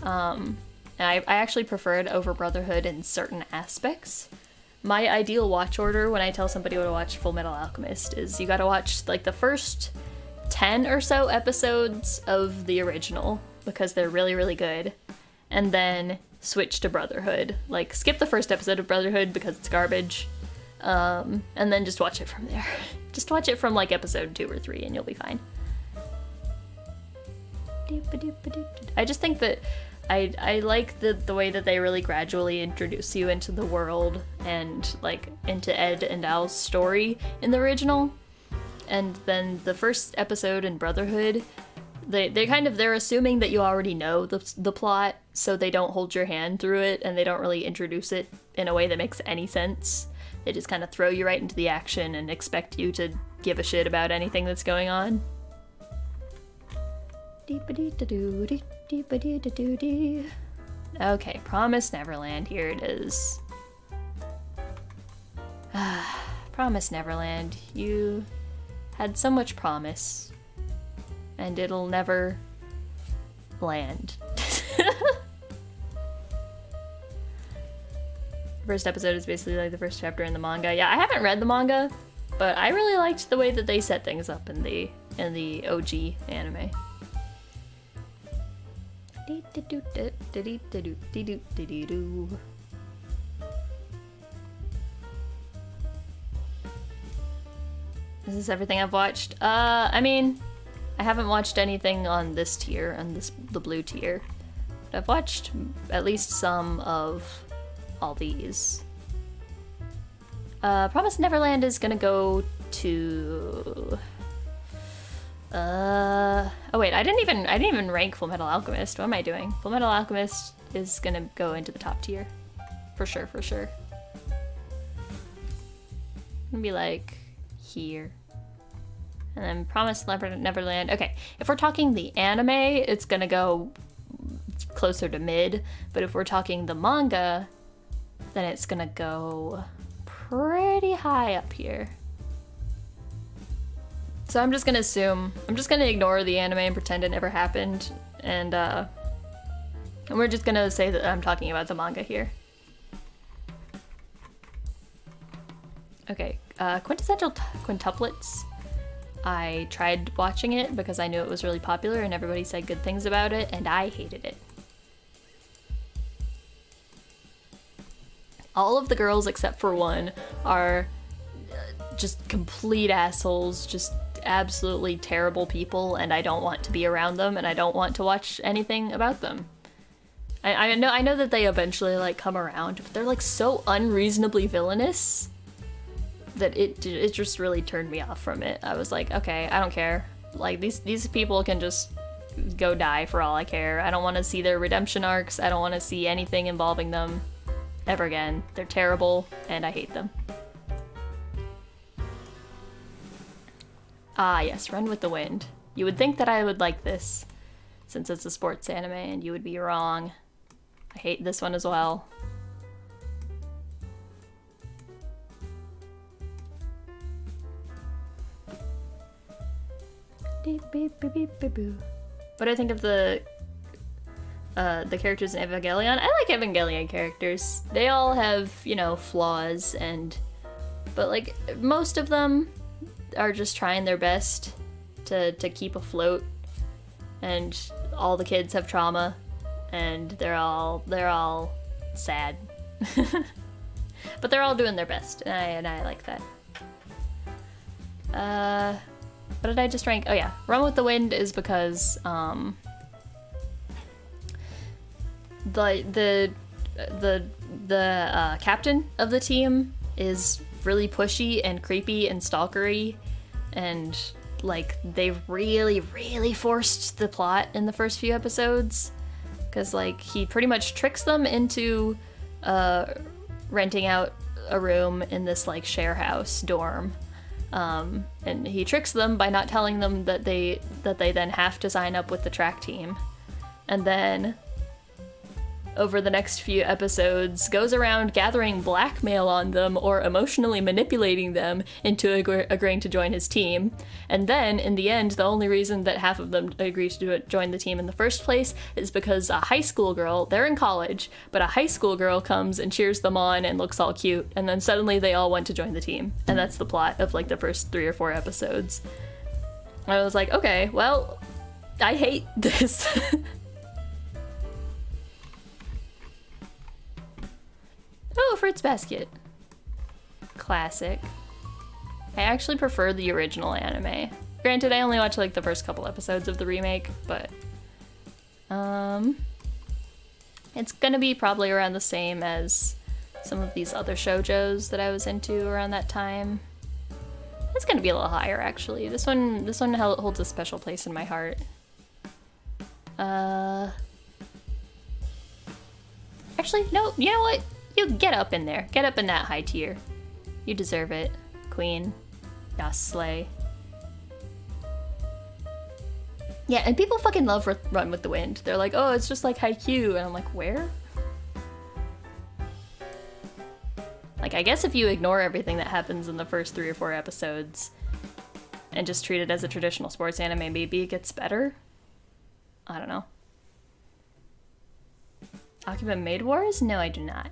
Speaker 1: And I actually prefer it over Brotherhood in certain aspects. My ideal watch order when I tell somebody to watch Full Metal Alchemist is you gotta watch like the first 10 or so episodes of the original because they're really, really good, and then switch to Brotherhood. Like, skip the first episode of Brotherhood because it's garbage, and then just watch it from there. Just watch it from like episode 2 or 3 and you'll be fine. I just think that I like the way that they really gradually introduce you into the world and like into Ed and Al's story in the original. And then the first episode in Brotherhood, they're assuming that you already know the plot, so they don't hold your hand through it and they don't really introduce it in a way that makes any sense. They just kind of throw you right into the action and expect you to give a shit about anything that's going on. Okay, Promise Neverland, here it is. Promise Neverland, you had so much promise, and it'll never land. First episode is basically like the first chapter in the manga. Yeah, I haven't read the manga, but I really liked the way that they set things up in the OG anime. Is this everything I've watched? I mean, I haven't watched anything on this tier, on the blue tier. But I've watched at least some of all these. Promise Neverland is gonna go to... oh wait, I didn't even rank Full Metal Alchemist. What am I doing? Full Metal Alchemist is gonna go into the top tier. For sure, for sure. Gonna be like here. And then Promise Neverland. Okay, if we're talking the anime, it's gonna go closer to mid, but if we're talking the manga, then it's gonna go pretty high up here. So I'm just gonna ignore the anime and pretend it never happened, and we're just gonna say that I'm talking about the manga here. Okay, Quintessential Quintuplets. I tried watching it because I knew it was really popular and everybody said good things about it, and I hated it. All of the girls except for one are just complete assholes, just absolutely terrible people, and I don't want to be around them, and I don't want to watch anything about them. I know that they eventually like come around, but they're like so unreasonably villainous that it just really turned me off from it. I was like, okay, I don't care. Like these people can just go die for all I care. I don't want to see their redemption arcs. I don't want to see anything involving them ever again. They're terrible, and I hate them. Ah, yes, Run with the Wind. You would think that I would like this, since it's a sports anime, and you would be wrong. I hate this one as well. What do I think of the characters in Evangelion? I like Evangelion characters. They all have, you know, flaws, but like most of them are just trying their best to keep afloat, and all the kids have trauma, and they're all sad. But they're all doing their best, and I like that. What did I just rank? Oh yeah, Run with the Wind is because the captain of the team is really pushy and creepy and stalkery, and like they've really forced the plot in the first few episodes, because like he pretty much tricks them into renting out a room in this like share house dorm. And he tricks them by not telling them that they then have to sign up with the track team. And then over the next few episodes goes around gathering blackmail on them or emotionally manipulating them into agreeing to join his team. And then, in the end, the only reason that half of them agree to join the team in the first place is because a high school girl, they're in college, but a high school girl comes and cheers them on and looks all cute, and then suddenly they all want to join the team. And that's the plot of like the first 3 or 4 episodes. I was like, okay, well, I hate this. Oh, Fruits Basket. Classic. I actually prefer the original anime. Granted, I only watched like the first couple episodes of the remake, but it's gonna be probably around the same as some of these other shoujos that I was into around that time. It's gonna be a little higher, actually. This one holds a special place in my heart. Actually, no, you know what? You get up in there. Get up in that high tier. You deserve it, queen. Yas slay. Yeah, and people fucking love Run with the Wind. They're like, oh, it's just like Haikyuu. And I'm like, where? Like, I guess if you ignore everything that happens in the first 3 or 4 episodes and just treat it as a traditional sports anime, maybe it gets better? I don't know. Occupant Maid Wars? No, I do not.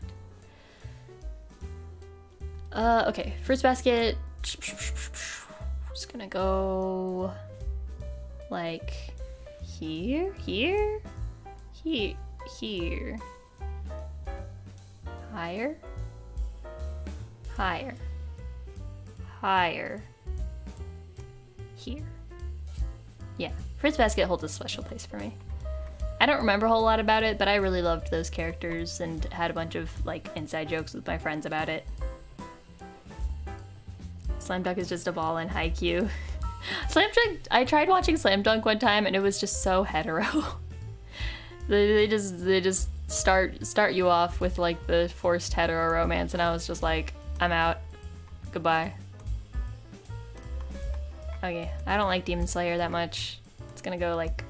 Speaker 1: Okay, Fruits Basket. Just gonna go like here. Higher. Here. Yeah, Fruits Basket holds a special place for me. I don't remember a whole lot about it, but I really loved those characters and had a bunch of like inside jokes with my friends about it. Slam Dunk is just a ball in Haikyuu. Slam Dunk, I tried watching Slam Dunk one time and it was just so hetero. they just start you off with like the forced hetero romance and I was just like, I'm out. Goodbye. Okay, I don't like Demon Slayer that much. It's gonna go like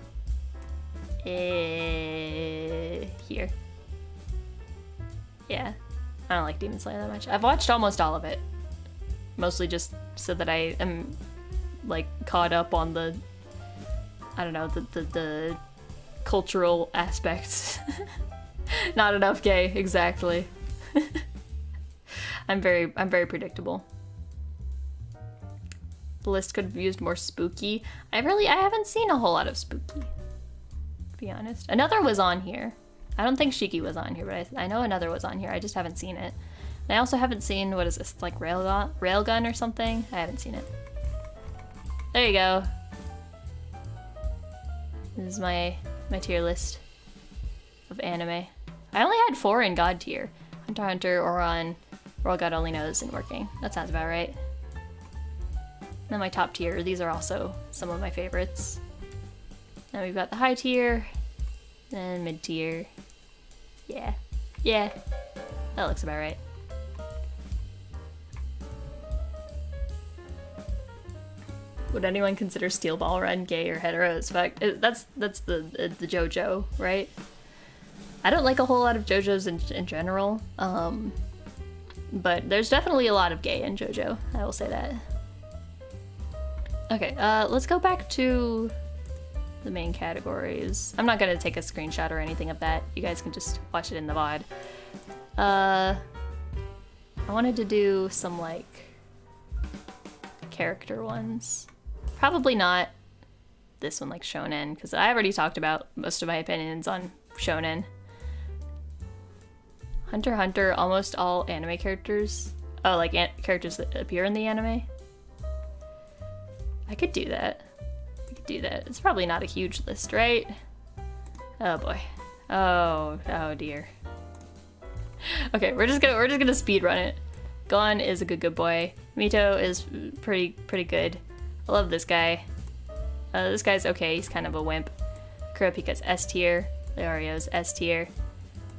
Speaker 1: here. Yeah, I don't like Demon Slayer that much. I've watched almost all of it. Mostly just so that I am like caught up on the, I don't know, the cultural aspects. Not enough gay, exactly. I'm very predictable. The list could have used more spooky. I haven't seen a whole lot of spooky, to be honest. Another was on here. I don't think Shiki was on here, but I know another was on here. I just haven't seen it. And I also haven't seen, what is this, like Railgun or something? I haven't seen it. There you go. This is my tier list of anime. I only had 4 in God tier. Hunter x Hunter, Oran, World God Only Knows, and Working. That sounds about right. And then my top tier, these are also some of my favorites. Now we've got the high tier, then mid tier. Yeah, that looks about right. Would anyone consider Steel Ball Run gay or hetero as fuck? That's the JoJo, right? I don't like a whole lot of JoJos in general, but there's definitely a lot of gay in JoJo. I will say that. Okay, let's go back to the main categories. I'm not gonna take a screenshot or anything of that. You guys can just watch it in the VOD. I wanted to do some like character ones. Probably not this one, like shonen, because I already talked about most of my opinions on shonen. Hunter x Hunter, almost all anime characters. Oh, like characters that appear in the anime? I could do that. It's probably not a huge list, right? Oh boy. Oh dear. Okay, we're just gonna speed run it. Gon is a good boy. Mito is pretty good. I love this guy. This guy's okay, he's kind of a wimp. Kurapika's S tier. Leorio's S tier.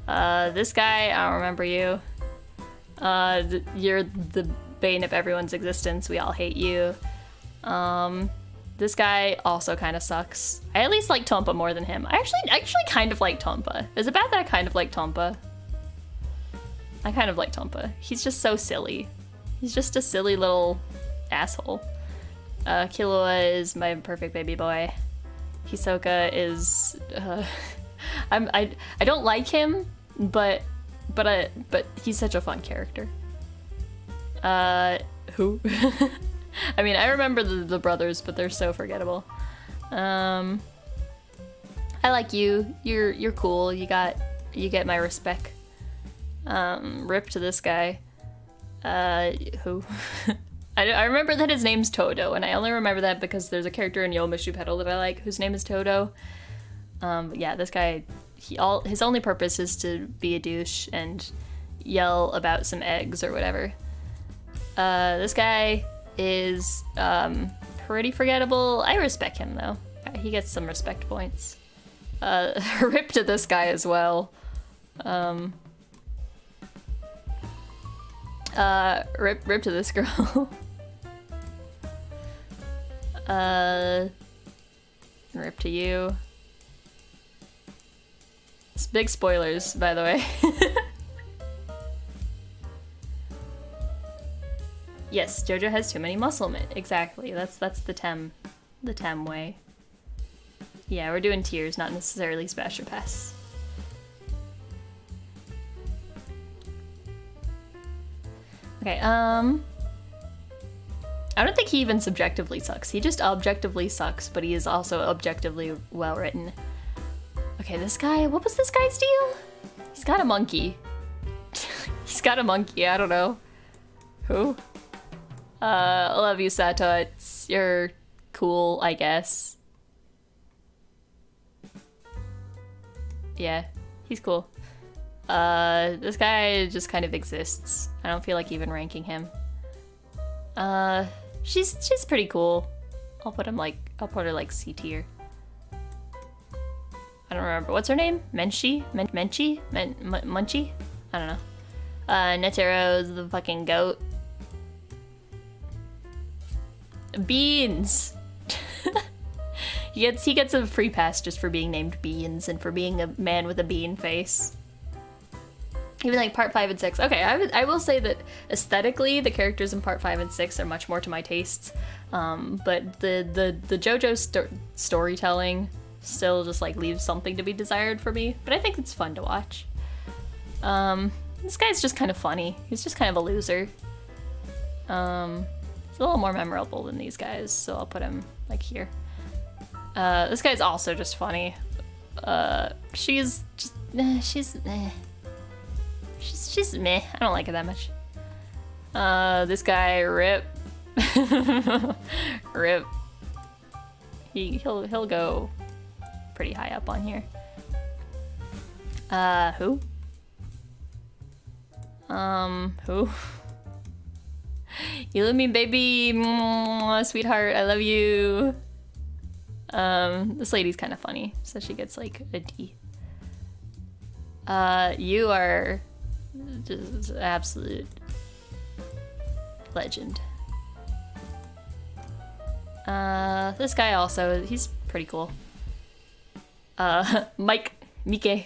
Speaker 1: This guy, I don't remember you. You're the bane of everyone's existence. We all hate you. This guy also kind of sucks. I at least like Tompa more than him. I actually kind of like Tompa. Is it bad that I kind of like Tompa? I kind of like Tompa. He's just so silly. He's just a silly little asshole. Killua is my perfect baby boy. Hisoka is I don't like him, but he's such a fun character. Who? I mean, I remember the brothers, but they're so forgettable. I like you. You're cool. You get my respect. Rip to this guy. Who? I remember that his name's Todo, and I only remember that because there's a character in Yomashu Pedal that I like whose name is Todo. But yeah, this guy, his only purpose is to be a douche and yell about some eggs or whatever. This guy is pretty forgettable. I respect him though. He gets some respect points. Rip to this guy as well. Rip to this girl. Rip to you. It's big spoilers, by the way. Yes, JoJo has too many muscle men. Exactly. That's the Tem way. Yeah, we're doing tiers, not necessarily Smash or Pass. Okay, I don't think he even subjectively sucks. He just objectively sucks, but he is also objectively well written. Okay, this guy, what was this guy's deal? He's got a monkey. He's got a monkey, I don't know. Who? I love you, Sato. You're cool, I guess. Yeah, he's cool. This guy just kind of exists. I don't feel like even ranking him. She's pretty cool. I'll put her like C tier. I don't remember. What's her name? Menchi? Menchi? Munchie? I don't know. Netero's the fucking goat. Beans! He gets a free pass just for being named Beans and for being a man with a bean face. Even like part 5 and 6. Okay, I will say that aesthetically, the characters in part 5 and 6 are much more to my tastes. But the JoJo storytelling still just like leaves something to be desired for me. But I think it's fun to watch. This guy's just kind of funny. He's just kind of a loser. He's a little more memorable than these guys, so I'll put him like here. This guy's also just funny. She's meh. I don't like her that much. This guy, Rip. Rip. He'll go pretty high up on here. Who? Who? You love me, baby. Mwah, sweetheart, I love you. This lady's kind of funny, so she gets like a D. You are just absolute legend. This guy also, he's pretty cool. Mike. I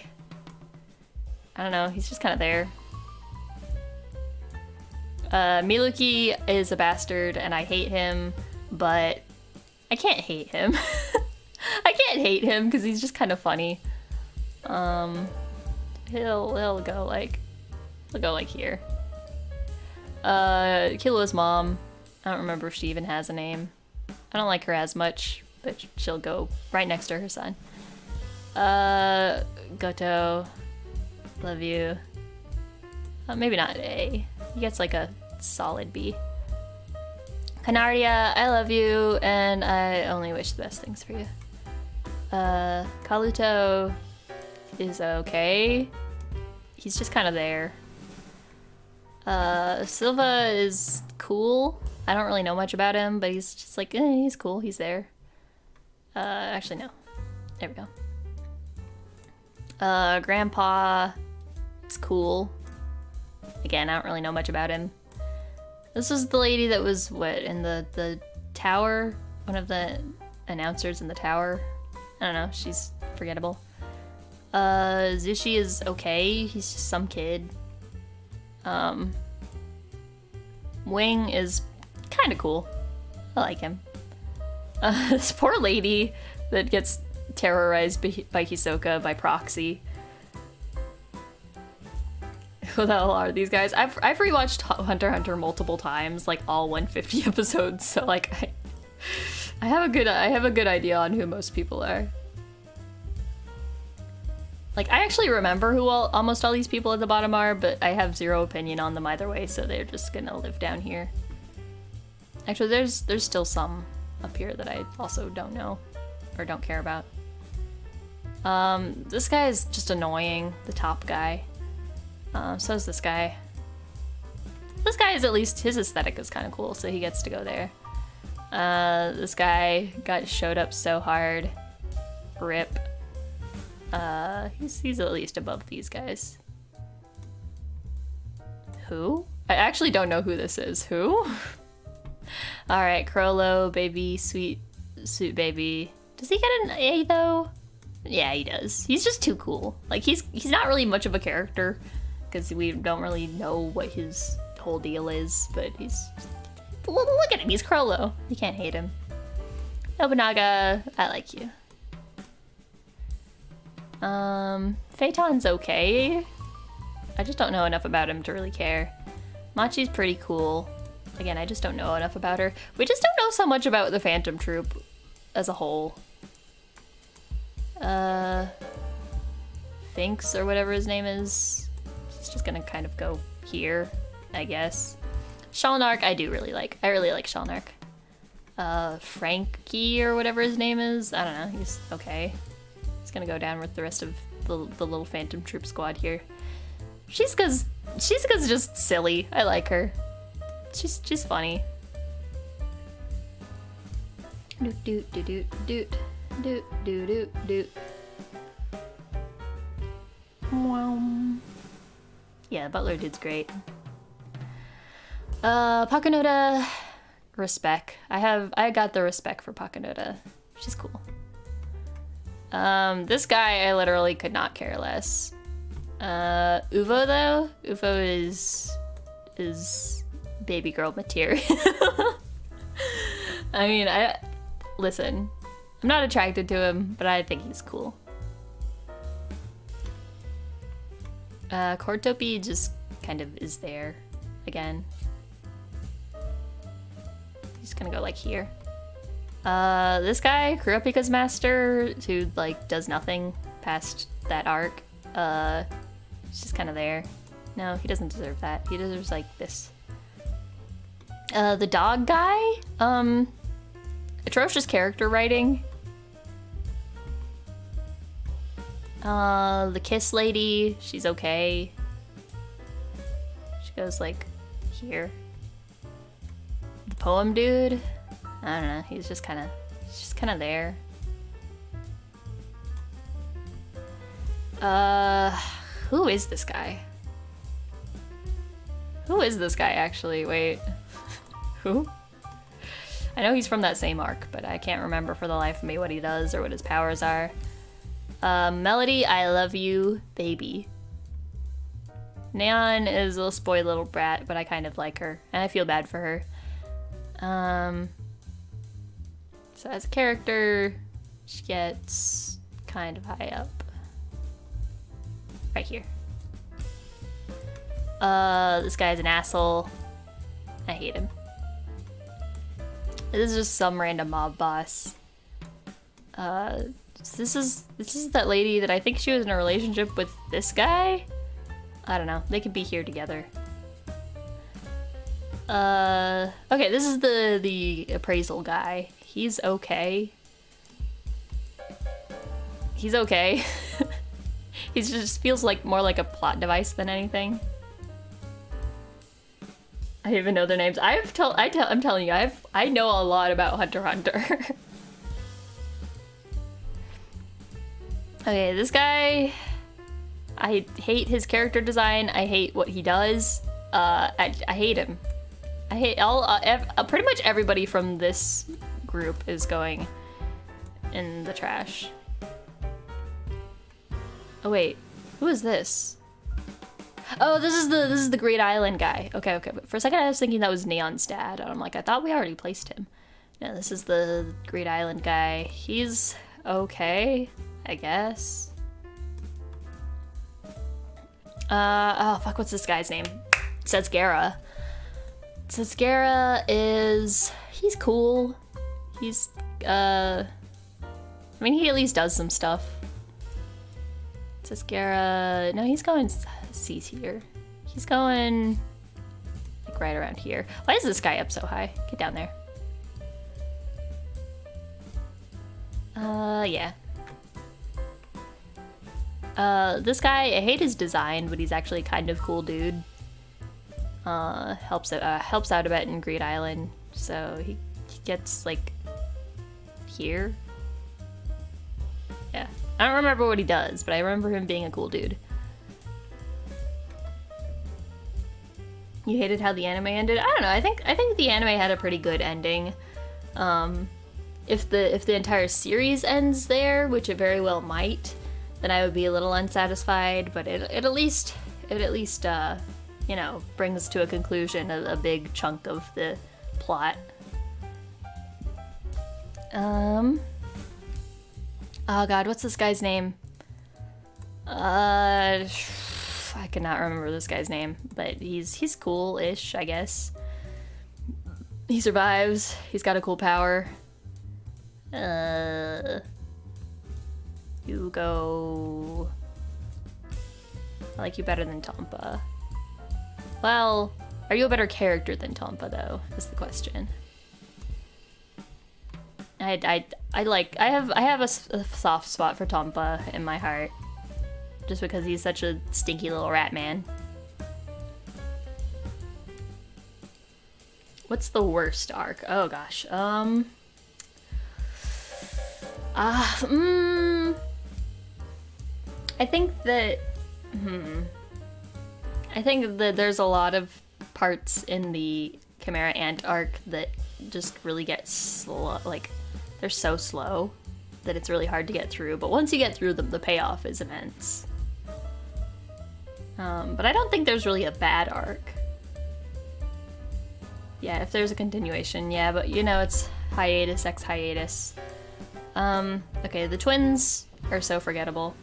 Speaker 1: don't know, he's just kind of there. Miluki is a bastard and I hate him, but I can't hate him. I can't hate him because he's just kind of funny. He'll go like here. Killua's mom. I don't remember if she even has a name. I don't like her as much, but she'll go right next to her son. Goto. Love you. Maybe not A. He gets like a solid B. Canaria, I love you, and I only wish the best things for you. Kaluto is okay. He's just kind of there. Silva is cool. I don't really know much about him, but he's just like, he's cool, he's there. Actually, no. There we go. Grandpa is cool. Again, I don't really know much about him. This is the lady that was, what, in the tower? One of the announcers in the tower? I don't know, she's forgettable. Zushi is okay, he's just some kid. Wing is kinda cool. I like him. This poor lady that gets terrorized by Hisoka by proxy. Who the hell are these guys? I've rewatched Hunter x Hunter multiple times, like all 150 episodes, so like I have a good idea on who most people are. Like, I actually remember who almost all these people at the bottom are, but I have zero opinion on them either way, so they're just gonna live down here. Actually, there's still some up here that I also don't know or don't care about. This guy is just annoying, the top guy. So is this guy. This guy is, at least his aesthetic is kind of cool, so he gets to go there. This guy showed up so hard. Rip. He's at least above these guys. Who? I actually don't know who this is. Who? Alright, Crollo, baby, sweet baby. Does he get an A though? Yeah, he does. He's just too cool. Like, he's not really much of a character, because we don't really know what his whole deal is, but he's... Look at him, he's Crollo. You can't hate him. Nobunaga, I like you. Phaeton's okay. I just don't know enough about him to really care. Machi's pretty cool. Again, I just don't know enough about her. We just don't know so much about the Phantom Troop as a whole. Finks, or whatever his name is. He's just gonna kind of go here, I guess. Shalnark, I do really like. I really like Shalnark. Frankie, or whatever his name is. I don't know, he's okay. He's gonna go down with the rest of the little Phantom Troop squad here. Shizuka's just silly. I like her. She's funny. Doot doot doot doot doot doot doot doot doot. Wow. Yeah, Butler dude's great. Pakunoda, respect. I got the respect for Pakunoda. She's cool. This guy I literally could not care less. Uvo though? Uvo is baby girl material. I mean, listen, I'm not attracted to him, but I think he's cool. Cortopi just kind of is there again. He's gonna go like here. This guy, Kurapika's master, who like does nothing past that arc, he's just kind of there. No, he doesn't deserve that. He deserves like this. The dog guy, atrocious character writing. The kiss lady, she's okay. She goes like here. The poem dude, I don't know, he's just kind of there. Who is this guy? Who is this guy actually? Wait. Who? I know he's from that same arc, but I can't remember for the life of me what he does or what his powers are. Melody, I love you, baby. Neon is a little spoiled little brat, but I kind of like her, and I feel bad for her. So as a character, she gets kind of high up. Right here. This guy's an asshole. I hate him. This is just some random mob boss. This is that lady that I think she was in a relationship with this guy? I don't know. They could be here together. Okay, this is the appraisal guy. He's okay. He's okay. He just feels like more like a plot device than anything. I don't even know their names. I'm telling you, I know a lot about Hunter x Hunter. Okay, this guy, I hate his character design. I hate what he does. I hate him. I hate pretty much everybody from this group is going in the trash. Oh wait, who is this? Oh, this is the Great Island guy. Okay, okay. But for a second I was thinking that was Neon's dad, and I'm like, I thought we already placed him. No, this is the Great Island guy. He's okay, I guess. Oh fuck, what's this guy's name? Setsgara. Setsgara he's cool. He's, I mean, he at least does some stuff. Setsgara, no, he's going C tier. He's going, like, right around here. Why is this guy up so high? Get down there. Yeah. This guy, I hate his design, but he's actually kind of cool dude. Helps out a bit in Great Island, so he gets, like, here. Yeah. I don't remember what he does, but I remember him being a cool dude. You hated how the anime ended? I don't know. I think the anime had a pretty good ending. If the entire series ends there, which it very well might, then I would be a little unsatisfied. But it at least you know, brings to a conclusion a big chunk of the plot. Oh god, what's this guy's name? I cannot remember this guy's name, but he's cool-ish, I guess. He survives. He's got a cool power. You go. I like you better than Tompa. Well, are you a better character than Tompa though? Is the question. I have a soft spot for Tompa in my heart, just because he's such a stinky little rat man. What's the worst arc? Oh gosh. I think that there's a lot of parts in the Chimera Ant arc that just really get slow. Like, they're so slow that it's really hard to get through. But once you get through them, the payoff is immense. But I don't think there's really a bad arc. Yeah, if there's a continuation, yeah, but you know, it's hiatus x hiatus. Okay, the twins are so forgettable.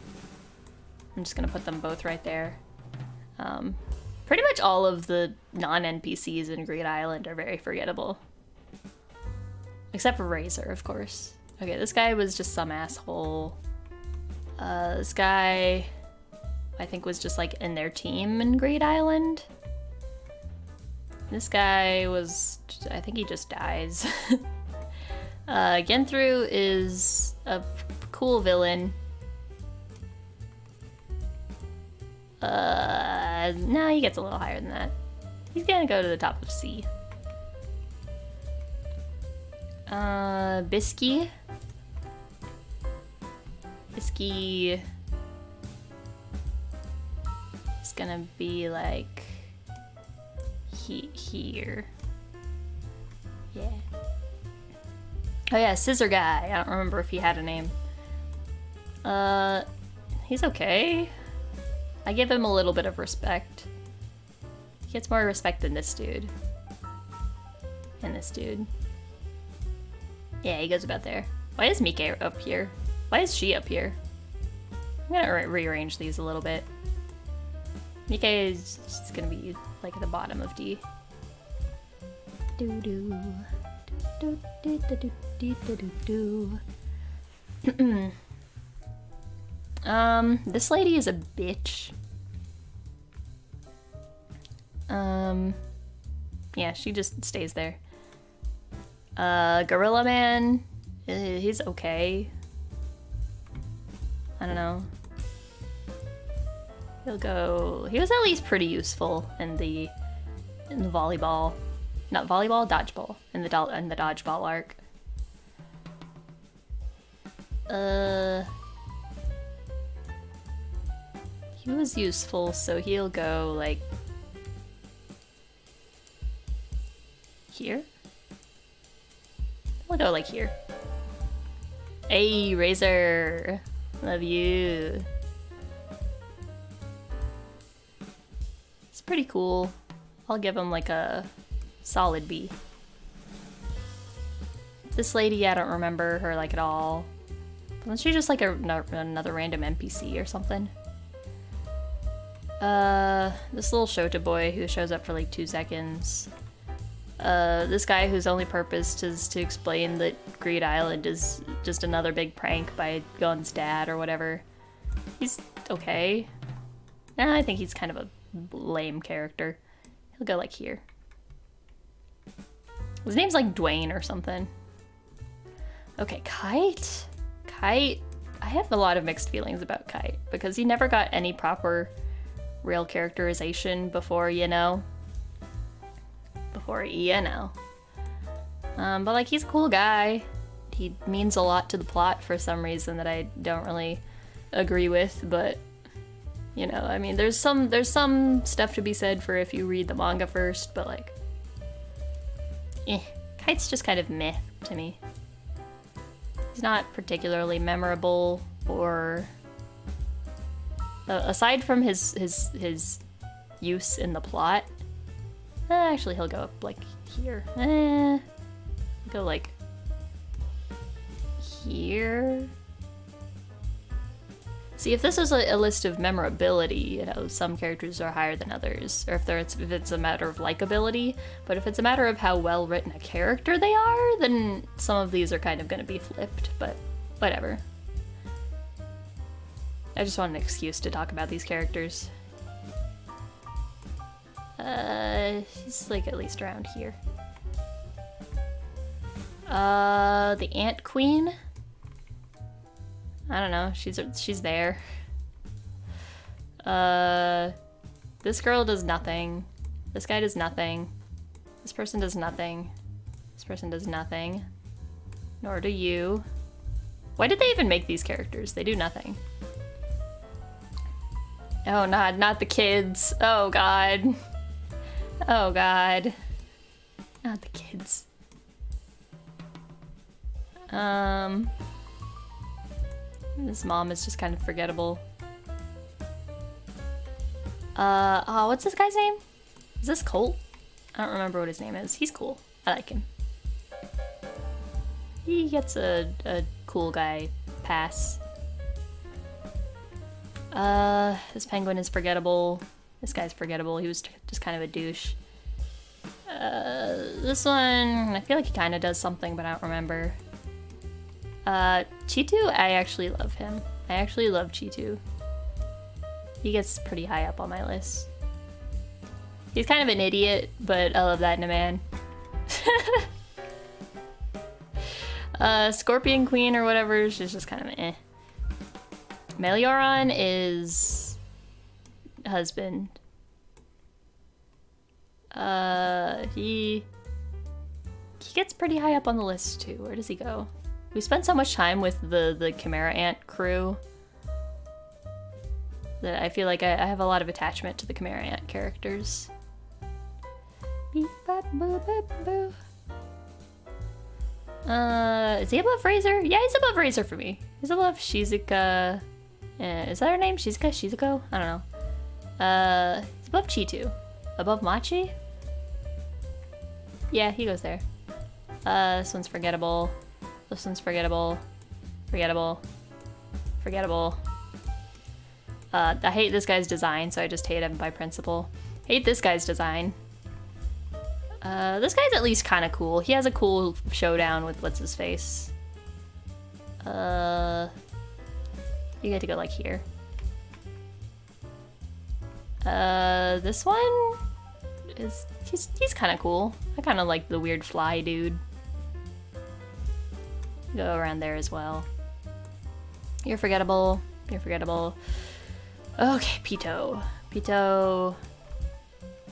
Speaker 1: I'm just gonna put them both right there. Pretty much all of the non-NPCs in Great Island are very forgettable. Except for Razor, of course. Okay, this guy was just some asshole. This guy, I think, was just like in their team in Great Island. This guy was, I think he just dies. Genthru is a cool villain. No, he gets a little higher than that. He's gonna go to the top of C. Bisky. Bisky is gonna be like here. Yeah. Oh yeah, Scissor Guy. I don't remember if he had a name. He's okay. I give him a little bit of respect. He gets more respect than this dude. And this dude. Yeah, he goes about there. Why is Mike up here? Why is she up here? I'm gonna rearrange these a little bit. Mike is just gonna be like at the bottom of D. This lady is a bitch. Yeah, she just stays there. Gorilla Man, he's okay. I don't know. He was at least pretty useful in the volleyball, not volleyball, dodgeball, in the dodgeball arc. he was useful, so he'll go, like, here? We'll go, like, here. Hey, Razor! Love you. It's pretty cool. I'll give him, like, a solid B. This lady, I don't remember her, like, at all. Wasn't she just, like, another random NPC or something? This little Shota boy who shows up for, like, 2 seconds. This guy whose only purpose is to explain that Greed Island is just another big prank by Gun's dad or whatever. He's okay. Nah, I think he's kind of a lame character. He'll go, like, here. His name's, like, Dwayne or something. Okay, Kite? Kite, I have a lot of mixed feelings about Kite because he never got any proper real characterization before, you know. Before ENL. But like, he's a cool guy. He means a lot to the plot for some reason that I don't really agree with, but you know, I mean, there's some stuff to be said for if you read the manga first, but like, Kite's just kind of meh to me. He's not particularly memorable, or aside from his use in the plot. Actually, he'll go up like here. Go like here. See, if this is a list of memorability, you know, some characters are higher than others, or if it's a matter of likability. But if it's a matter of how well written a character they are, then some of these are kind of going to be flipped. But whatever. I just want an excuse to talk about these characters. He's like at least around here. The Ant Queen? I don't know, she's there. This girl does nothing. This guy does nothing. This person does nothing. This person does nothing. Nor do you. Why did they even make these characters? They do nothing. Oh, not the kids. Oh, God. Oh, God. Not the kids. This mom is just kind of forgettable. Oh, what's this guy's name? Is this Colt? I don't remember what his name is. He's cool. I like him. He gets a cool guy pass. This penguin is forgettable. This guy's forgettable. He was just kind of a douche. This one, I feel like he kind of does something, but I don't remember. Chitu, I actually love him. I actually love Chitu. He gets pretty high up on my list. He's kind of an idiot, but I love that in a man. Scorpion Queen or whatever, she's just kind of eh. Melioron is husband. He gets pretty high up on the list too. Where does he go? We spent so much time with the Chimera Ant crew that I feel like I have a lot of attachment to the Chimera Ant characters. Beep, bop, boo, bop, boo. Is he above Razor? Yeah, he's above Razor for me. He's above Shizuka. Is that her name? Shizuko? I don't know. He's above Chitu. Above Machi? Yeah, he goes there. This one's forgettable. This one's forgettable. Forgettable. Forgettable. I hate this guy's design, so I just hate him by principle. Hate this guy's design. This guy's at least kind of cool. He has a cool showdown with what's-his-face. You get to go, like, here. This one is... He's kind of cool. I kind of like the weird fly dude. Go around there as well. You're forgettable. You're forgettable. Okay, Pito. Pito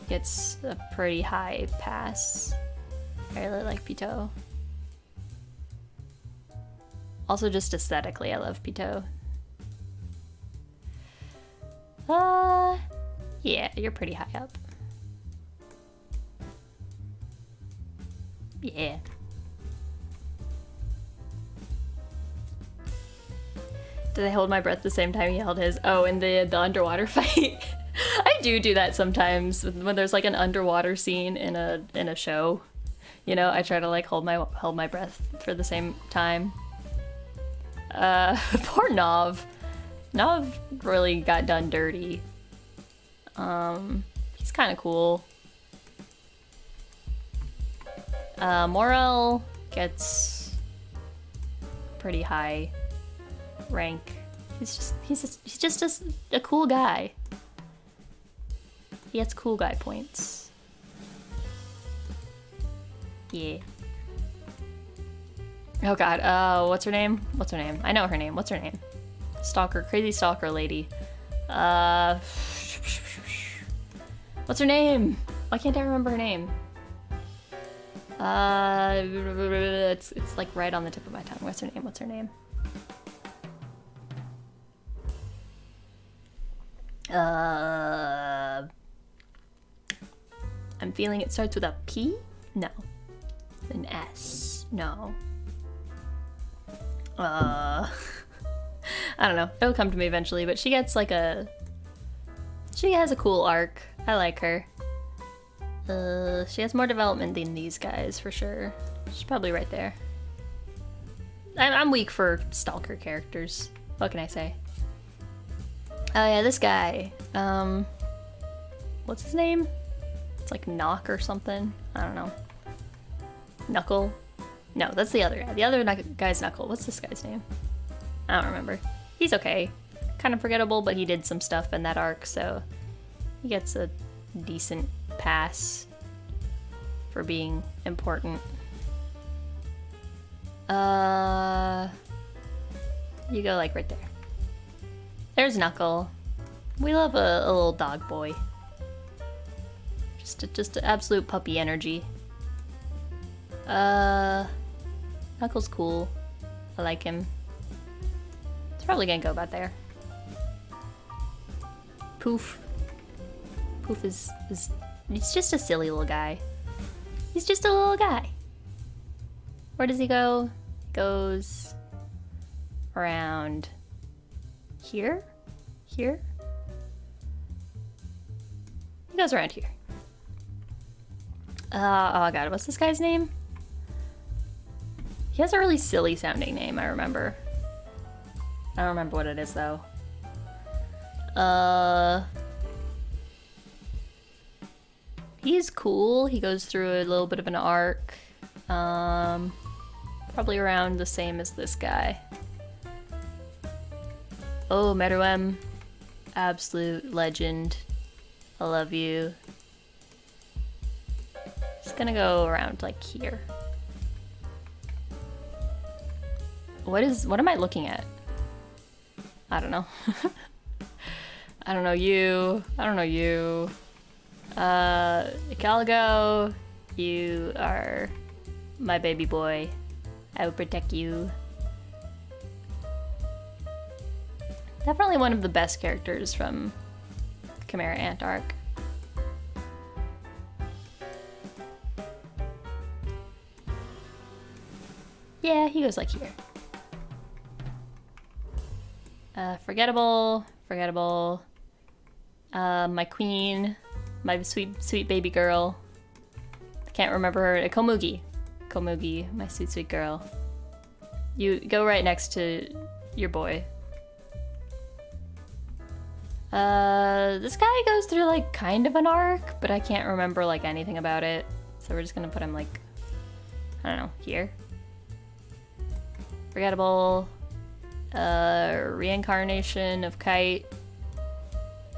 Speaker 1: gets a pretty high pass. I really like Pito. Also, just aesthetically, I love Pito. Yeah, you're pretty high up. Yeah. Did I hold my breath the same time he held his? Oh, in the underwater fight. I do that sometimes when there's like an underwater scene in a show. You know, I try to like hold my breath for the same time. Poor Nov. Nov really got done dirty. He's kind of cool. Morel gets pretty high rank. He's just a cool guy. He gets cool guy points. Yeah. Oh god, what's her name? What's her name? I know her name. What's her name? Stalker, crazy stalker lady. What's her name? Why can't I remember her name? It's like right on the tip of my tongue. What's her name? What's her name? I'm feeling it starts with a P? No. An S. No. I don't know. It'll come to me eventually, but she gets like she has a cool arc. I like her. She has more development than these guys, for sure. She's probably right there. I'm weak for stalker characters. What can I say? Oh yeah, this guy. What's his name? It's like Knock or something. I don't know. Knuckle? No, that's the other guy. The other guy's Knuckle. What's this guy's name? I don't remember. He's okay. Kind of forgettable, but he did some stuff in that arc, so he gets a decent pass for being important. You go like right there. There's Knuckle. We love a little dog boy. Just absolute puppy energy. Knuckle's cool. I like him. It's probably gonna go about there. Poof. Poof is he's just a silly little guy. He's just a little guy. Where does he go? He goes around here? Here? He goes around here. Oh god, what's this guy's name? He has a really silly sounding name, I remember. I don't remember what it is though. He's cool. He goes through a little bit of an arc. Probably around the same as this guy. Oh, Meruem. Absolute legend. I love you. Just gonna go around like here. What am I looking at? I don't know. I don't know you. I don't know you. Caligo, you are my baby boy. I will protect you. Definitely one of the best characters from Chimera Ant arc. Yeah, he goes like here. Forgettable. My queen, my sweet baby girl. I can't remember her. Komugi, my sweet girl. You go right next to your boy. This guy goes through like kind of an arc, but I can't remember like anything about it. So we're just gonna put him like, I don't know, here. Forgettable. Reincarnation of Kite.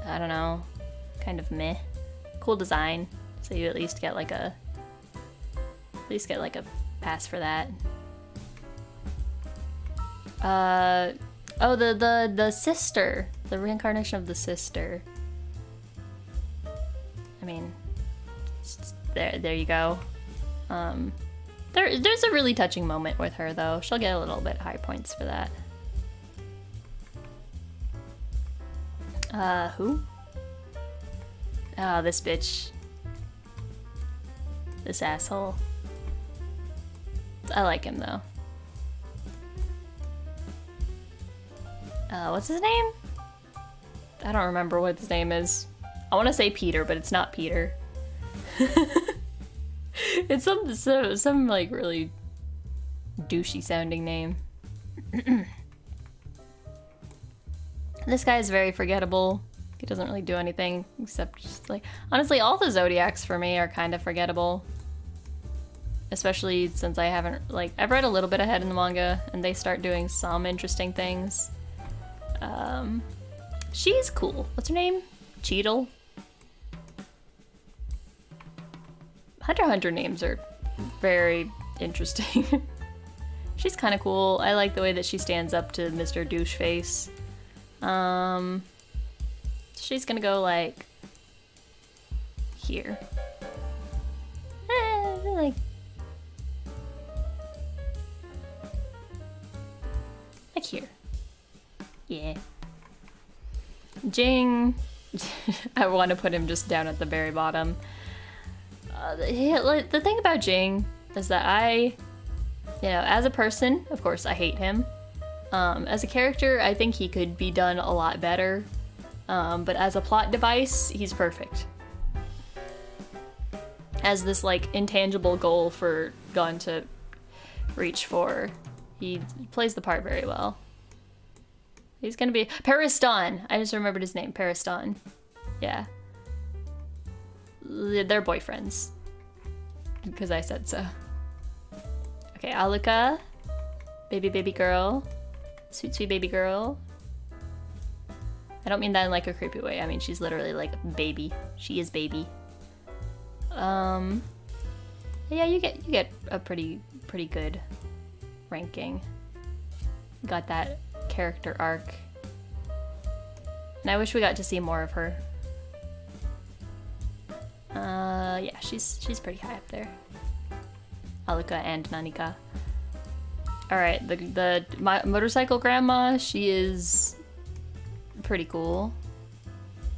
Speaker 1: I don't know. Kind of meh. Cool design. So you at least get like a pass for that. Oh, the sister. The reincarnation of the sister. I mean, there you go. There's a really touching moment with her though. She'll get a little bit high points for that. Who? Oh, this bitch. This asshole. I like him though. What's his name? I don't remember what his name is. I want to say Peter, but it's not Peter. It's some like really douchey sounding name. This guy is very forgettable. He doesn't really do anything except just like, honestly, all the Zodiacs for me are kind of forgettable. Especially since I haven't, like, I've read a little bit ahead in the manga and they start doing some interesting things. She's cool. What's her name? Cheadle? Hunter x Hunter names are very interesting. She's kind of cool. I like the way that she stands up to Mr. Doucheface. She's gonna go like here. Like here. Yeah. Jing. I want to put him just down at the very bottom. The thing about Jing is that as a person, of course, I hate him. As a character, I think he could be done a lot better. But as a plot device, he's perfect. As this, like, intangible goal for Gon to reach for, he plays the part very well. He's gonna be Pariston. I just remembered his name, Pariston. Yeah. They're boyfriends. Because I said so. Okay, Aluka. Baby girl. Sweet baby girl. I don't mean that in like a creepy way. I mean she's literally like baby. She is baby. Yeah, you get a pretty good ranking. Got that character arc. And I wish we got to see more of her. Yeah, she's pretty high up there. Aluka and Nanika. Alright, my motorcycle grandma, she is pretty cool.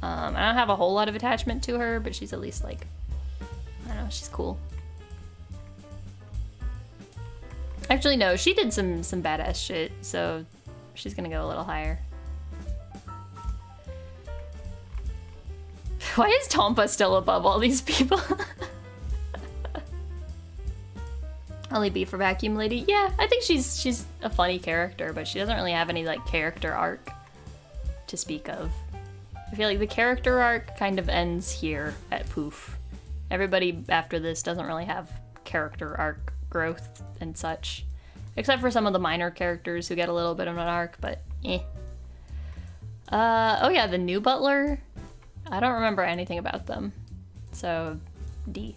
Speaker 1: I don't have a whole lot of attachment to her, but she's at least like, I don't know, she's cool. Actually, no, she did some badass shit, so she's gonna go a little higher. Why is Tompa still above all these people? Only B for Vacuum Lady? Yeah, I think she's a funny character, but she doesn't really have any like character arc to speak of. I feel like the character arc kind of ends here at Poof. Everybody after this doesn't really have character arc growth and such. Except for some of the minor characters who get a little bit of an arc, but eh. Oh yeah, the new butler. I don't remember anything about them. So, D.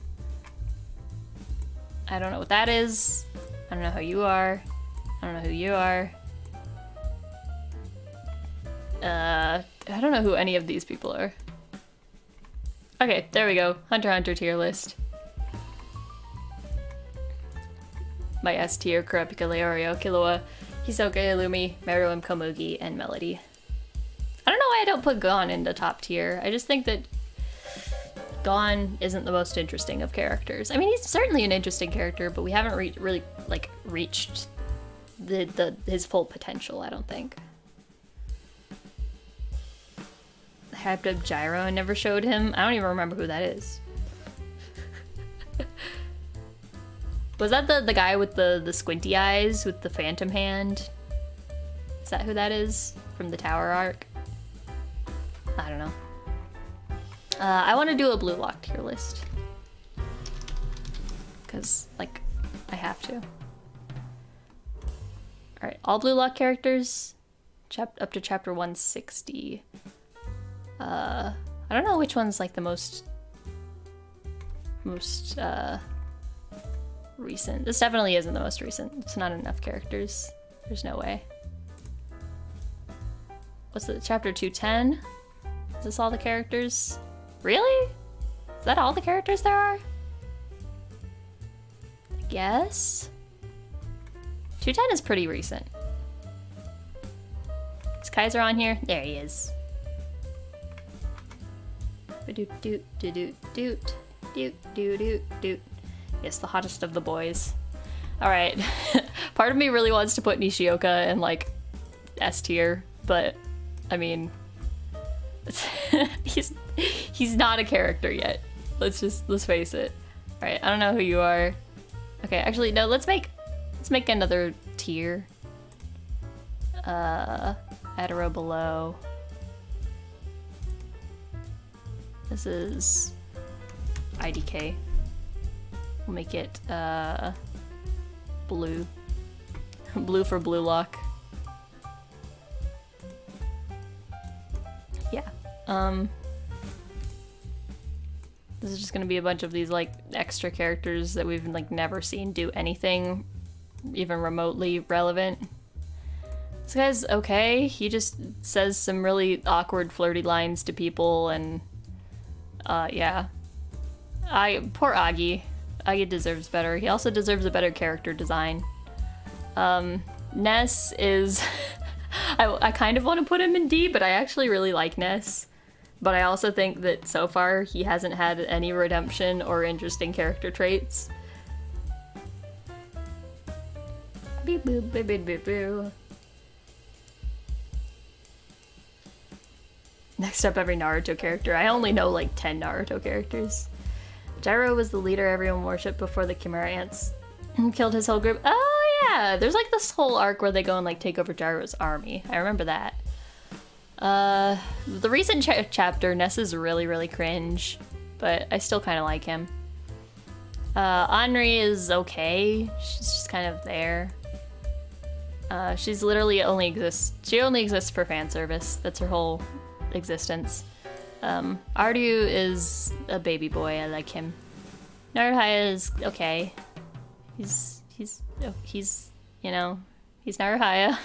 Speaker 1: I don't know what that is. I don't know who you are. I don't know who you are. I don't know who any of these people are. Okay, there we go. Hunter x Hunter tier list. My S tier: Kurapika, Leorio, Killua, Hisoka, Illumi, Meruem, Komugi, and Melody. I don't know why I don't put Gon in the top tier. I just think that Gon isn't the most interesting of characters. I mean, he's certainly an interesting character, but we haven't really like reached his full potential, I don't think. Hyped up Gyro and never showed him. I don't even remember who that is. Was that the guy with the squinty eyes with the phantom hand? Is that who that is? From the Tower arc? I don't know. I want to do a blue lock tier list. Because, like, I have to. Alright, all blue lock characters. Up to chapter 160. I don't know which one's, like, the most recent. This definitely isn't the most recent. It's not enough characters. There's no way. What's it? Chapter 210? Is this all the characters? Really? Is that all the characters there are? I guess. 210 is pretty recent. Is Kaiser on here? There he is. Doot doot doot doot doot doot doot doot doot. Yes, the hottest of the boys. All right. Part of me really wants to put Nishioka in like S tier, but I mean, he's not a character yet. Let's face it. All right, I don't know who you are. Okay, actually no. Let's make another tier. Add a row below. This is IDK. We'll make it blue. Blue for blue lock. Yeah. This is just gonna be a bunch of these like extra characters that we've like never seen do anything even remotely relevant. This guy's okay. He just says some really awkward flirty lines to people and yeah. Poor Agi. Agi deserves better. He also deserves a better character design. Ness is... I kind of want to put him in D, but I actually really like Ness. But I also think that so far he hasn't had any redemption or interesting character traits. Beep boop, beep beep beep boo. Next up, every Naruto character. I only know like 10 Naruto characters. Gyro was the leader everyone worshipped before the Chimera Ants killed his whole group. Oh yeah, there's like this whole arc where they go and like take over Gyro's army. I remember that. The recent chapter, Ness is really, really cringe, but I still kind of like him. Anri is okay. She's just kind of there. She's literally she only exists for fan service. That's her whole existence. Ardu is a baby boy. I like him. Naruhaya is okay. He's you know, he's Naruhaya.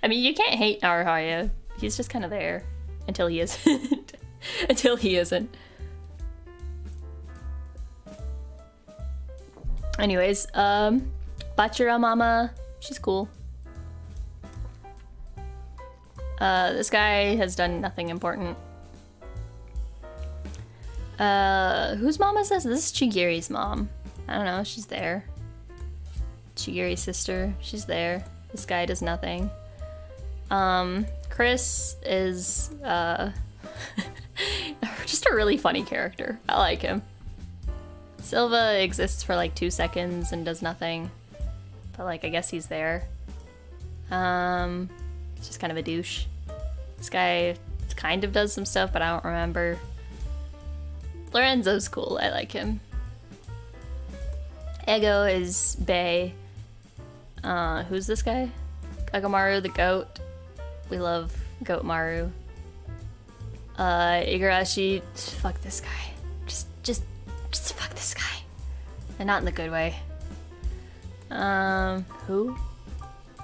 Speaker 1: I mean, you can't hate Naruhaya. He's just kind of there until he isn't. Until he isn't. Anyways, Bachira Mama, she's cool. This guy has done nothing important. Whose mom is this? This is Chigiri's mom. I don't know, she's there. Chigiri's sister, she's there. This guy does nothing. Chris is, just a really funny character. I like him. Silva exists for like 2 seconds and does nothing. But like, I guess he's there. It's just kind of a douche. This guy kind of does some stuff, but I don't remember. Lorenzo's cool, I like him. Ego is Bae. Who's this guy? Kagamaru the goat. We love Goat Maru. Igarashi, fuck this guy. Just fuck this guy. And not in the good way. Who?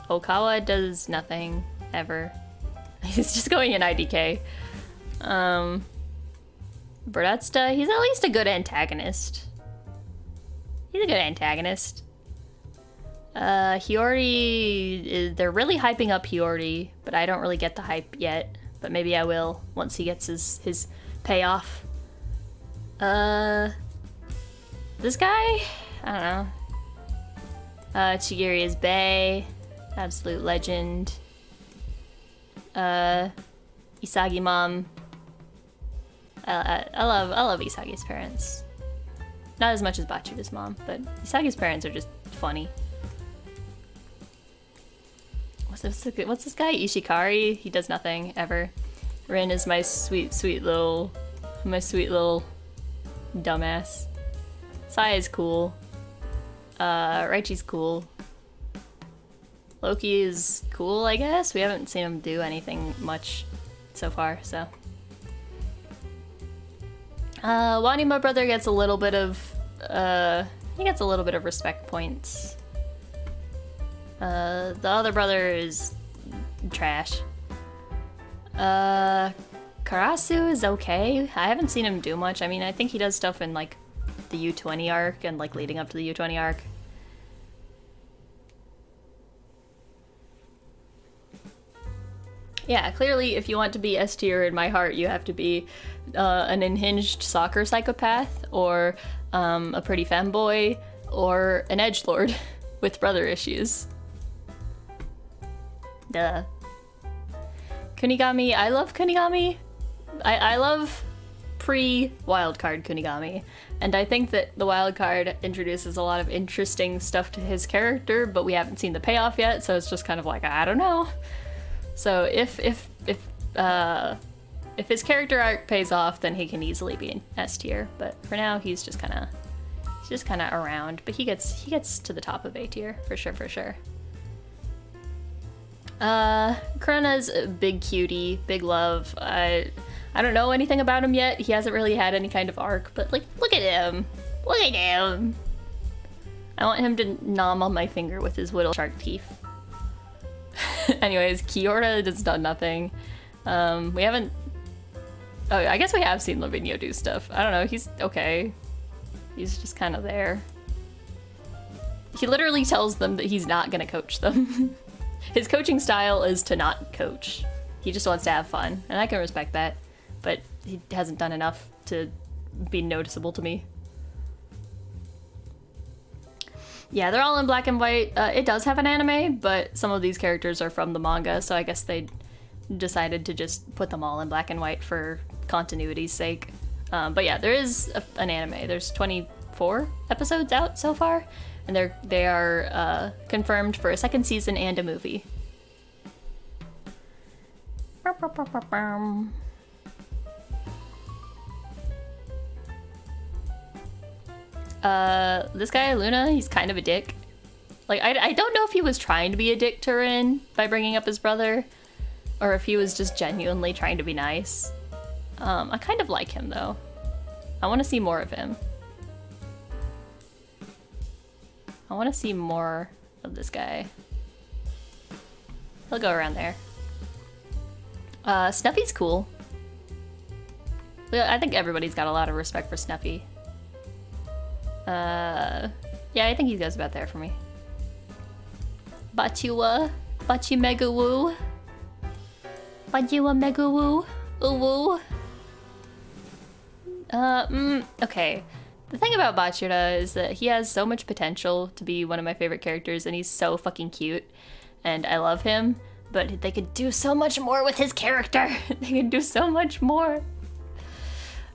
Speaker 1: Okawa does nothing, ever. He's just going in IDK. Bradsta, he's at least a good antagonist. He's a good antagonist. Hiyori, they're really hyping up Hiyori, but I don't really get the hype yet. But maybe I will once he gets his payoff. This guy? I don't know. Chigiri is Bae. Absolute legend. Isagi mom. I love Isagi's parents. Not as much as Bachira's mom, but Isagi's parents are just funny. What's this guy? Ishikari? He does nothing, ever. Rin is my sweet little dumbass. Sai is cool. Raichi's cool. Loki is cool, I guess. We haven't seen him do anything much so far, so. Wanima brother gets a little bit of, he gets a little bit of respect points. The other brother is trash. Karasu is okay. I haven't seen him do much. I mean, I think he does stuff in, like, the U20 arc and, like, leading up to the U20 arc. Yeah, clearly if you want to be S tier in my heart, you have to be an unhinged soccer psychopath, or a pretty femboy, or an edgelord with brother issues. Duh. Kunigami, I love Kunigami. I love pre-wildcard Kunigami, and I think that the wildcard introduces a lot of interesting stuff to his character, but we haven't seen the payoff yet, so it's just kind of like, I don't know. So if his character arc pays off, then he can easily be an S tier. But for now, he's just kind of around. But he gets to the top of A tier for sure. Kurona's a big cutie, big love. I don't know anything about him yet. He hasn't really had any kind of arc, but like, look at him. Look at him. I want him to nom on my finger with his little shark teeth. Anyways, Kiora has done nothing. We haven't... Oh, I guess we have seen Lavinia do stuff. I don't know, he's okay. He's just kind of there. He literally tells them that he's not gonna coach them. His coaching style is to not coach. He just wants to have fun, and I can respect that. But he hasn't done enough to be noticeable to me. Yeah, they're all in black and white. It does have an anime, but some of these characters are from the manga, so I guess they decided to just put them all in black and white for continuity's sake. But yeah, there is an anime. There's 24 episodes out so far, and they are confirmed for a second season and a movie. This guy, Luna, he's kind of a dick. Like, I don't know if he was trying to be a dick to Rin by bringing up his brother, or if he was just genuinely trying to be nice. I kind of like him, though. I want to see more of him. I want to see more of this guy. He'll go around there. Snuffy's cool. I think everybody's got a lot of respect for Snuffy. Yeah, I think he goes about there for me. Bachua Mega Woo. Bachua Mega Woo. Ooh woo. Okay. The thing about Bachura is that he has so much potential to be one of my favorite characters, and he's so fucking cute, and I love him, but they could do so much more with his character. They could do so much more.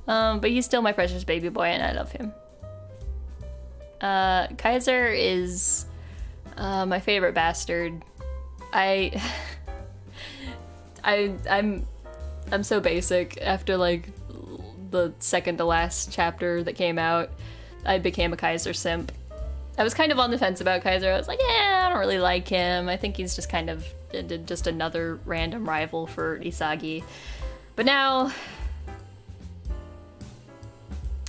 Speaker 1: But he's still my precious baby boy, and I love him. Kaiser is my favorite bastard. I'm so basic. After like the second to last chapter that came out, I became a Kaiser simp. I was kind of on the fence about Kaiser. I was like, yeah, I don't really like him. I think he's just kind of just another random rival for Isagi. But now,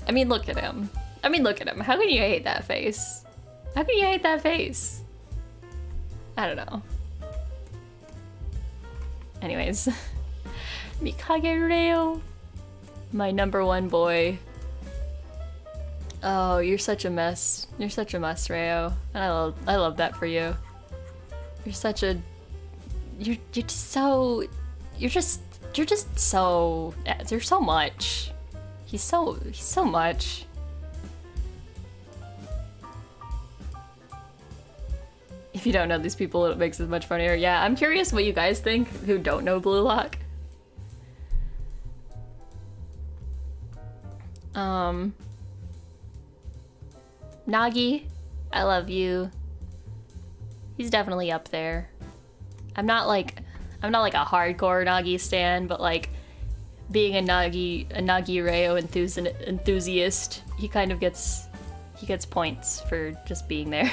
Speaker 1: I mean, look at him. How can you hate that face? How can you hate that face? I don't know. Anyways. Mikage Reo. My #1 boy. Oh, you're such a mess. You're such a mess, Reo. And I love that for you. You're such a... You're just so... You're just so... You're so much. He's so much. If you don't know these people, it makes it much funnier. Yeah, I'm curious what you guys think who don't know Blue Lock. Nagi, I love you. He's definitely up there. I'm not like a hardcore Nagi stan, but like being a Nagi Reo enthusiast, he kind of gets points for just being there.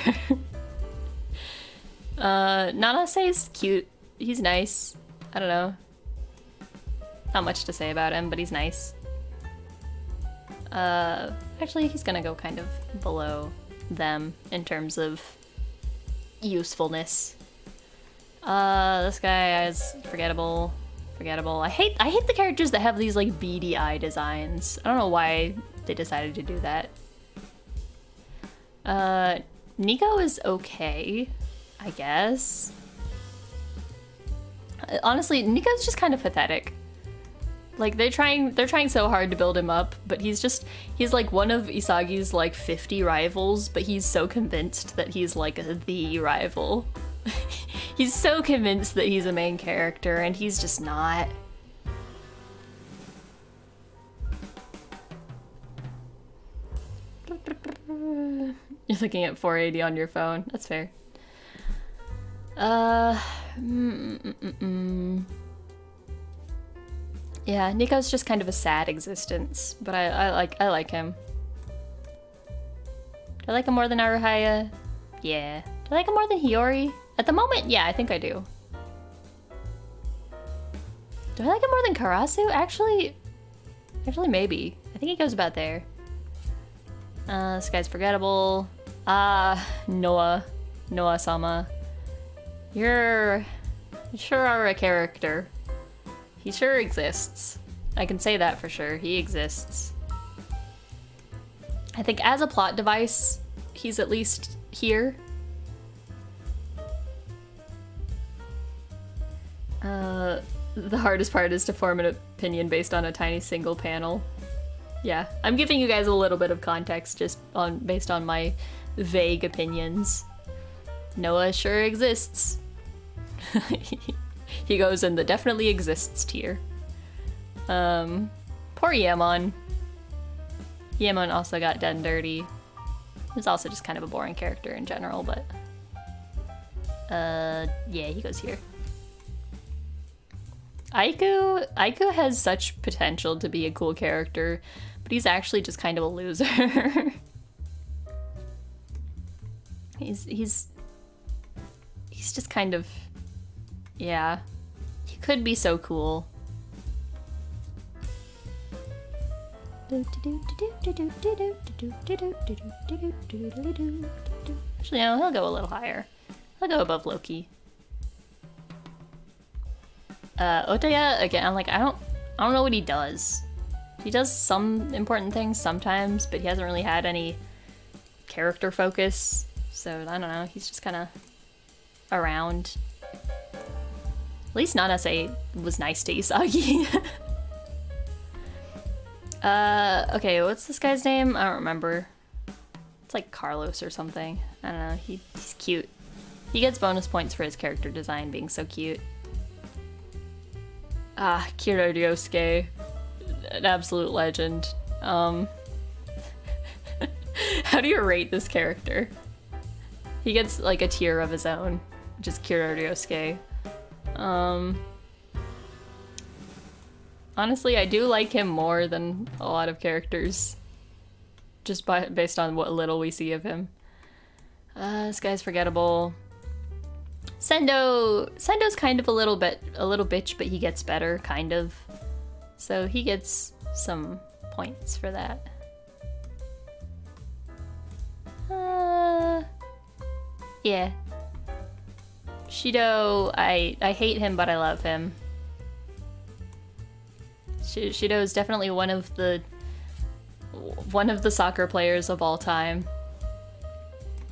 Speaker 1: Nanase's cute. He's nice. I don't know. Not much to say about him, but he's nice. Actually, he's gonna go kind of below them in terms of usefulness. This guy is forgettable. I hate the characters that have these like beady eye designs. I don't know why they decided to do that. Nico is okay, I guess. Honestly, Nico's just kind of pathetic. Like, they're trying so hard to build him up, but he's like one of Isagi's like 50 rivals, but he's so convinced that he's like the rival. He's so convinced that he's a main character, and he's just not. You're looking at 480 on your phone. That's fair. Yeah, Nico's just kind of a sad existence, but I like him. Do I like him more than Aruhaya? Yeah. Do I like him more than Hiyori? At the moment, yeah, I think I do. Do I like him more than Karasu? Actually, maybe. I think he goes about there. This guy's forgettable. Noah-sama. You sure are a character. He sure exists. I can say that for sure. He exists. I think as a plot device, he's at least here. The hardest part is to form an opinion based on a tiny single panel. Yeah, I'm giving you guys a little bit of context just based on my vague opinions. Noah sure exists. He goes in the definitely exists tier. Poor Yaemon. Yaemon also got dead and dirty. He's also just kind of a boring character in general, but yeah, he goes here. Aiku has such potential to be a cool character, but he's actually just kind of a loser. he's just kind of, yeah. He could be so cool. Actually, no, he'll go a little higher. He'll go above Loki. Otoya, again, I'm like, I don't know what he does. He does some important things sometimes, but he hasn't really had any character focus. So, I don't know, he's just kind of around. At least Nanase was nice to Isagi. Okay, what's this guy's name? I don't remember. It's like Carlos or something. I don't know, he's cute. He gets bonus points for his character design being so cute. Kiro Ryosuke, an absolute legend. How do you rate this character? He gets like a tier of his own, which is Kiro Ryosuke. Honestly, I do like him more than a lot of characters, just based on what little we see of him. This guy's forgettable. Sendo's kind of a little bitch, but he gets better, kind of. So he gets some points for that. Yeah. Shido, I hate him, but I love him. Shido is definitely one of the soccer players of all time.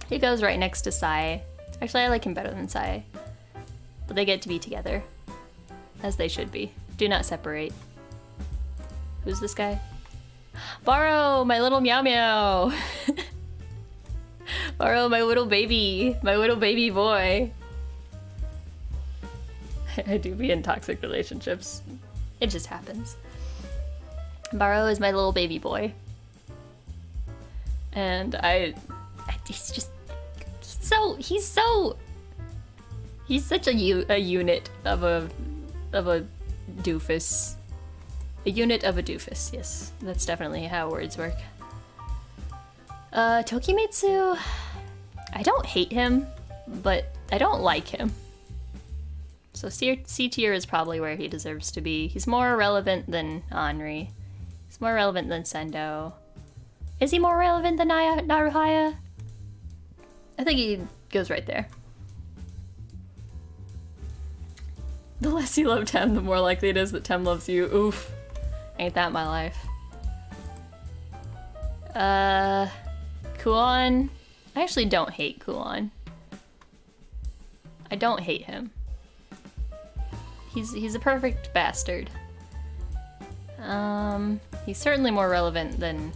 Speaker 1: He goes right next to Sai. Actually, I like him better than Sai. But they get to be together. As they should be. Do not separate. Who's this guy? Baro, my little meow meow! Baro, my little baby boy. I do be in toxic relationships. It just happens. Baro is my little baby boy. And he's just, he's such a unit of a doofus. A unit of a doofus, yes. That's definitely how words work. Tokimitsu, I don't hate him, but I don't like him. So C tier is probably where he deserves to be. He's more relevant than Henri. He's more relevant than Sendo. Is he more relevant than Naruhaya? I think he goes right there. The less you love Tem, the more likely it is that Tem loves you. Oof. Ain't that my life. Kuon. I actually don't hate Kuon. I don't hate him. He's a perfect bastard. He's certainly more relevant than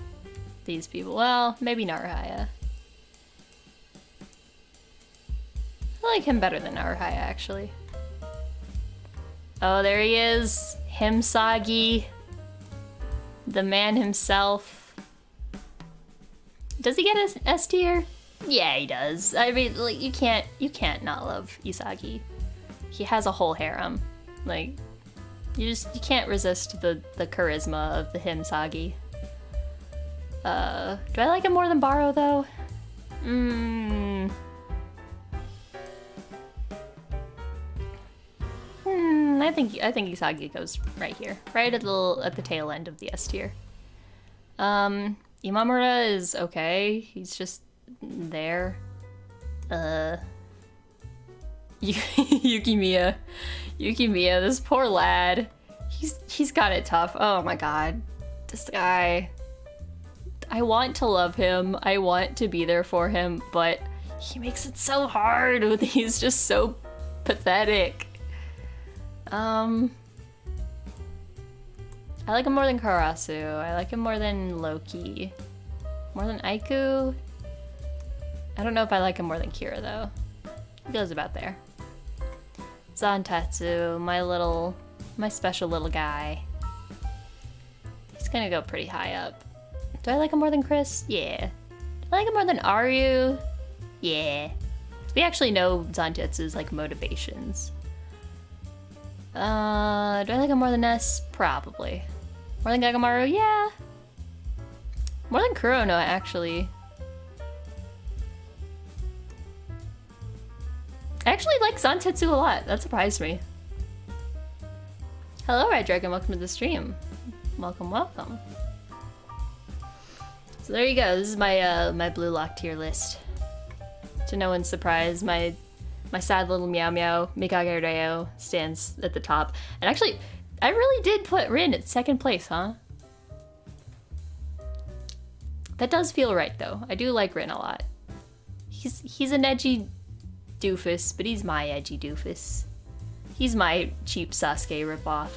Speaker 1: these people. Well, maybe Naruhaya. I like him better than Naruhaya, actually. Oh, there he is. Himsagi. The man himself. Does he get an S tier? Yeah, he does. I mean, like, you can't not love Isagi. He has a whole harem. Like, you can't resist the charisma of the Himsagi. Do I like him more than Baro, though? I think Isagi goes right here, right at the tail end of the S tier. Imamura is okay. He's just there. Yukimiya, this poor lad. He's got it tough. Oh my god, this guy. I want to love him. I want to be there for him, but he makes it so hard. He's just so pathetic. I like him more than Karasu. I like him more than Loki. More than Aiku. I don't know if I like him more than Kira, though. He goes about there. Zantatsu, my special little guy. He's gonna go pretty high up. Do I like him more than Chris? Yeah. Do I like him more than Aryu? Yeah. We actually know Zantetsu's, like, motivations. Do I like him more than Ness? Probably. More than Gagamaru? Yeah. More than Kurono, actually. I actually like Zantetsu a lot. That surprised me. Hello, Red Dragon. Welcome to the stream. Welcome, welcome. So there you go. This is my my blue lock tier list. To no one's surprise, my sad little Meow Meow, Mikage Reo, stands at the top. And actually, I really did put Rin at second place, huh? That does feel right, though. I do like Rin a lot. He's an edgy doofus, but he's my edgy doofus. He's my cheap Sasuke ripoff.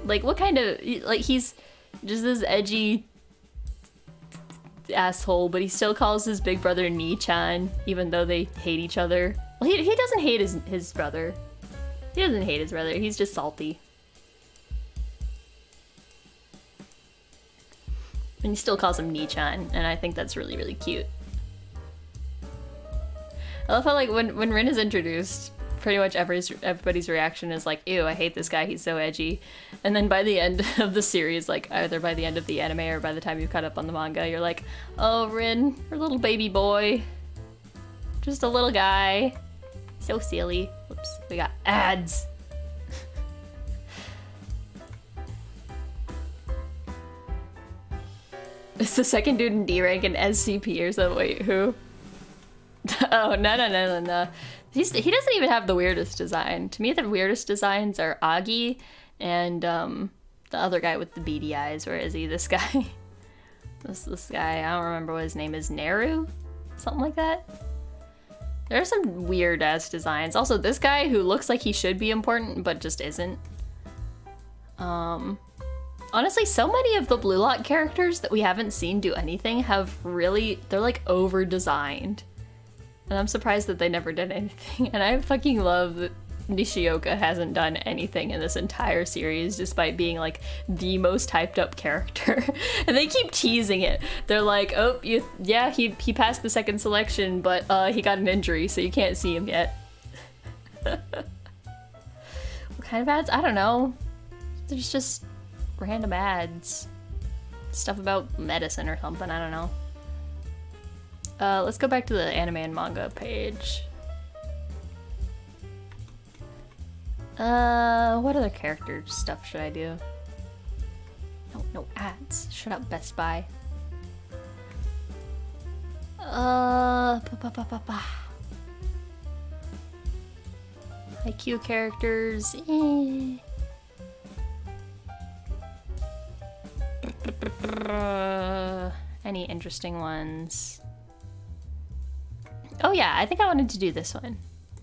Speaker 1: Like, what kind of... Like, he's just this edgy asshole, but he still calls his big brother Nii-chan, even though they hate each other. Well, he doesn't hate his brother. He doesn't hate his brother. He's just salty. And he still calls him Nii-chan, and I think that's really, really cute. I love how, like, when Rin is introduced, pretty much everybody's reaction is like, ew, I hate this guy, he's so edgy. And then by the end of the series, like, either by the end of the anime or by the time you've caught up on the manga, you're like, oh, Rin, your little baby boy. Just a little guy. So silly. Whoops, we got ads. Is the second dude in D rank an SCP or something? Wait, who? Oh, no. He doesn't even have the weirdest design. To me, the weirdest designs are Agi and the other guy with the beady eyes. Where is he? This guy. this guy, I don't remember what his name is. Neru? Something like that? There are some weird-ass designs. Also, this guy who looks like he should be important, but just isn't. Honestly, so many of the Blue Lock characters that we haven't seen do anything they're like over-designed. And I'm surprised that they never did anything. And I fucking love that Nishioka hasn't done anything in this entire series, despite being like the most hyped up character. And they keep teasing it. They're like, oh, yeah, he passed the second selection, but he got an injury, so you can't see him yet. What kind of ads? I don't know. There's just random ads. Stuff about medicine or something, I don't know. Let's go back to the anime and manga page. What other character stuff should I do? No ads. Shut up, Best Buy. IQ characters. Any interesting ones? Oh yeah, I think I wanted to do this one.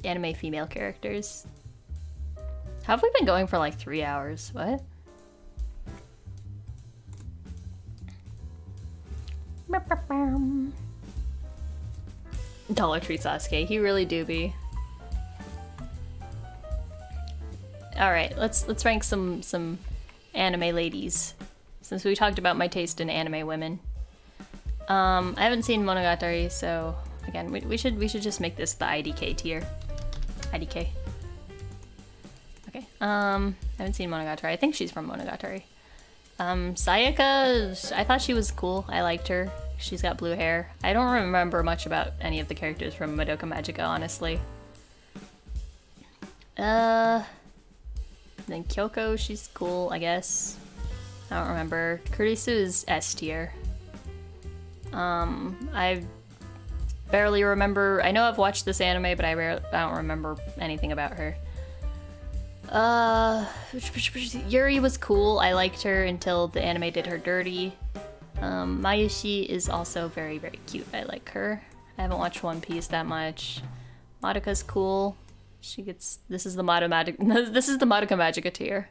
Speaker 1: Anime female characters. How have we been going for like 3 hours? What? Dollar Tree Sasuke, he really do be. Alright, let's rank some anime ladies. Since we talked about my taste in anime women. I haven't seen Monogatari, so again, we should just make this the IDK tier. IDK. Okay. I haven't seen Monogatari. I think she's from Monogatari. Sayaka, I thought she was cool. I liked her. She's got blue hair. I don't remember much about any of the characters from Madoka Magica, honestly. Then Kyoko, she's cool, I guess. I don't remember. Kurisu is S tier. I barely remember. I know I've watched this anime, but I don't remember anything about her. Yuri was cool. I liked her until the anime did her dirty. Mayushi is also very, very cute. I like her. I haven't watched One Piece that much. Madoka's cool. She gets. This is the Madoka Magica tier.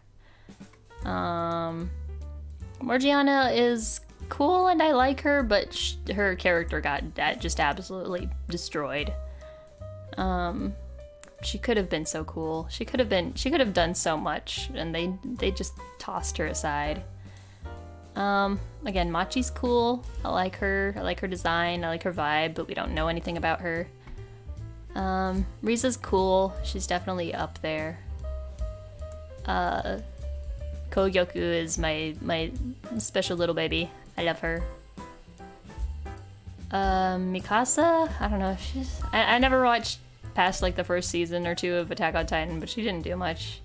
Speaker 1: Morgiana is cool and I like her, but her character got just absolutely destroyed. She could have been so cool. She could have done so much, and they just tossed her aside. Again, Machi's cool. I like her. I like her design. I like her vibe, but we don't know anything about her. Risa's cool. She's definitely up there. Kogyoku is my special little baby. I love her. Mikasa? I don't know. I never watched past like the first season or two of Attack on Titan, but she didn't do much.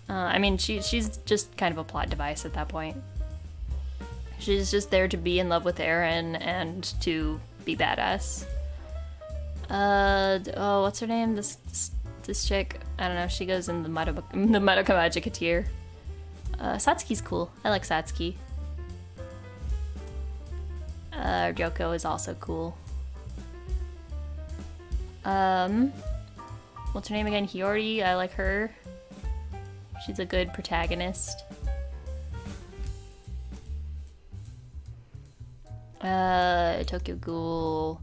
Speaker 1: I mean, she's just kind of a plot device at that point. She's just there to be in love with Eren and to be badass. Oh, what's her name? This chick. I don't know. She goes in the Madoka Magica tier. Satsuki's cool. I like Satsuki. Ryoko is also cool. What's her name again? Hiyori. I like her. She's a good protagonist. Tokyo Ghoul.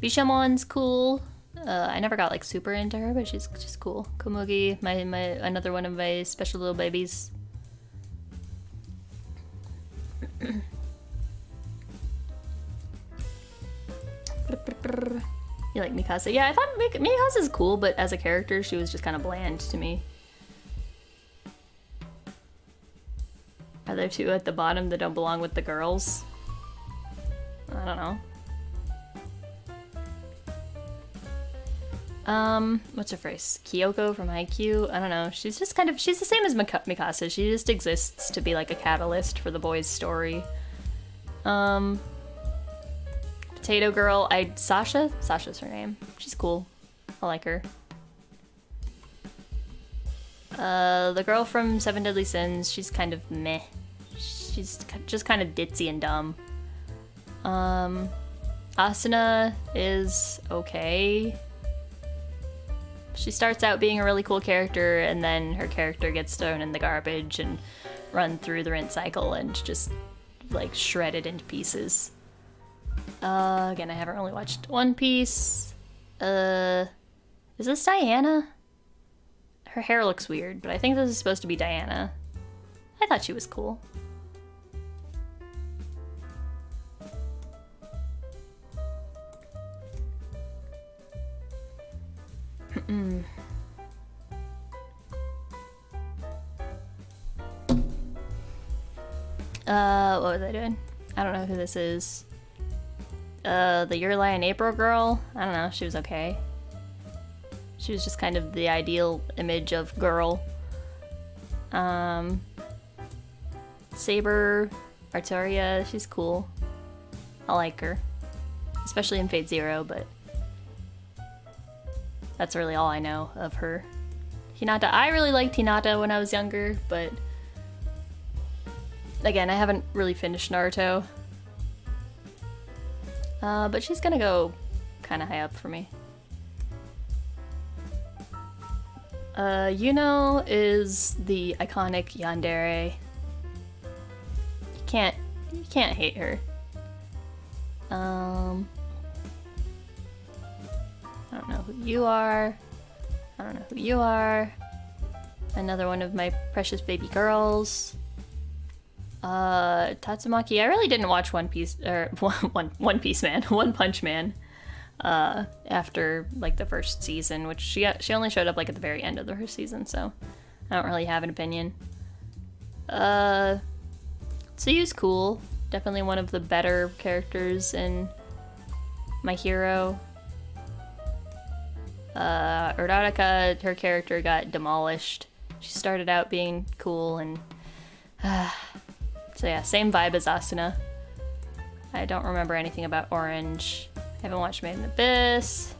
Speaker 1: Bishamon's cool. I never got like super into her, but she's just cool. Komugi, my another one of my special little babies. You like Mikasa? Yeah, I thought Mikasa's cool, but as a character, she was just kind of bland to me. Are there two at the bottom that don't belong with the girls? I don't know. What's her phrase? Kyoko from Haikyuu? I don't know. She's just kind of, she's the same as Mikasa. She just exists to be like a catalyst for the boys' story. Potato Girl, Sasha? Sasha's her name. She's cool. I like her. The girl from Seven Deadly Sins, she's kind of meh. She's just kind of ditzy and dumb. Asuna is okay. She starts out being a really cool character, and then her character gets thrown in the garbage and run through the rinse cycle and just, like, shredded into pieces. Again, I haven't really watched One Piece. Is this Diana? Her hair looks weird, but I think this is supposed to be Diana. I thought she was cool. What was I doing? I don't know who this is. The Your Lie in April girl? I don't know, she was okay. She was just kind of the ideal image of girl. Saber, Arturia, she's cool. I like her. Especially in Fate Zero, but that's really all I know of her. Hinata, I really liked Hinata when I was younger, but again, I haven't really finished Naruto. But she's gonna go kind of high up for me. Yuno is the iconic yandere. You can't hate her. I don't know who you are. I don't know who you are. Another one of my precious baby girls. Tatsumaki. I really didn't watch One Piece, or One Piece Man, One Punch Man, after like the first season, which she only showed up like at the very end of the first season, so I don't really have an opinion. Tsuyu's cool. Definitely one of the better characters in My Hero. Uraraka, her character got demolished. She started out being cool, and so yeah, same vibe as Asuna. I don't remember anything about Orange. I haven't watched Made in Abyss.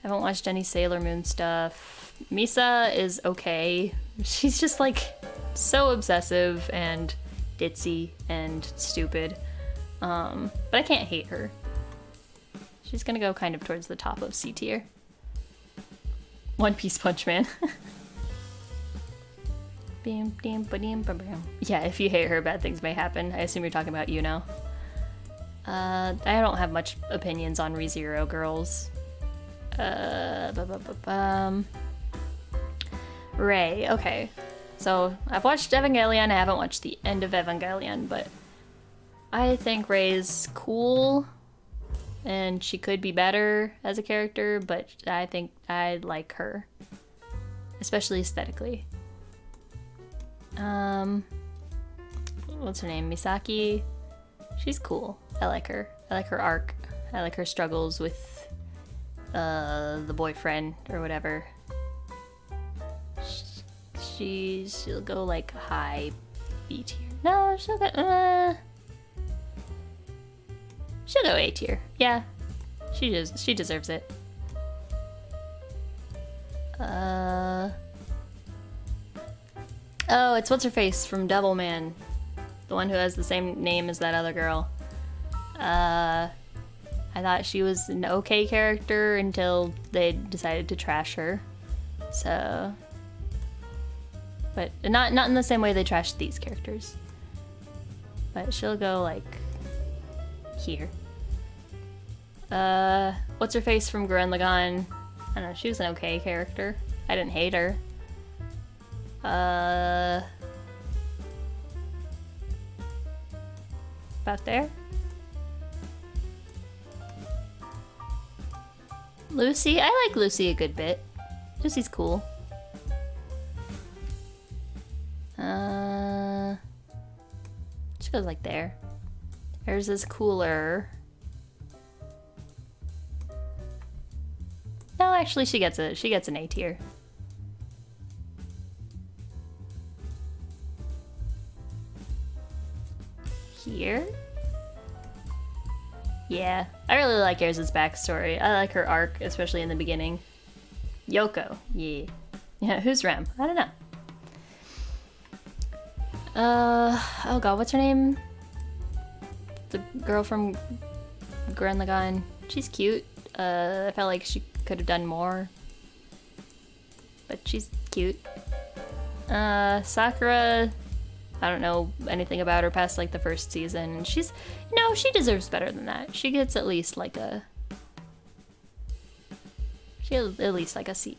Speaker 1: I haven't watched any Sailor Moon stuff. Misa is okay. She's just like so obsessive and ditzy and stupid. But I can't hate her. She's gonna go kind of towards the top of C tier. One Piece Punch Man. Yeah, if you hate her, bad things may happen. I assume you're talking about Yuno. I don't have much opinions on ReZero girls. Rei, okay. So, I've watched Evangelion, I haven't watched the end of Evangelion, but I think Rei's cool, and she could be better as a character, but I think I like her. Especially aesthetically. What's her name? Misaki? She's cool. I like her. I like her arc. I like her struggles with the boyfriend or whatever. She'll go like high B tier. No, she'll go A tier. Yeah. She deserves it. Oh, it's what's her face from Devilman. The one who has the same name as that other girl. I thought she was an okay character until they decided to trash her. So, but not in the same way they trashed these characters. But she'll go like here. What's her face from Gurren Lagann? I don't know, she was an okay character. I didn't hate her. About there? Lucy? I like Lucy a good bit. Lucy's cool. She goes like there. Hers is cooler. No, actually she gets an A tier. Here? Yeah, I really like Erza's backstory. I like her arc, especially in the beginning. Yoko, yeah. Yeah, who's Rem? I don't know. Oh god, what's her name? The girl from Gurren Lagann. She's cute. I felt like she could have done more. But she's cute. Sakura, I don't know anything about her past like the first season. She deserves better than that. She gets at least like a C.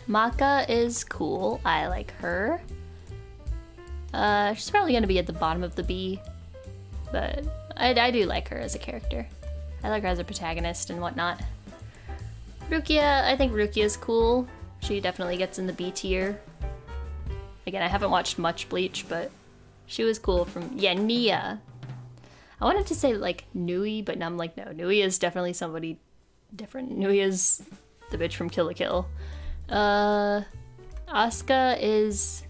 Speaker 1: Maka is cool. I like her. She's probably gonna be at the bottom of the B, but I do like her as a character. I like her as a protagonist and whatnot. Rukia, I think Rukia's cool. She definitely gets in the B tier. Again, I haven't watched much Bleach, but she was cool from, yeah, Nia. I wanted to say like Nui, but now I'm like, no, Nui is definitely somebody different. Nui is the bitch from Kill la Kill. Asuka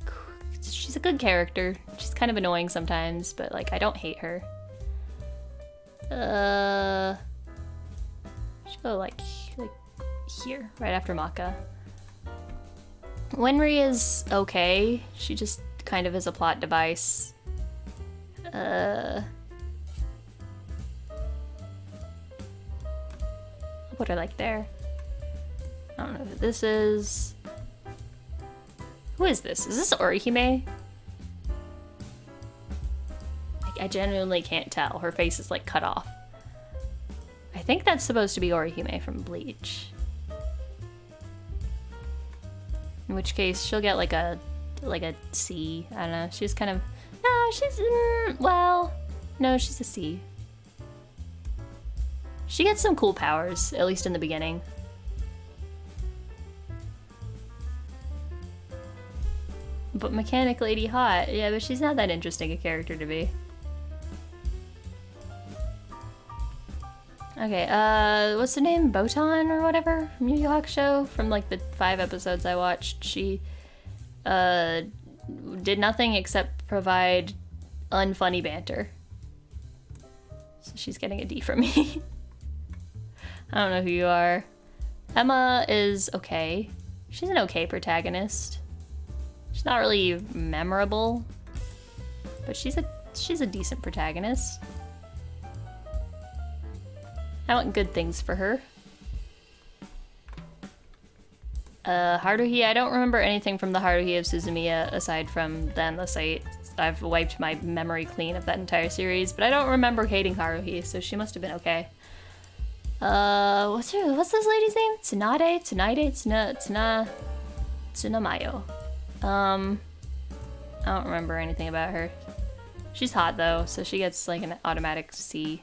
Speaker 1: she's a good character. She's kind of annoying sometimes, but like I don't hate her. Should go like here, right after Maka. Wenri is okay. She just kind of is a plot device. I'll put her like there. I don't know who this is. Who is this? Is this Orihime? I genuinely can't tell. Her face is like cut off. I think that's supposed to be Orihime from Bleach. In which case, she'll get like a C. I don't know. She's kind of... No, she's... well... No, she's a C. She gets some cool powers, at least in the beginning. But Mechanic Lady hot. Yeah, but she's not that interesting a character to be. Okay, what's her name? Botan or whatever? From Yu Yu Hakusho? From like the 5 episodes I watched, she did nothing except provide unfunny banter. So she's getting a D from me. I don't know who you are. Emma is okay. She's an okay protagonist. She's not really memorable, but she's a decent protagonist. I want good things for her. Haruhi, I don't remember anything from the Haruhi of Suzumiya aside from the Endless Eight. I've wiped my memory clean of that entire series, but I don't remember hating Haruhi, so she must have been okay. What's this lady's name? Tsunamayo. I don't remember anything about her. She's hot though, so she gets like an automatic C.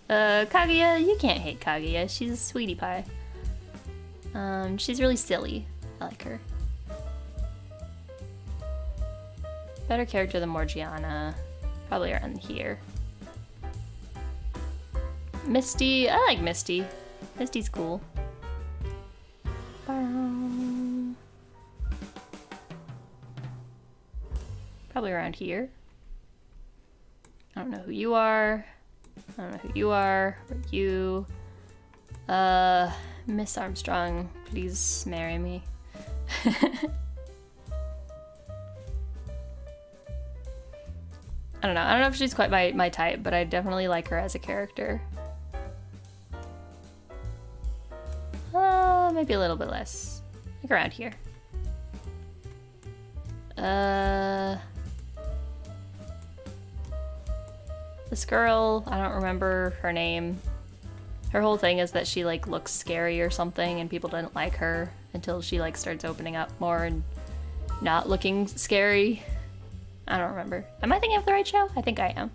Speaker 1: Kaguya, you can't hate Kaguya. She's a sweetie pie. She's really silly. I like her. Better character than Morgiana. Probably around here. Misty, I like Misty. Misty's cool. Probably around here. I don't know who you are. I don't know who you are, or you. Miss Armstrong, please marry me. I don't know if she's quite my type, but I definitely like her as a character. Maybe a little bit less. Like around here. This girl, I don't remember her name. Her whole thing is that she like looks scary or something and people didn't like her until she like starts opening up more and not looking scary. I don't remember. Am I thinking of the right show? I think I am.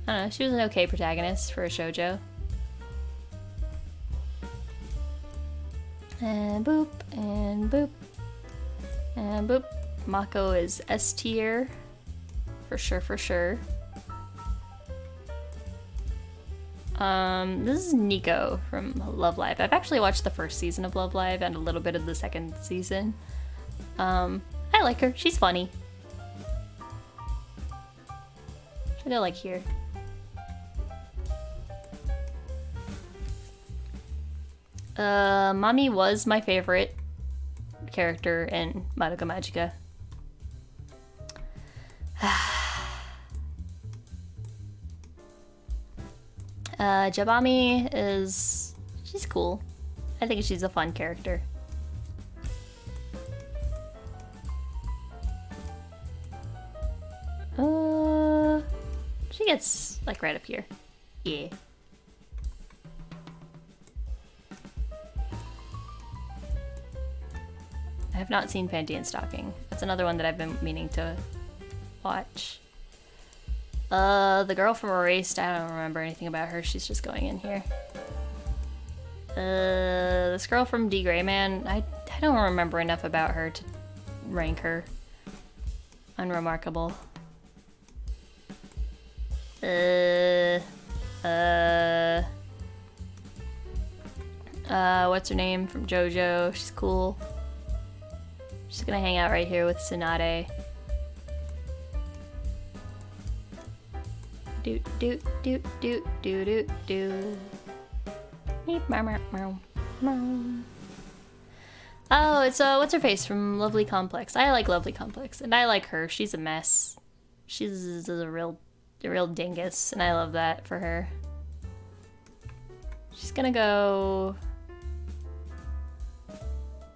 Speaker 1: I don't know, she was an okay protagonist for a shoujo. And boop, and boop, and boop. Mako is S tier. For sure, for sure. This is Nico from Love Live. I've actually watched the first season of Love Live and a little bit of the second season. I like her. She's funny. Should I like here? Mami was my favorite character in Madoka Magica. Jabami she's cool. I think she's a fun character. She gets like right up here. Yeah. I have not seen Panty and Stocking. That's another one that I've been meaning to watch. The girl from Erased, I don't remember anything about her. She's just going in here. This girl from D. Gray Man, I don't remember enough about her to rank her. Unremarkable. What's her name from JoJo? She's cool. She's gonna hang out right here with Tsunade. Doot doot doot doot doot doot doot. Oh, it's what's her face from Lovely Complex. I like Lovely Complex, and I like her. She's a mess. She's a real a real dingus, and I love that for her. She's gonna go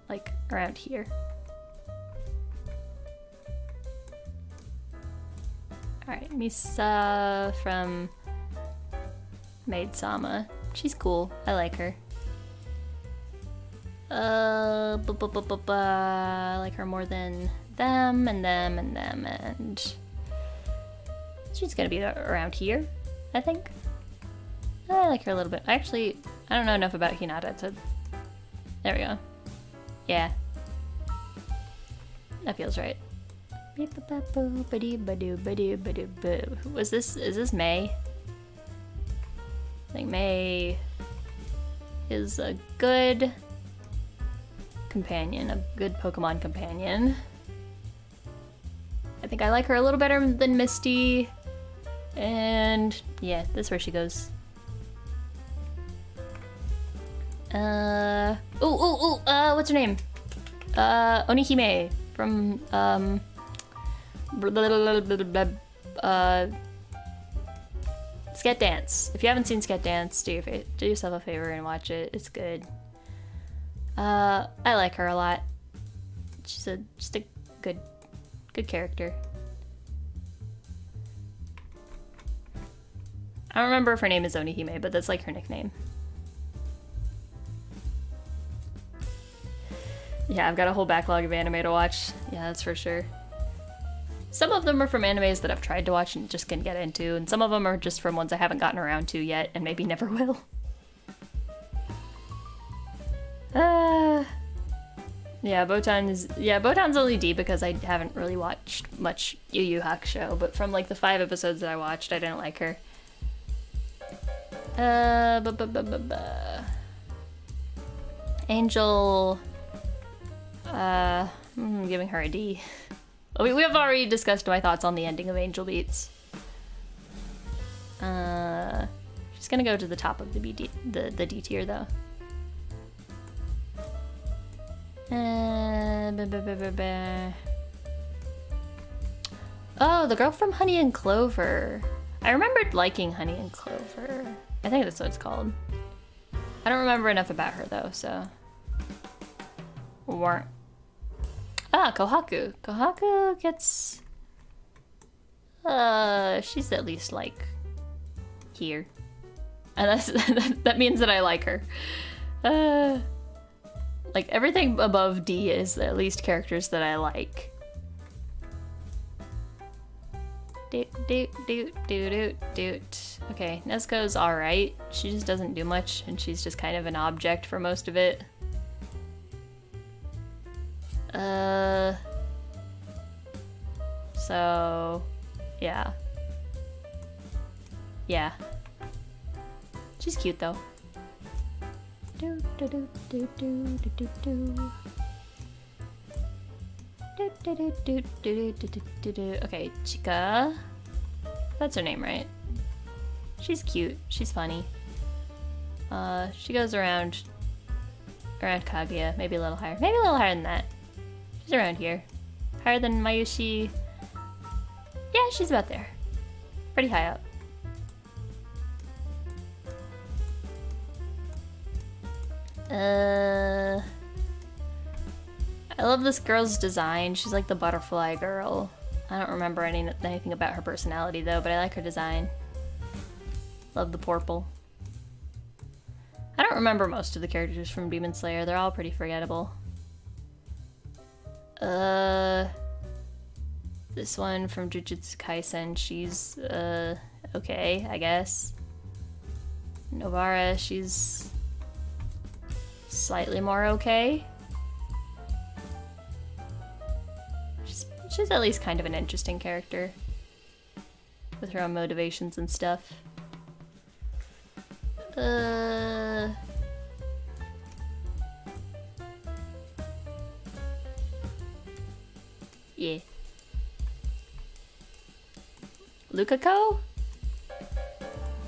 Speaker 1: like around here. Alright, Misa from Maid Sama. She's cool. I like her. I like her more than them and them and them, and she's gonna be around here, I think. I like her a little bit. Actually, I don't know enough about Hinata to... There we go. Yeah. That feels right. Was this... Is this May? I think May is a good companion, a good Pokemon companion. I think I like her a little better than Misty. And yeah, that's where she goes. What's her name? Onihime from Sket Dance. If you haven't seen Sket Dance, do yourself a favor and watch it. It's good. I like her a lot. She's just a good character. I don't remember if her name is Onihime, but that's like her nickname. Yeah, I've got a whole backlog of anime to watch. Yeah, that's for sure. Some of them are from animes that I've tried to watch and just can't get into, and some of them are just from ones I haven't gotten around to yet and maybe never will. Yeah, Botan's only D because I haven't really watched much Yu Yu Hakusho, but from like the 5 episodes that I watched, I didn't like her. Angel, I'm giving her a D. We have already discussed my thoughts on the ending of Angel Beats. She's gonna go to the top of the D tier though. Oh, the girl from Honey and Clover. I remembered liking Honey and Clover. I think that's what it's called. I don't remember enough about her though, so. Kohaku. Kohaku gets... she's at least, like, here. And that means that I like her. Like, everything above D is at least characters that I like. Okay, Nezuko's alright. She just doesn't do much, and she's just kind of an object for most of it. So, yeah. Yeah. She's cute though. Okay, Chika. That's her name, right? She's cute. She's funny. She goes around Kaguya, maybe a little higher. Maybe a little higher than that. She's around here. Higher than Mayushi. Yeah, she's about there. Pretty high up. I love this girl's design. She's like the butterfly girl. I don't remember anything about her personality though, but I like her design. Love the purple. I don't remember most of the characters from Demon Slayer. They're all pretty forgettable. This one from Jujutsu Kaisen, she's, okay, I guess. Novara, she's slightly more okay. She's at least kind of an interesting character. With her own motivations and stuff. Yeah. Lukako?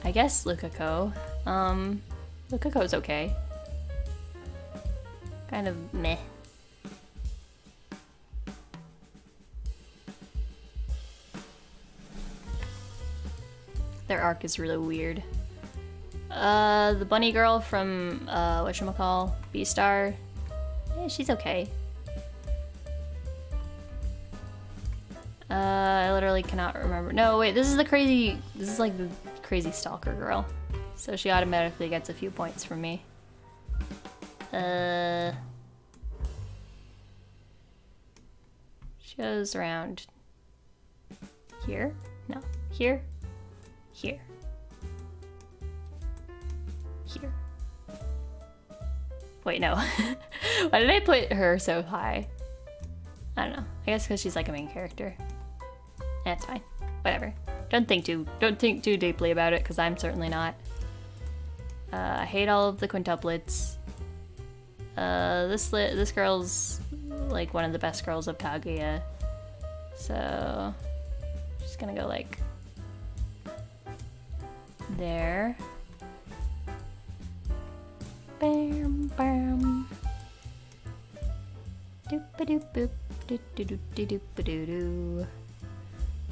Speaker 1: I guess Lukako. Lukako's okay. Kind of meh. Their arc is really weird. The bunny girl from, whatchamacall, B-Star. Yeah, she's okay. I literally cannot remember. No, wait, this is like the crazy stalker girl. So she automatically gets a few points from me. She goes around here? No, here, here, here. Wait, no. Why did I put her so high? I don't know. I guess because she's like a main character. That's fine. Whatever. Don't think too deeply about it, because I'm certainly not. I hate all of the quintuplets. This girl's like one of the best girls of Kaguya. So just gonna go like there. Bam bam. Doop a doop boop. Doop doop doop doop doop doo.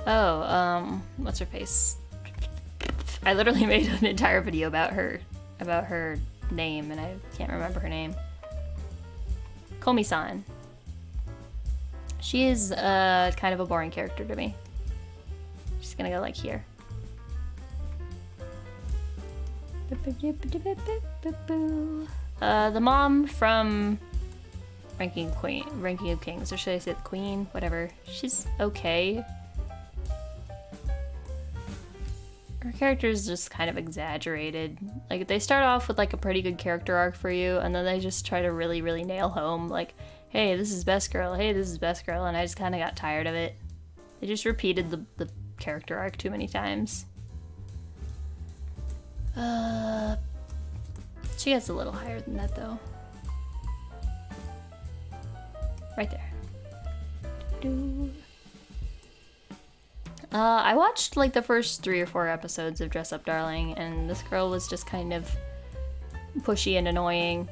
Speaker 1: Oh, what's her face? I literally made an entire video about her name, and I can't remember her name. Komi-san. She is kind of a boring character to me. Just gonna go like here. The mom from Ranking of Kings, or should I say the Queen? Whatever. She's okay. Her character is just kind of exaggerated. Like, they start off with like a pretty good character arc for you, and then they just try to really, really nail home, like, hey, this is best girl, hey, this is best girl, and I just kind of got tired of it. They just repeated the character arc too many times. She gets a little higher than that, though. Right there. I watched like the first 3 or 4 episodes of Dress Up Darling, and this girl was just kind of pushy and annoying.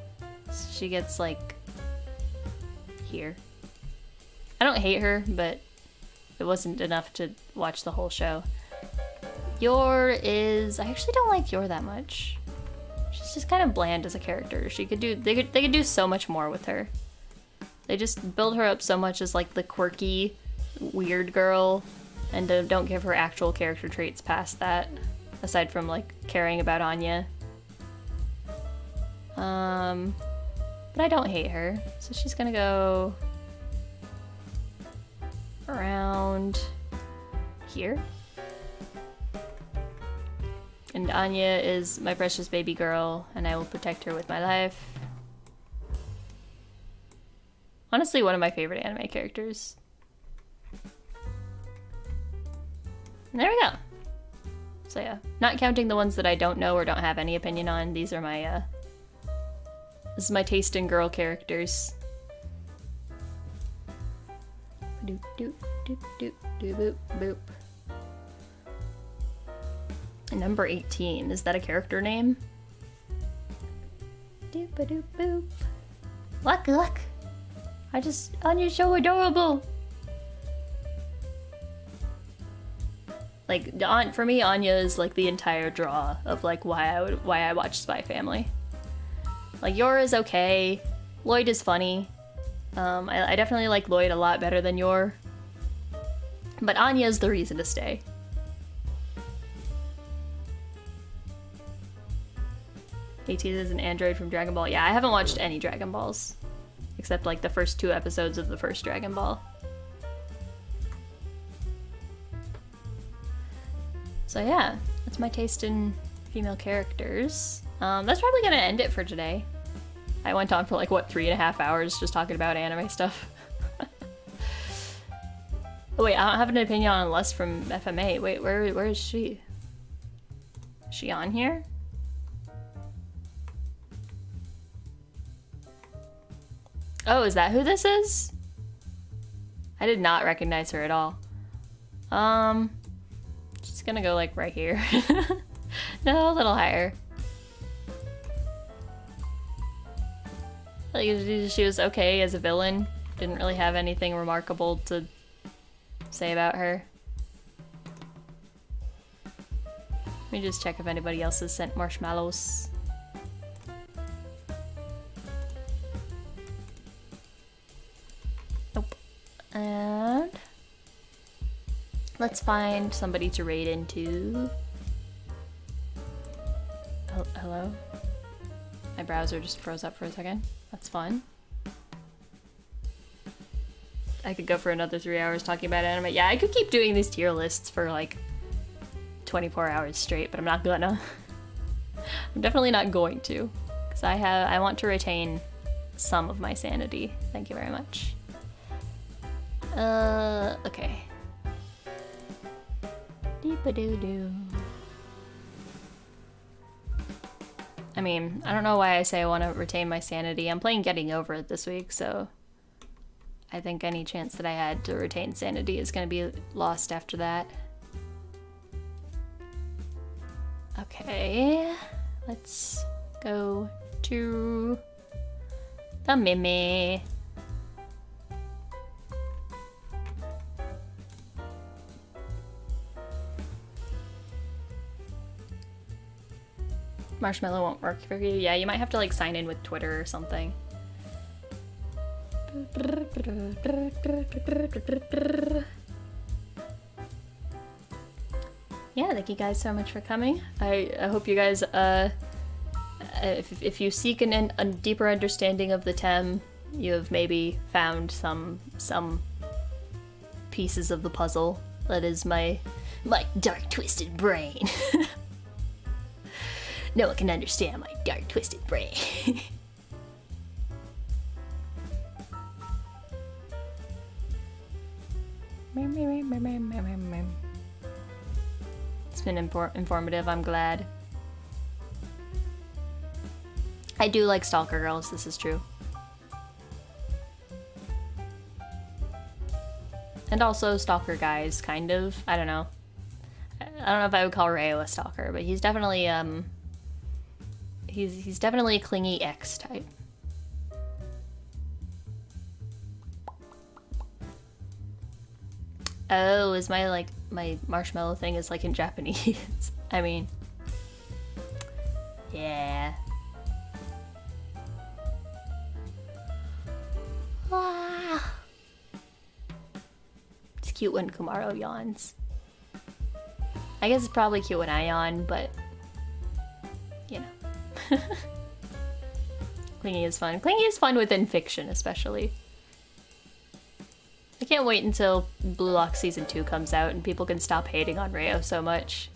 Speaker 1: She gets like here. I don't hate her, but it wasn't enough to watch the whole show. Yor is... I actually don't like Yor that much. She's just kind of bland as a character. They could do so much more with her. They just build her up so much as like the quirky, weird girl, and don't give her actual character traits past that, aside from like caring about Anya. But I don't hate her, so she's gonna go around here. And Anya is my precious baby girl, and I will protect her with my life. Honestly, one of my favorite anime characters. And there we go. So yeah, not counting the ones that I don't know or don't have any opinion on, these are my, this is my taste in girl characters. Doop doop doop doop doop boop boop. And number 18, is that a character name? Doop a doop boop. Look! Anya's so adorable! Like, for me, Anya is like the entire draw of like why I watch Spy Family. Like, Yor is okay, Lloyd is funny. I definitely like Lloyd a lot better than Yor. But Anya is the reason to stay. AT is an android from Dragon Ball. Yeah, I haven't watched any Dragon Balls. Except like the first 2 episodes of the first Dragon Ball. So yeah, that's my taste in female characters. That's probably gonna end it for today. I went on for like, what, 3.5 hours just talking about anime stuff. Oh wait, I don't have an opinion on Lust from FMA. Wait, where is she? Is she on here? Oh, is that who this is? I did not recognize her at all. Just gonna go like right here. No, a little higher. Like, she was okay as a villain. Didn't really have anything remarkable to say about her. Let me just check if anybody else has sent marshmallows. Nope. And let's find somebody to raid into. Hello? My browser just froze up for a second. That's fun. I could go for another 3 hours talking about anime. Yeah, I could keep doing these tier lists for like 24 hours straight, but I'm not gonna. I'm definitely not going to, because I want to retain some of my sanity. Thank you very much. Okay. Deep-a-doo-doo. I mean, I don't know why I say I want to retain my sanity. I'm playing Getting Over It this week, so I think any chance that I had to retain sanity is going to be lost after that. Okay, let's go to the Mimi. Marshmallow won't work for you. Yeah, you might have to like sign in with Twitter or something. Yeah, thank you guys so much for coming. I hope you guys, if you seek a deeper understanding of the Tem, you have maybe found some pieces of the puzzle. That is my dark, twisted brain. No one can understand my dark, twisted brain. It's been informative, I'm glad. I do like stalker girls, this is true. And also stalker guys, kind of. I don't know. I don't know if I would call Rayo a stalker, but he's definitely, he's definitely a clingy ex type. Oh, is my marshmallow thing is like in Japanese. I mean, yeah. Ah. It's cute when Kumaro yawns. I guess it's probably cute when I yawn, but you know. Clingy is fun. Clingy is fun within fiction, especially. I can't wait until Blue Lock Season 2 comes out and people can stop hating on Rayo so much.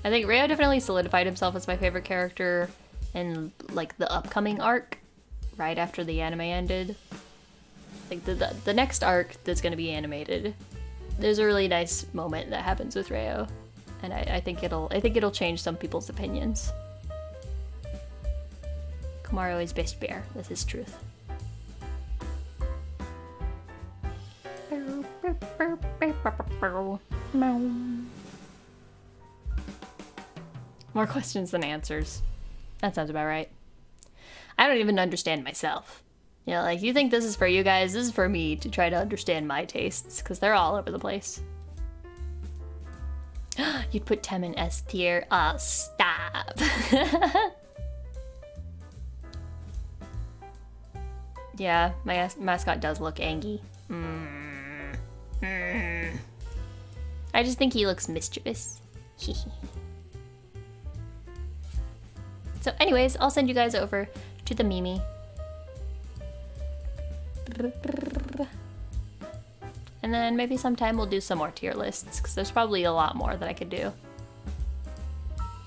Speaker 1: I think Rayo definitely solidified himself as my favorite character in like the upcoming arc, right after the anime ended. Like the next arc that's gonna be animated, there's a really nice moment that happens with Rayo, and I think it'll change some people's opinions. Kumaro is best bear. This is truth. More questions than answers. That sounds about right. I don't even understand myself. You know, like, you think this is for you guys, this is for me to try to understand my tastes, because they're all over the place. You'd put Tem in S tier? Oh, stop. Yeah, my mascot does look angry. I just think he looks mischievous. So anyways, I'll send you guys over to the Mimi. And then maybe sometime we'll do some more tier lists, because there's probably a lot more that I could do.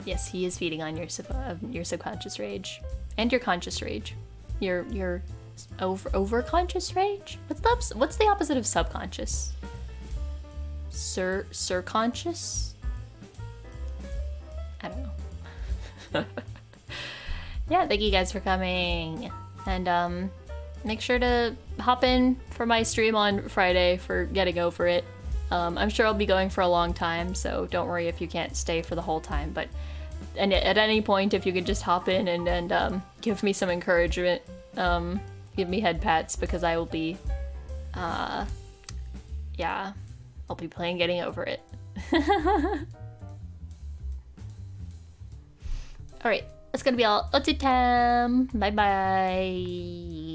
Speaker 1: Yes, he is feeding on your subconscious rage. And your conscious rage. Your over-conscious rage? What's the opposite of subconscious? Surconscious? I don't know. Yeah, thank you guys for coming. And make sure to hop in for my stream on Friday for Getting Over It. I'm sure I'll be going for a long time, so don't worry if you can't stay for the whole time. But at any point, if you could just hop in and give me some encouragement, give me head pats, because I will be, yeah, I'll be playing Getting Over It. Alright, that's gonna be all. Otsu time. Bye bye.